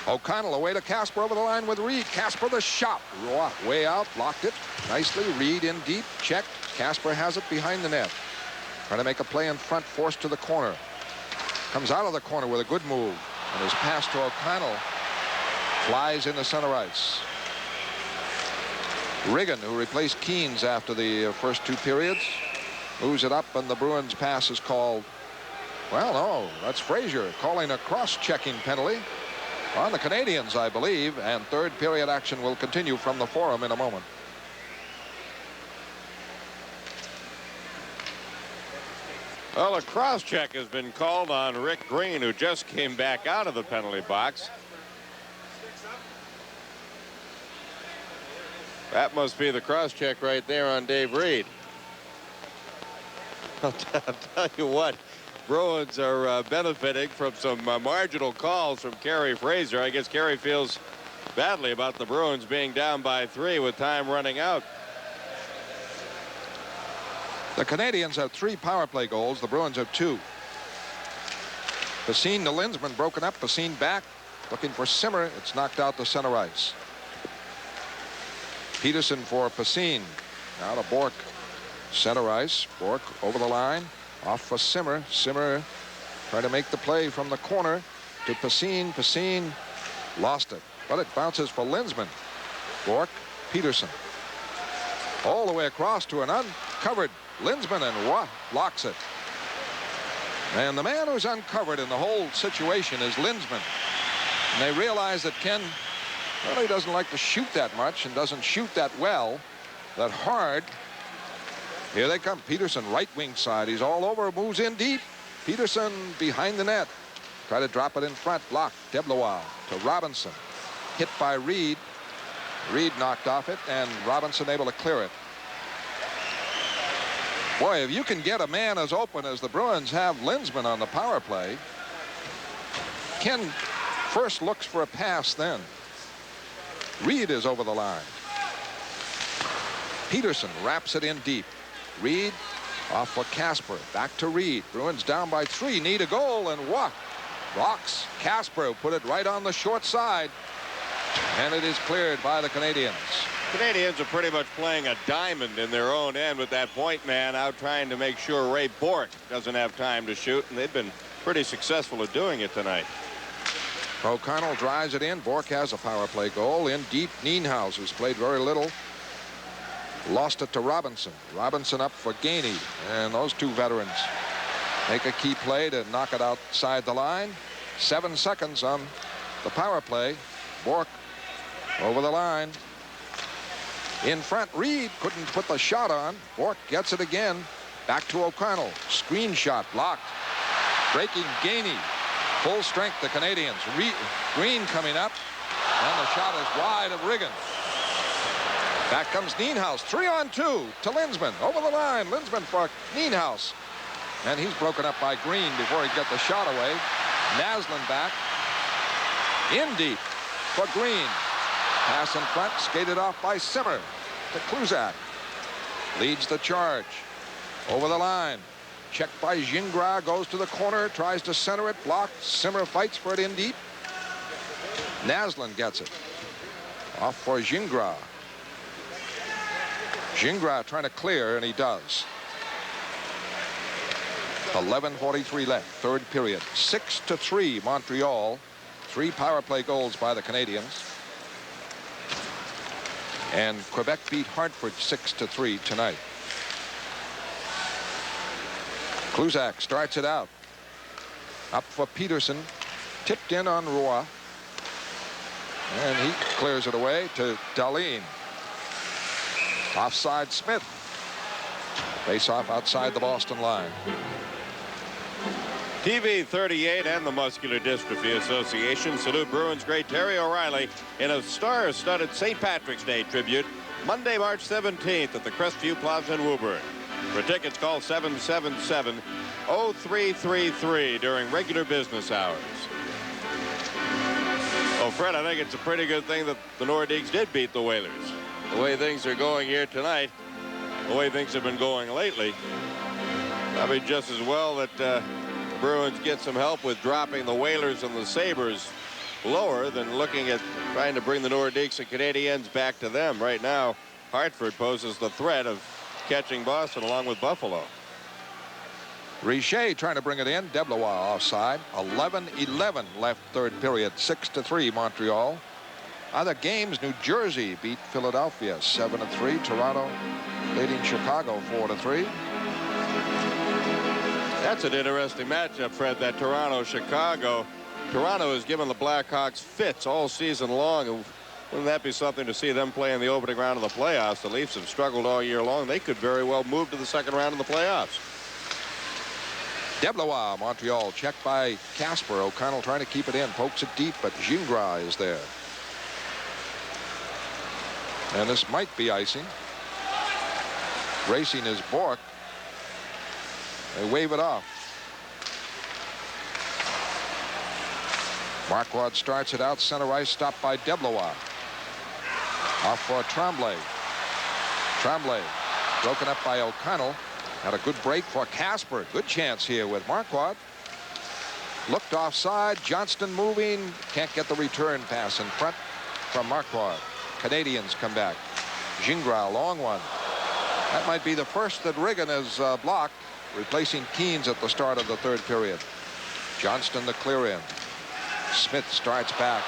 O'Connell away to Casper over the line with Reed. Casper the shot. Roy way out, blocked it nicely. Reed in deep, checked. Casper has it behind the net. Trying to make a play in front, forced to the corner. Comes out of the corner with a good move. And his pass to O'Connell flies into center ice. Riggin, who replaced Keynes after the first 2 periods, moves it up, and the Bruins pass is called. Well, no, that's Frazier calling a cross-checking penalty on the Canadians, I believe, and third period action will continue from the Forum in a moment. Well, a cross-check has been called on Rick Green, who just came back out of the penalty box. That must be the cross-check right there on Dave Reed. I'll tell you what, Bruins are benefiting from some marginal calls from Kerry Fraser. I guess Kerry feels badly about the Bruins being down by 3 with time running out. The Canadians have 3 power play goals. The Bruins have 2. Pacine to Lindsman, broken up. Pacine back. looking for Simmer. It's knocked out to center ice. Peterson for Pacine. Now to Bork. Center ice. Bork over the line. Off for Simmer. Simmer trying to make the play from the corner to Pacine. Pacine lost it, but it bounces for Lindsman. Bork, Peterson. All the way across to an uncovered Lindsman, and what blocks it. And the man who's uncovered in the whole situation is Lindsman. And they realize that Ken really doesn't like to shoot that much and doesn't shoot that well, that hard. Here they come. Peterson, right wing side. He's all over, moves in deep. Peterson behind the net. Try to drop it in front. Blocked. Deblois to Robinson. Hit by Reed. Reed knocked off it, and Robinson able to clear it. Boy, if you can get a man as open as the Bruins have Lindsman on the power play, Ken first looks for a pass then. Reed is over the line. Peterson wraps it in deep. Reed off for Casper. Back to Reed. Bruins down by 3. Need a goal, and what? Rocks. Casper put it right on the short side. And it is cleared by the Canadians. Canadians are pretty much playing a diamond in their own end with that point man out trying to make sure Ray Bork doesn't have time to shoot, and they've been pretty successful at doing it tonight. O'Connell drives it in. Bork has a power play goal. In deep, Nienhaus, who's played very little, lost it to Robinson. Robinson up for Gainey, and those two veterans make a key play to knock it outside the line. 7 seconds on the power play. Bork over the line. In front, Reed couldn't put the shot on. Bork gets it again. Back to O'Connell. Screen shot blocked. Breaking Gainey. Full strength, the Canadians. Green coming up. And the shot is wide of Riggin. Back comes Nienhaus. 3-on-2 to Lindsman. Over the line. Lindsman for Nienhaus. And he's broken up by Green before he got the shot away. Naslund back. In deep for Green. Pass in front, skated off by Simmer to Kluzak. Leads the charge. Over the line. Checked by Gingras, goes to the corner, tries to center it, blocked. Simmer fights for it in deep. Naslund gets it. Off for Gingras. Gingras trying to clear, and he does. 11:43 left, third period. 6-3 Montreal. 3 power play goals by the Canadians. And Quebec beat Hartford 6-3 tonight. Kluzak starts it out. Up for Peterson. Tipped in on Roy. And he clears it away to Dahlin. Offside Smith. Face off outside the Boston line. TV 38 and the Muscular Dystrophy Association salute Bruins great Terry O'Reilly in a star-studded St. Patrick's Day tribute Monday, March 17th at the Crestview Plaza in Woburn. For tickets, call 777-0333 during regular business hours. Well, Fred, I think it's a pretty good thing that the Nordiques did beat the Whalers. The way things are going here tonight, the way things have been going lately, probably just as well that the Bruins get some help with dropping the Whalers and the Sabres lower than looking at trying to bring the Nordiques and Canadiens back to them. Right now, Hartford poses the threat of catching Boston along with Buffalo. Richer trying to bring it in. Deblois offside. 11:11 left third period. 6-3 Montreal. Other games, New Jersey beat Philadelphia 7-3. Toronto leading Chicago 4-3. That's an interesting matchup, Fred, that Toronto-Chicago. Toronto has given the Blackhawks fits all season long. Wouldn't that be something to see them play in the opening round of the playoffs? The Leafs have struggled all year long. They could very well move to the second round of the playoffs. Deblois, Montreal, checked by Casper. O'Connell trying to keep it in. Pokes it deep, but Gingras is there. And this might be icing. Racing is Bork. They wave it off. Marquardt starts it out. Center ice stopped by Deblois. Off for Tremblay. Tremblay broken up by O'Connell. Had a good break for Casper. Good chance here with Marquardt. Looked offside. Johnston moving. Can't get the return pass in front from Marquardt. Canadians come back. Gingras, long one. That might be the first that Riggin has blocked, replacing Keynes at the start of the third period. Johnston the clear in. Smith starts back.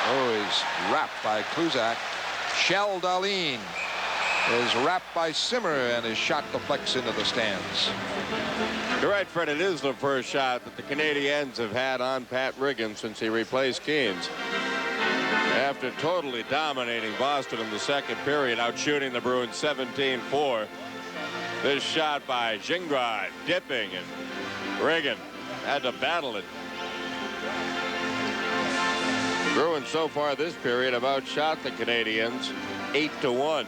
Oh, he's wrapped by Kluzak. Shell Dahlin is wrapped by Simmer, and his shot deflects into the stands. You're right, Fred. It is the first shot that the Canadiens have had on Pat Riggin since he replaced Keynes. After totally dominating Boston in the second period, outshooting the Bruins 17-4. This shot by Gingras dipping, and Riggin had to battle it. Bruins so far this period have outshot the Canadiens 8-1,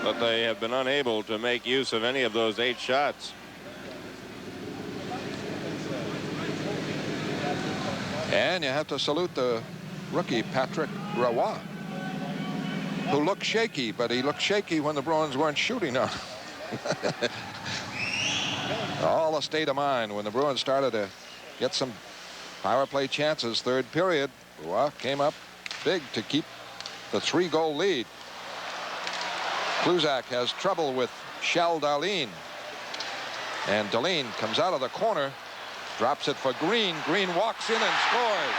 but they have been unable to make use of any of those 8 shots. And you have to salute the rookie Patrick Roy, who looked shaky, but he looked shaky when the Bruins weren't shooting on him. All a state of mind when the Bruins started to get some power play chances. Third period, Roy came up big to keep the 3-goal lead. Kluzak has trouble with Shell Dahlin, and Dahlin comes out of the corner, drops it for Green. Green walks in and scores.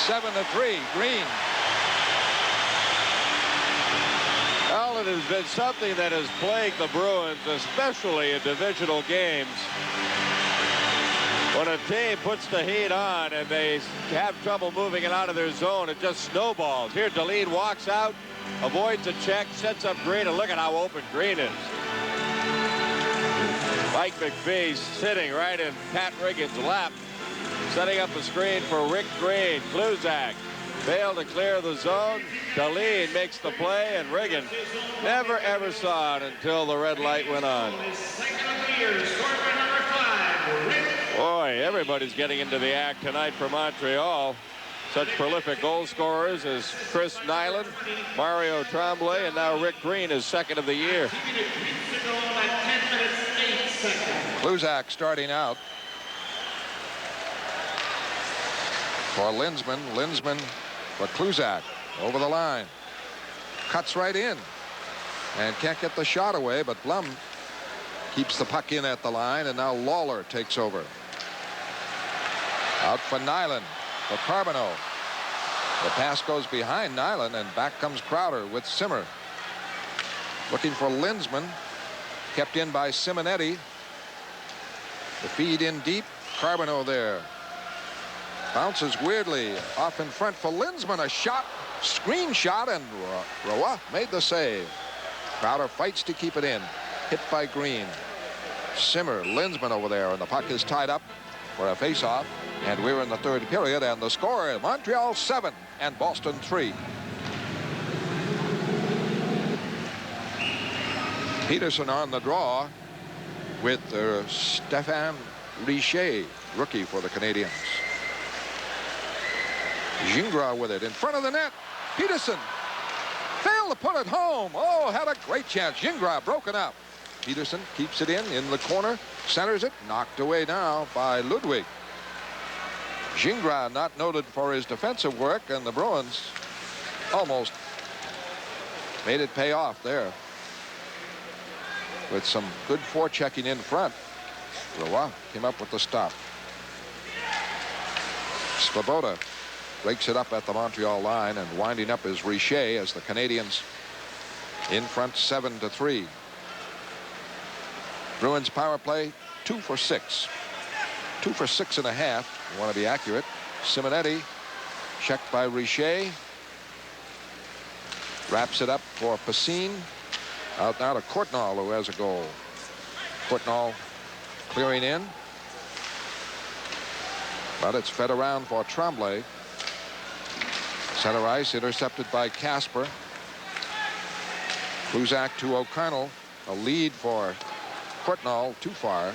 7-3, Green. Well, it has been something that has plagued the Bruins, especially in divisional games. When a team puts the heat on and they have trouble moving it out of their zone, it just snowballs. Here, Dahlin walks out, avoids a check, sets up Green, and look at how open Green is. Mike McPhee sitting right in Pat Riggin's lap, setting up a screen for Rick Green. Kluzak failed to clear the zone. Dahlin makes the play, and Riggin never ever saw it until the red light went on. Boy, everybody's getting into the act tonight for Montreal. Such prolific goal scorers as Chris Nyland, Mario Tremblay, and now Rick Green is second of the year. Kluzak starting out for Linsman. Linsman for Kluzak. Over the line. Cuts right in. And can't get the shot away, but Blum keeps the puck in at the line, and now Lawler takes over. Out for Nyland. For Carbonneau. The pass goes behind Nyland, and back comes Crowder with Simmer. Looking for Linsman. Kept in by Simonetti. The feed in deep. Carbonneau there. Bounces weirdly off in front for Linsman. A shot. Screen shot, and Roy made the save. Crowder fights to keep it in. Hit by Green. Simmer, Linsman over there, and the puck is tied up for a face-off. And we're in the third period, and the score, Montreal 7 and Boston 3. Peterson on the draw with Stéphane Richer, rookie for the Canadiens. Gingras with it in front of the net. Peterson failed to put it home. Oh, had a great chance. Gingras broken up. Peterson keeps it in the corner, centers it, knocked away now by Ludwig. Gingras not noted for his defensive work, and the Bruins almost made it pay off there with some good forechecking in front. Roy came up with the stop. Svoboda breaks it up at the Montreal line, and winding up is Richer as the Canadiens in front 7-3. Bruins power play 2 for 6. 2 for 6.5. You want to be accurate. Simonetti checked by Richer. Wraps it up for Pacine. Out now to Courtnall, who has a goal. Courtnall clearing in. But it's fed around for Tremblay. Center ice intercepted by Casper. Kluzak to O'Connell. A lead for Courtnall, too far.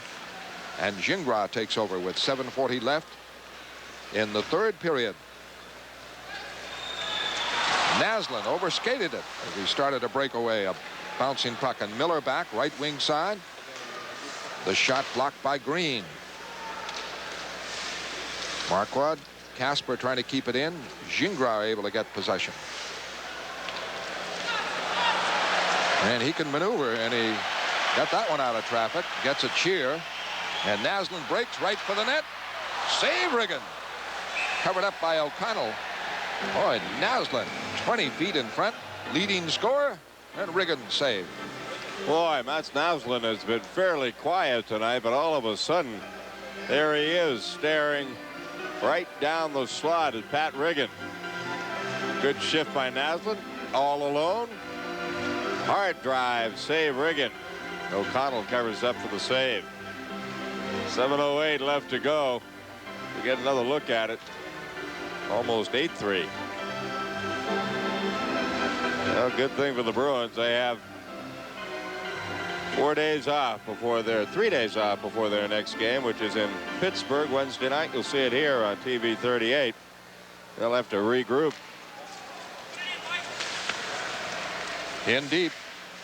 And Gingras takes over with 7:40 left in the third period. Naslin overskated it as he started to break away. A bouncing puck, and Miller back, right wing side. The shot blocked by Green. Marquardt, Casper trying to keep it in. Gingras able to get possession. And he can maneuver, and he got that one out of traffic. Gets a cheer. And Naslund breaks right for the net. Save Riggin. Covered up by O'Connell. Boy, Naslund 20 feet in front. Leading scorer. And Riggin saved. Boy, Mats Naslund has been fairly quiet tonight, but all of a sudden, there he is staring right down the slot at Pat Riggin. Good shift by Naslund. All alone. Hard drive. Save Riggin. O'Connell covers up for the save. 7:08 left to go. We get another look at it. Almost 8-3. Well, good thing for the Bruins. They have 3 days off before their next game, which is in Pittsburgh Wednesday night. You'll see it here on TV 38. They'll have to regroup. In deep.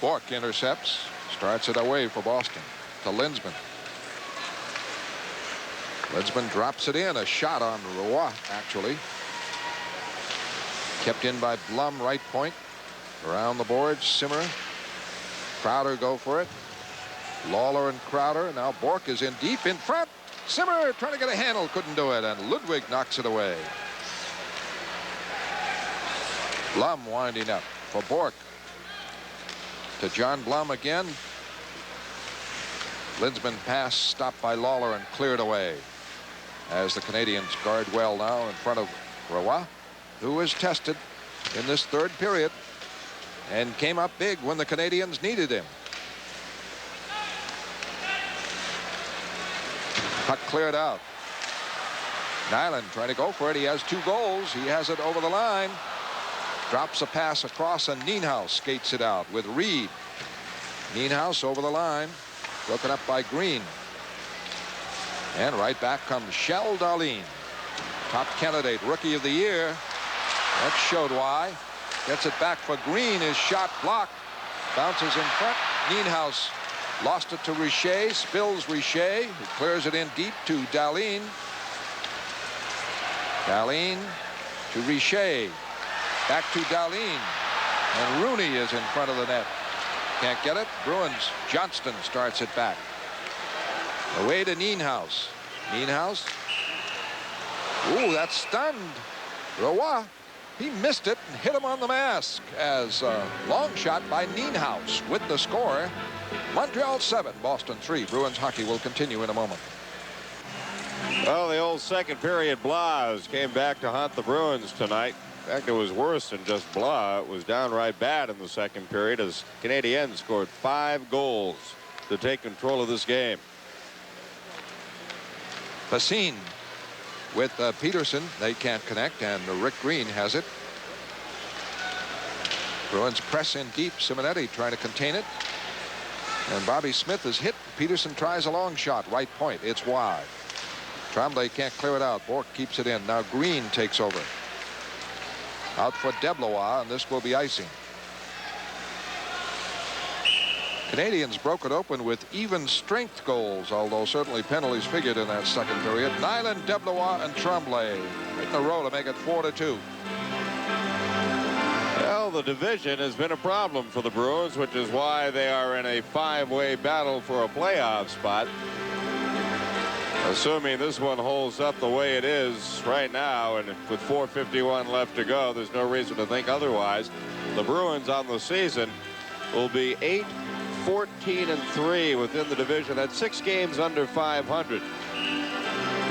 Bork intercepts. Starts it away for Boston to Lindsman. Lindsman drops it in. A shot on Roy, actually. Kept in by Blum, right point. Around the boards, Simmer. Crowder go for it. Lawler and Crowder. Now Bork is in deep in front. Simmer trying to get a handle. Couldn't do it. And Ludwig knocks it away. Blum winding up for Bork. To John Blum again. Lindsman pass stopped by Lawler and cleared away. As the Canadians guard well now in front of Roy, who was tested in this third period and came up big when the Canadians needed him. Puck cleared out. Nyland trying to go for it. He has 2 goals. He has it over the line. Drops a pass across, and Nienhuis skates it out with Reed. Nienhuis over the line. Broken up by Green. And right back comes Shell Dahlin. Top candidate, Rookie of the Year. That showed why. Gets it back for Green. His shot blocked. Bounces in front. Nienhuis lost it to Richer. Spills Richer, who clears it in deep to Dahlin. Dahlin to Richer. Back to Dahlin. And Rooney is in front of the net. Can't get it. Bruins. Johnston starts it back. Away to Nienhuis. Nienhuis. Ooh, that stunned Roy. He missed it and hit him on the mask as a long shot by Nienhuis with the score. Montreal 7, Boston 3. Bruins hockey will continue in a moment. Well, the old second period blahs came back to haunt the Bruins tonight. In fact, it was worse than just blah. It was downright bad in the second period as Canadiens scored 5 goals to take control of this game. Facine with Peterson. They can't connect, and Rick Green has it. Bruins press in deep. Simonetti trying to contain it. And Bobby Smith is hit. Peterson tries a long shot. Right point. It's wide. Tremblay can't clear it out. Bork keeps it in. Now Green takes over. Out for Deblois, and this will be icing. Canadians broke it open with even strength goals, although certainly penalties figured in that second period. Nyland, Deblois, and Tremblay in a row to make it 4-2. Well, the division has been a problem for the Bruins, which is why they are in a 5-way battle for a playoff spot. Assuming this one holds up the way it is right now, and with 4:51 left to go, there's no reason to think otherwise. The Bruins on the season will be 8-14-3 within the division. That's 6 games under 500.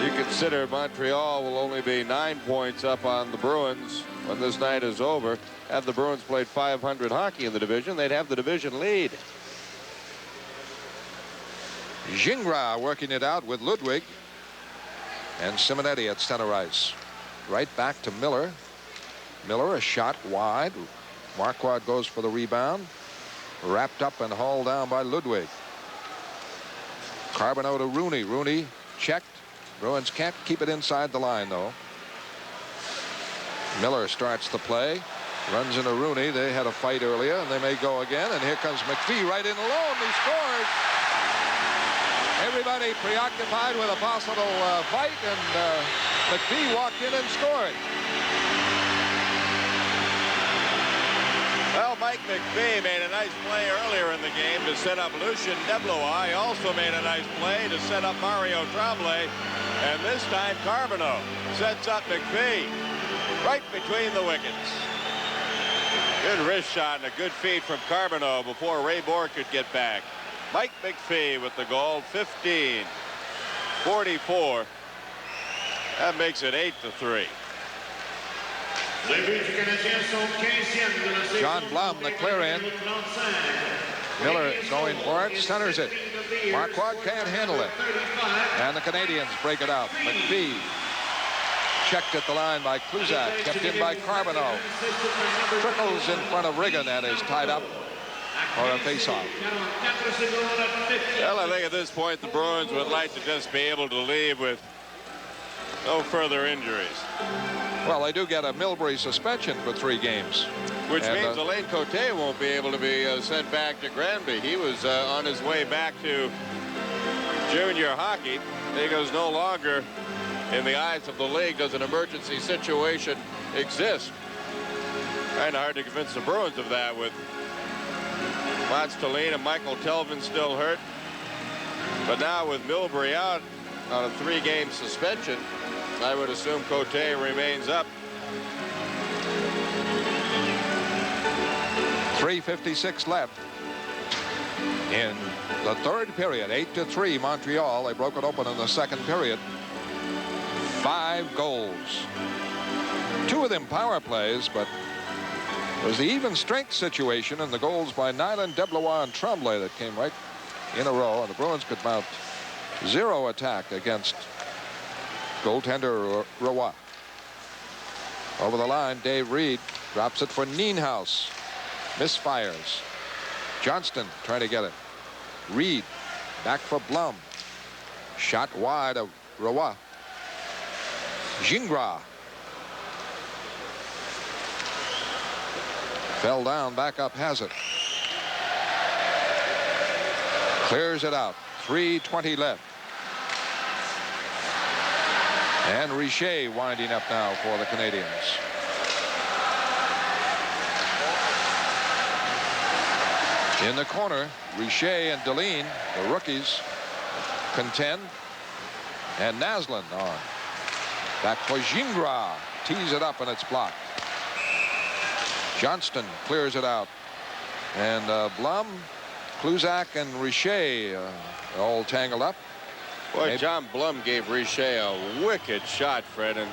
You consider Montreal will only be 9 points up on the Bruins when this night is over. Had the Bruins played 500 hockey in the division, they'd have the division lead. Gingras working it out with Ludwig. And Simonetti at center ice. Right back to Miller. Miller, a shot wide. Marquardt goes for the rebound. Wrapped up and hauled down by Ludwig. Carbonneau to Rooney. Rooney checked. Bruins can't keep it inside the line, though. Miller starts the play. Runs into Rooney. They had a fight earlier, and they may go again. And here comes McPhee right in alone. He scores. Everybody preoccupied with a possible fight, and McPhee walked in and scored. Well, Mike McPhee made a nice play earlier in the game to set up Lucien Deblois. He also made a nice play to set up Mario Tremblay. And this time, Carbonneau sets up McPhee right between the wickets. Good wrist shot and a good feed from Carbonneau before Ray Bohr could get back. Mike McPhee with the goal, 15-44. That makes it 8-3. John Blum, the clear-in. Miller going for it, centers it. Marquardt can't handle it. And the Canadians break it out. McPhee checked at the line by Kluzak, kept in by Carbonneau. Trickles in front of Riggin and is tied up for a face-off. Well, I think at this point the Bruins would like to just be able to leave with no further injuries. Well, they do get a Milbury suspension for 3 games. Which means Alain Cote won't be able to be sent back to Granby. He was on his way back to junior hockey. Because no longer, in the eyes of the league, does an emergency situation exist. Kind of hard to convince the Bruins of that with Mats Thelin and Michael Telvin still hurt. But now with Milbury out on a 3-game suspension, I would assume Cote remains up. 3:56 left in the 3rd period. 8-3 Montreal. They broke it open in the 2nd period. 5 goals. 2 of them power plays, but it was the even strength situation and the goals by Nyland, Deblois, and Tremblay that came right in a row, and the Bruins could mount 0 attack against goaltender Roy. Over the line, Dave Reed drops it for Nienhuis. Misfires. Johnston trying to get it. Reed back for Blum. Shot wide of Roy. Gingras fell down, back up, has it. Clears it out. 3:20 left. And Richer winding up now for the Canadians. In the corner, Richer and Deline, the rookies, contend. And Naslund on. Back for Gingras. Tees it up and it's blocked. Johnston clears it out. And Blum, Kluzak, and Richer all tangled up. Boy, John Blum gave Richer a wicked shot, Fred, and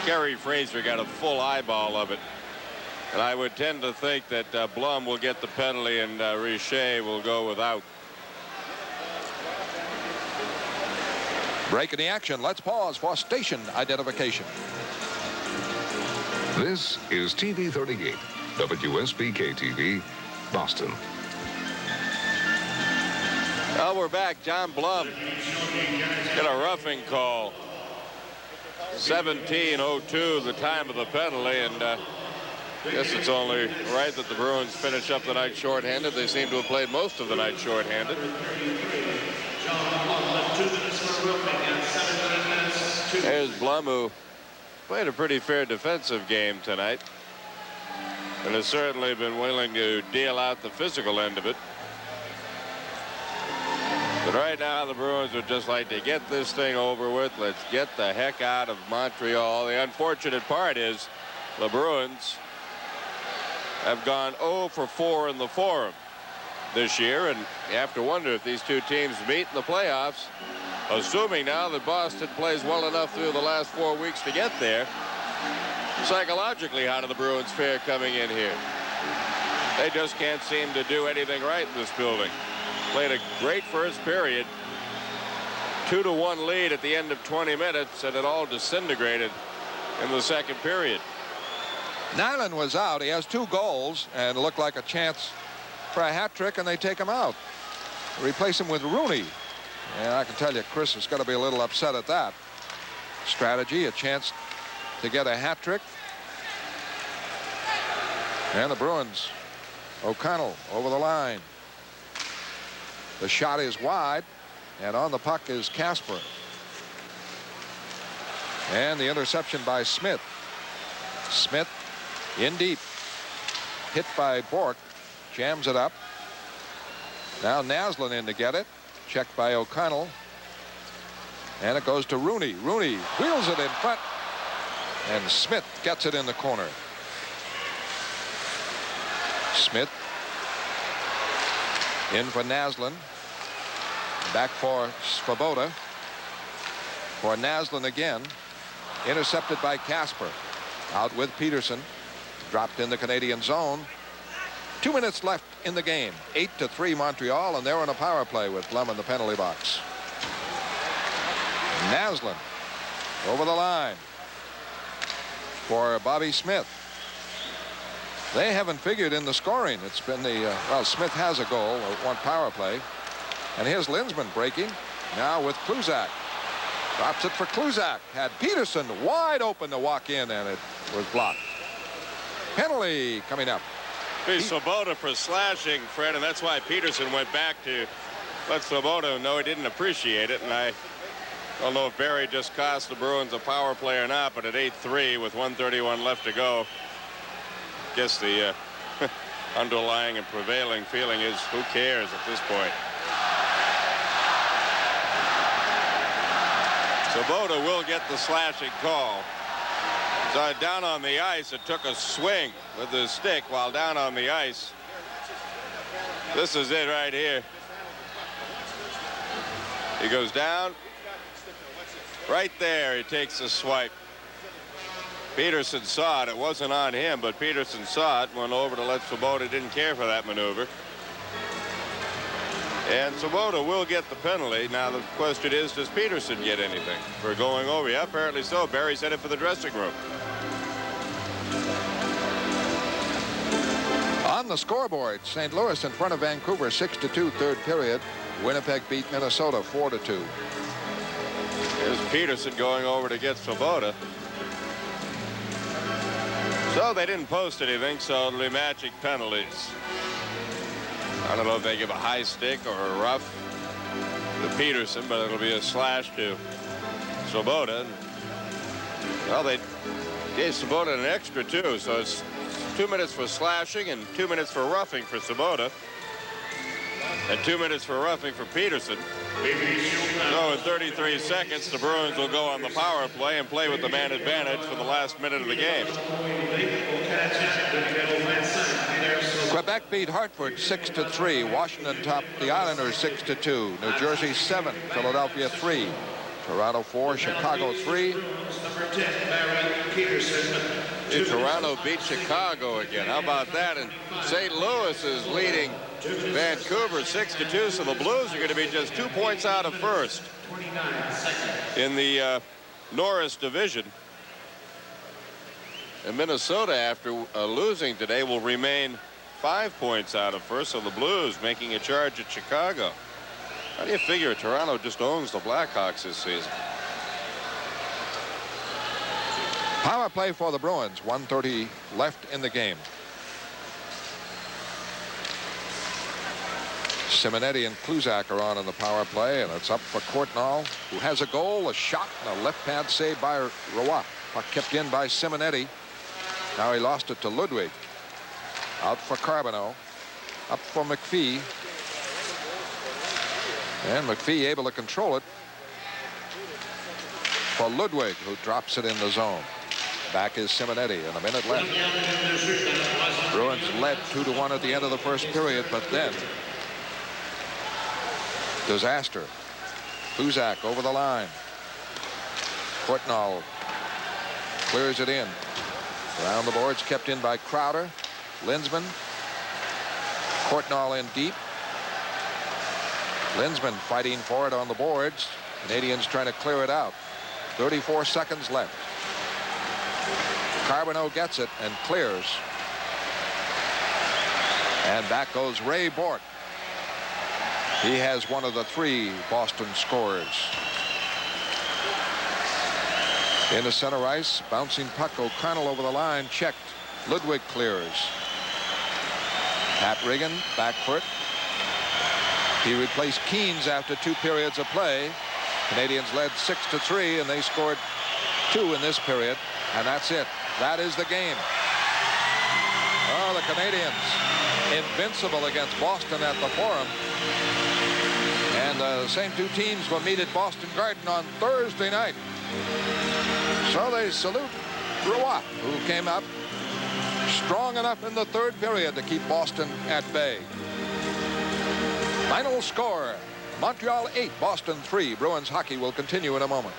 Kerry Fraser got a full eyeball of it. And I would tend to think that Blum will get the penalty and Richer will go without. Break in the action. Let's pause for station identification. This is TV 38, WSBK-TV, Boston. Well, we're back. John Blum got a roughing call. 17:02, the time of the penalty, and I guess it's only right that the Bruins finish up the night shorthanded. They seem to have played most of the night shorthanded. There's Blum, who played a pretty fair defensive game tonight and has certainly been willing to deal out the physical end of it. But right now the Bruins would just like to get this thing over with. Let's get the heck out of Montreal. The unfortunate part is the Bruins have gone 0 for 4 in the Forum this year, and you have to wonder if these two teams meet in the playoffs, assuming now that Boston plays well enough through the last 4 weeks to get there. Psychologically, how do the Bruins fare coming in here? They just can't seem to do anything right in this building. Played a great first period. 2-1 lead at the end of 20 minutes, and it all disintegrated in the second period. Nyland was out. He has 2 goals and looked like a chance for a hat trick, and they take him out. Replace him with Rooney. And I can tell you, Chris is going to be a little upset at that strategy. A chance to get a hat trick. And the Bruins. O'Connell over the line. The shot is wide, and on the puck is Casper. And the interception by Smith. Smith in deep. Hit by Bork. Jams it up. Now Naslin in to get it. Checked by O'Connell. And it goes to Rooney. Rooney wheels it in front. And Smith gets it in the corner. Smith in for Naslin. Back for Svoboda. For Naslin again. Intercepted by Casper. Out with Peterson. Dropped in the Canadian zone. 2 minutes left in the game. 8-3 Montreal, and they're on a power play with Blum in the penalty box. Naslin over the line for Bobby Smith. They haven't figured in the scoring. It's been the, well, Smith has a goal, one power play. And here's Linsman breaking. Now with Kluzak. Drops it for Kluzak. Had Peterson wide open to walk in, and it was blocked. Penalty coming up. Svoboda for slashing, Fred, and that's why Peterson went back to let Svoboda know he didn't appreciate it. And I don't know if Barry just cost the Bruins a power play or not, but at 8-3 with 1:31 left to go, I guess the underlying and prevailing feeling is who cares at this point. Svoboda will get the slashing call. So down on the ice, it took a swing with the stick while down on the ice. This is it right here. He goes down. Right there, he takes a swipe. Peterson saw it. It wasn't on him, but Peterson saw it, went over to let Svoboda, didn't care for that maneuver. And Svoboda will get the penalty. Now the question is, does Peterson get anything for going over? Yeah, apparently so. Barry's headed for the dressing room. On the scoreboard, St. Louis in front of Vancouver 6-2 third period. Winnipeg beat Minnesota 4-2. Here's Peterson going over to get Svoboda. So they didn't post anything, so it'll be matching penalties. I don't know if they give a high stick or a rough to Peterson, but it'll be a slash to Svoboda. Well, they gave Svoboda an extra too, so it's 2 minutes for slashing and 2 minutes for roughing for Svoboda, and 2 minutes for roughing for Peterson. So in 33 seconds, the Bruins will go on the power play and play with the man advantage for the last minute of the game. Quebec beat Hartford 6-3. Washington topped the Islanders 6-2. New Jersey 7, Philadelphia 3, Toronto 4, Chicago 3. Toronto beat Chicago again. How about that? And St. Louis is leading Vancouver 6-2, so the Blues are going to be just 2 points out of first in the Norris division. And Minnesota, after losing today, will remain 5 points out of first, so the Blues making a charge at Chicago. How do you figure Toronto just owns the Blackhawks this season? Power play for the Bruins. 1:30 left in the game. Simonetti and Kluzak are on in the power play, and it's up for Courtnall, who has a goal, a shot, and a left pad save by Roy. Puck kept in by Simonetti. Now he lost it to Ludwig. Out for Carbonneau. Up for McPhee. And McPhee able to control it for Ludwig, who drops it in the zone. Back is Simonetti, and a minute left. Bruins led 2-1 at the end of the first period, but then disaster. Kluzak over the line. Courtnall clears it in. Around the boards, kept in by Crowder. Linsman. Courtnall in deep. Linsman fighting for it on the boards. Canadians trying to clear it out. 34 seconds left. Carbonneau gets it and clears. And back goes Ray Bourque. He has one of the 3 Boston scorers. In the center ice, bouncing puck, O'Connell over the line, checked. Ludwig clears. Pat Riggin, back foot. He replaced Keynes after 2 periods of play. Canadians led 6-3, and they scored 2 in this period, and that's it. That is the game. Oh, the Canadians invincible against Boston at the Forum. And the same two teams will meet at Boston Garden on Thursday night. So they salute Roy, who came up strong enough in the third period to keep Boston at bay. Final score, Montreal 8, Boston 3. Bruins hockey will continue in a moment.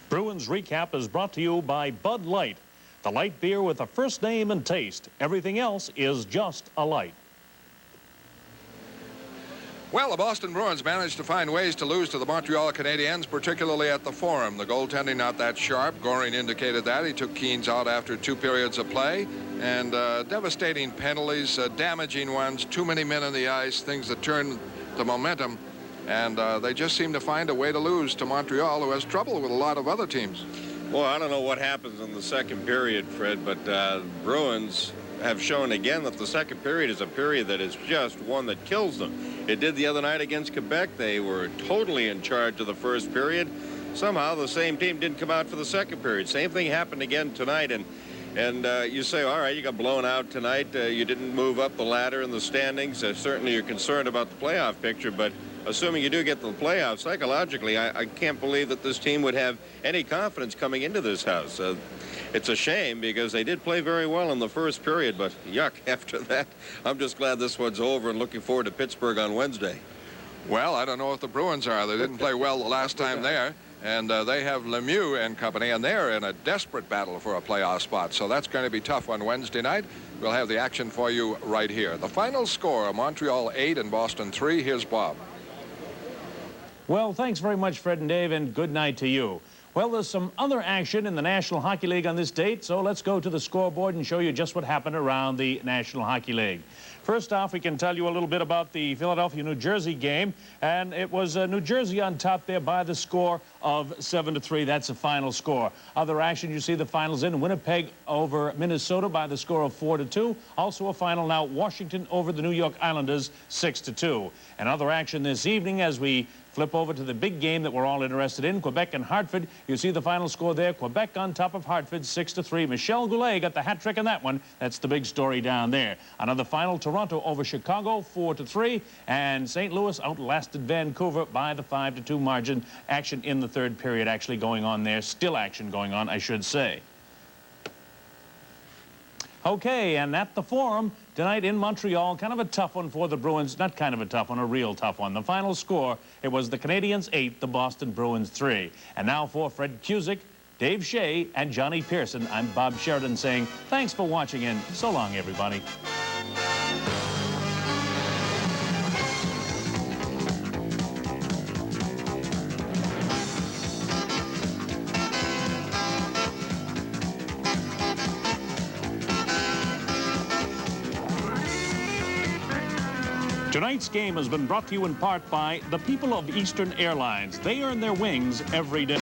Bruins Recap is brought to you by Bud Light, the light beer with a first name and taste. Everything else is just a light. Well, the Boston Bruins managed to find ways to lose to the Montreal Canadiens, particularly at the Forum. The goaltending not that sharp. Goring indicated that. He took Keens out after 2 periods of play. And devastating penalties, damaging ones, too many men on the ice, things that turn the momentum. And they just seem to find a way to lose to Montreal, who has trouble with a lot of other teams. Well, I don't know what happens in the second period, Fred, but Bruins have shown again that the second period is a period that is just one that kills them. It did the other night against Quebec. They were totally in charge of the first period. Somehow the same team didn't come out for the second period. Same thing happened again tonight. And you say, all right, you got blown out tonight. You didn't move up the ladder in the standings. Certainly you're concerned about the playoff picture, but assuming you do get to the playoffs, psychologically, I can't believe that this team would have any confidence coming into this house. It's a shame because they did play very well in the first period, but yuck, after that, I'm just glad this one's over and looking forward to Pittsburgh on Wednesday. Well, I don't know if the Bruins are. They didn't play well the last time there. And they have Lemieux and company, and they're in a desperate battle for a playoff spot. So that's going to be tough on Wednesday night. We'll have the action for you right here. The final score, Montreal 8 and Boston 3. Here's Bob. Well, thanks very much, Fred and Dave, and good night to you. Well, there's some other action in the National Hockey League on this date, so let's go to the scoreboard and show you just what happened around the National Hockey League. First off, we can tell you a little bit about the Philadelphia-New Jersey game, and it was New Jersey on top there by the score of 7-3. That's the final score. Other action, you see the finals in Winnipeg over Minnesota by the score of 4-2. Also a final now, Washington over the New York Islanders 6-2. And other action this evening as we flip over to the big game that we're all interested in, Quebec and Hartford. You see the final score there, Quebec on top of Hartford, 6-3. Michel Goulet got the hat trick in that one. That's the big story down there. Another final, Toronto over Chicago, 4-3. And St. Louis outlasted Vancouver by the 5-2 margin. Action in the third period actually going on there. Still action going on, I should say. Okay, and at the Forum tonight in Montreal, kind of a tough one for the Bruins. Not kind of a tough one, a real tough one. The final score, it was the Canadiens 8, the Boston Bruins 3. And now for Fred Cusick, Dave Shea, and Johnny Pearson, I'm Bob Sheridan saying thanks for watching and so long, everybody. Tonight's game has been brought to you in part by the people of Eastern Airlines. They earn their wings every day.